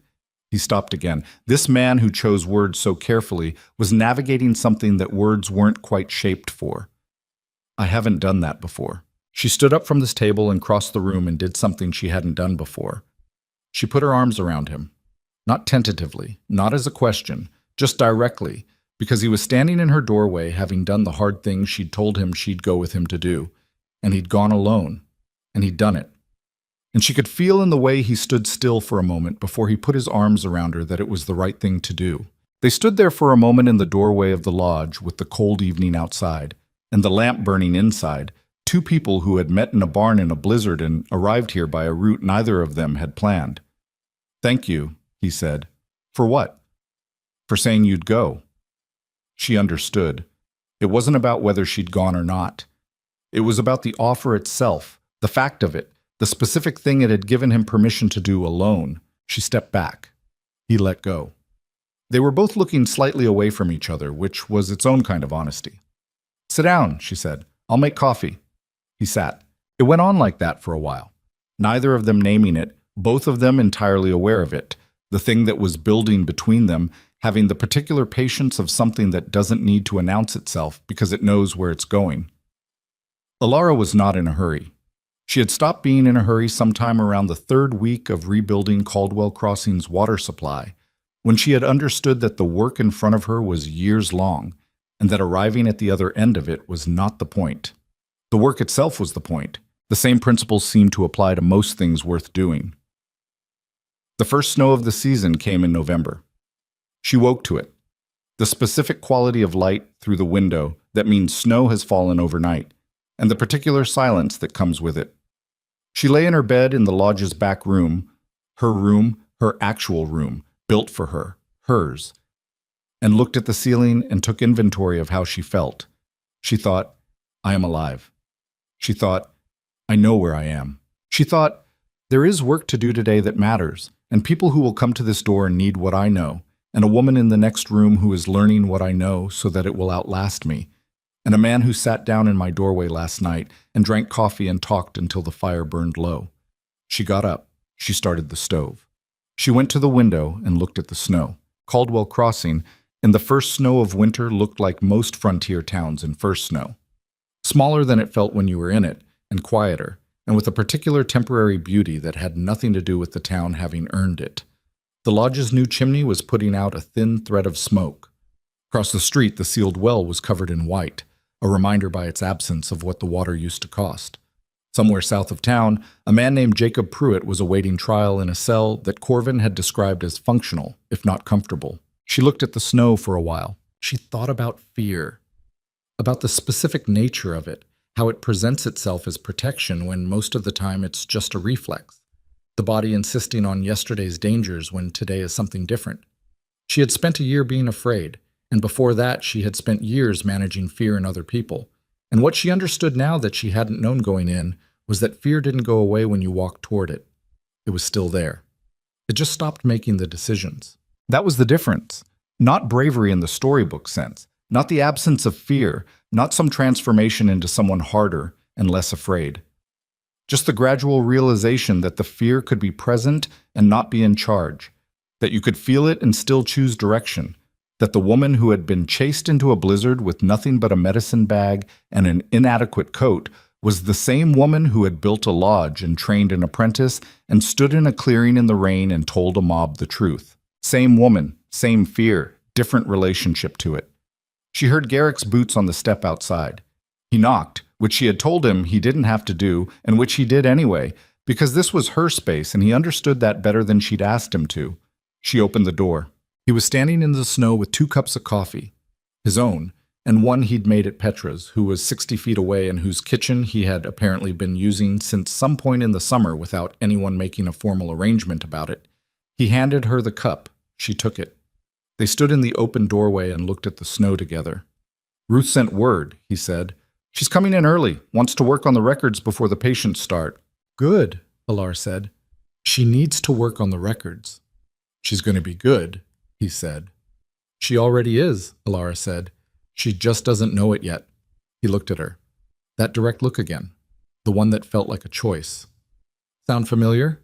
He stopped again. This man who chose words so carefully was navigating something that words weren't quite shaped for. "I haven't done that before." She stood up from this table and crossed the room and did something she hadn't done before. She put her arms around him. Not tentatively, not as a question, just directly, because he was standing in her doorway having done the hard thing she'd told him she'd go with him to do. And he'd gone alone. And he'd done it. And she could feel in the way he stood still for a moment before he put his arms around her that it was the right thing to do. They stood there for a moment in the doorway of the lodge with the cold evening outside, and the lamp burning inside, two people who had met in a barn in a blizzard and arrived here by a route neither of them had planned. "Thank you," he said. "For what?" "For saying you'd go." She understood. It wasn't about whether she'd gone or not. It was about the offer itself, the fact of it, the specific thing it had given him permission to do alone. She stepped back. He let go. They were both looking slightly away from each other, which was its own kind of honesty. "Sit down," she said. "I'll make coffee." He sat. It went on like that for a while. Neither of them naming it, both of them entirely aware of it, the thing that was building between them, having the particular patience of something that doesn't need to announce itself because it knows where it's going. Alara was not in a hurry. She had stopped being in a hurry sometime around the third week of rebuilding Caldwell Crossing's water supply, when she had understood that the work in front of her was years long, and that arriving at the other end of it was not the point. The work itself was the point. The same principles seemed to apply to most things worth doing. The first snow of the season came in November. She woke to it. The specific quality of light through the window that means snow has fallen overnight, and the particular silence that comes with it. She lay in her bed in the lodge's back room, her actual room, built for her, hers, and looked at the ceiling and took inventory of how she felt. She thought, "I am alive." She thought, "I know where I am." She thought, "There is work to do today that matters, and people who will come to this door need what I know, and a woman in the next room who is learning what I know so that it will outlast me, and a man who sat down in my doorway last night and drank coffee and talked until the fire burned low." She got up. She started the stove. She went to the window and looked at the snow. Caldwell Crossing, and the first snow of winter looked like most frontier towns in first snow. Smaller than it felt when you were in it, and quieter, and with a particular temporary beauty that had nothing to do with the town having earned it. The lodge's new chimney was putting out a thin thread of smoke. Across the street, the sealed well was covered in white, a reminder by its absence of what the water used to cost. Somewhere south of town, a man named Jacob Pruitt was awaiting trial in a cell that Corvin had described as functional, if not comfortable. She looked at the snow for a while. She thought about fear, about the specific nature of it, how it presents itself as protection when most of the time it's just a reflex. The body insisting on yesterday's dangers when today is something different. She had spent a year being afraid, and before that she had spent years managing fear in other people. And what she understood now that she hadn't known going in was that fear didn't go away when you walked toward it. It was still there. It just stopped making the decisions. That was the difference. Not bravery in the storybook sense, not the absence of fear, not some transformation into someone harder and less afraid. Just the gradual realization that the fear could be present and not be in charge, that you could feel it and still choose direction, that the woman who had been chased into a blizzard with nothing but a medicine bag and an inadequate coat was the same woman who had built a lodge and trained an apprentice and stood in a clearing in the rain and told a mob the truth. Same woman, same fear, different relationship to it. She heard Garrick's boots on the step outside. He knocked, which she had told him he didn't have to do, and which he did anyway, because this was her space and he understood that better than she'd asked him to. She opened the door. He was standing in the snow with 2 cups of coffee, his own, and one he'd made at Petra's, who was 60 feet away and whose kitchen he had apparently been using since some point in the summer without anyone making a formal arrangement about it. He handed her the cup. She took it. They stood in the open doorway and looked at the snow together. "Ruth sent word," he said. "She's coming in early, wants to work on the records before the patients start." "Good," Alar said. "She needs to work on the records." "She's going to be good," he said. "She already is," Alara said. "She just doesn't know it yet." He looked at her. That direct look again, the one that felt like a choice. "Sound familiar?"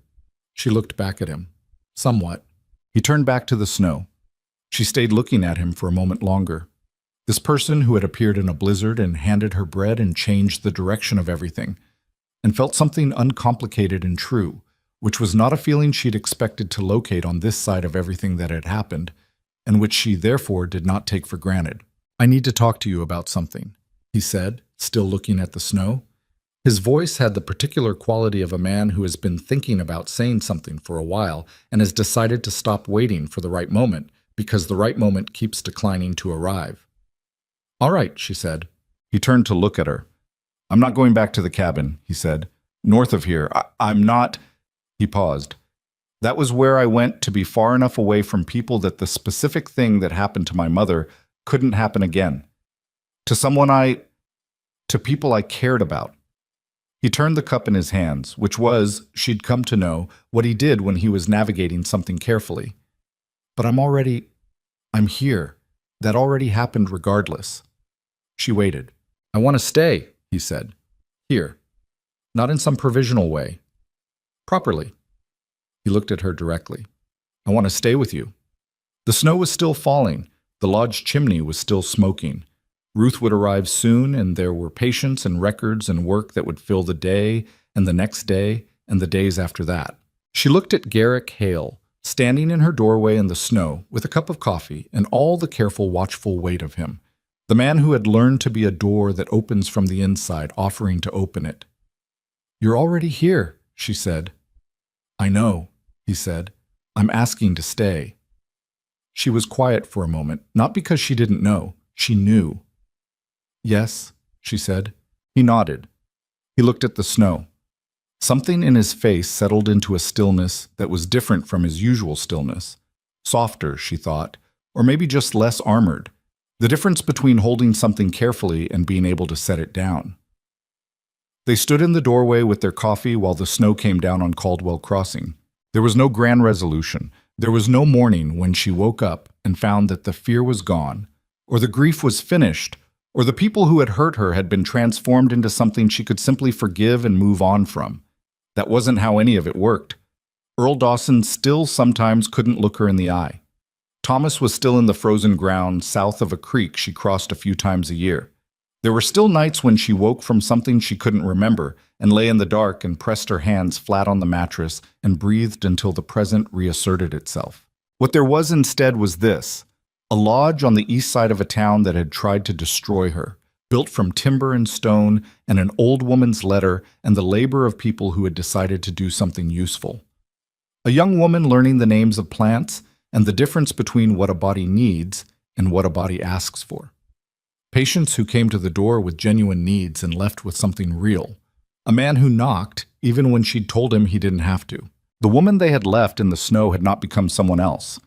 She looked back at him. Somewhat. He turned back to the snow. She stayed looking at him for a moment longer. This person who had appeared in a blizzard and handed her bread and changed the direction of everything, and felt something uncomplicated and true, which was not a feeling she'd expected to locate on this side of everything that had happened, and which she therefore did not take for granted. "I need to talk to you about something," he said, still looking at the snow. His voice had the particular quality of a man who has been thinking about saying something for a while and has decided to stop waiting for the right moment, because the right moment keeps declining to arrive. "All right," she said. He turned to look at her. "I'm not going back to the cabin," he said. "North of here. I'm not—" He paused. "That was where I went to be far enough away from people that the specific thing that happened to my mother couldn't happen again. To people I cared about." He turned the cup in his hands, which was, she'd come to know, what he did when he was navigating something carefully. "But I'm here. That already happened regardless." She waited. "I want to stay," he said. "Here. Not in some provisional way. Properly." He looked at her directly. "I want to stay with you." The snow was still falling. The lodge chimney was still smoking. Ruth would arrive soon, and there were patients and records and work that would fill the day and the next day and the days after that. She looked at Garrick Hale, standing in her doorway in the snow with a cup of coffee and all the careful, watchful weight of him, the man who had learned to be a door that opens from the inside, offering to open it. "You're already here," she said. "I know," he said. "I'm asking to stay." She was quiet for a moment, not because she didn't know. She knew. "Yes," she said. He nodded. He looked at the snow. Something in his face settled into a stillness that was different from his usual stillness. Softer, she thought, or maybe just less armored. The difference between holding something carefully and being able to set it down. They stood in the doorway with their coffee while the snow came down on Caldwell Crossing. There was no grand resolution. There was no morning when she woke up and found that the fear was gone, or the grief was finished, or the people who had hurt her had been transformed into something she could simply forgive and move on from. That wasn't how any of it worked. Earl Dawson still sometimes couldn't look her in the eye. Thomas was still in the frozen ground south of a creek she crossed a few times a year. There were still nights when she woke from something she couldn't remember and lay in the dark and pressed her hands flat on the mattress and breathed until the present reasserted itself. What there was instead was this: a lodge on the east side of a town that had tried to destroy her, built from timber and stone and an old woman's letter and the labor of people who had decided to do something useful. A young woman learning the names of plants and the difference between what a body needs and what a body asks for. Patients who came to the door with genuine needs and left with something real. A man who knocked, even when she'd told him he didn't have to. The woman they had left in the snow had not become someone else.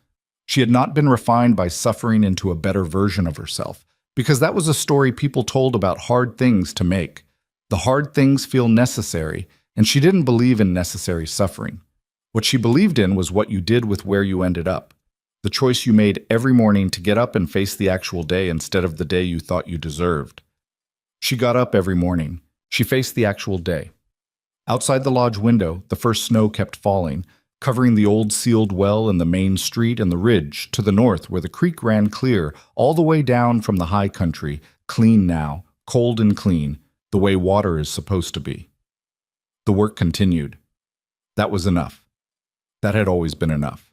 She had not been refined by suffering into a better version of herself, because that was a story people told about hard things to make. The hard things feel necessary, and she didn't believe in necessary suffering. What she believed in was what you did with where you ended up. The choice you made every morning to get up and face the actual day instead of the day you thought you deserved. She got up every morning. She faced the actual day. Outside the lodge window, the first snow kept falling, covering the old sealed well and the main street and the ridge to the north where the creek ran clear, all the way down from the high country, clean now, cold and clean, the way water is supposed to be. The work continued. That was enough. That had always been enough.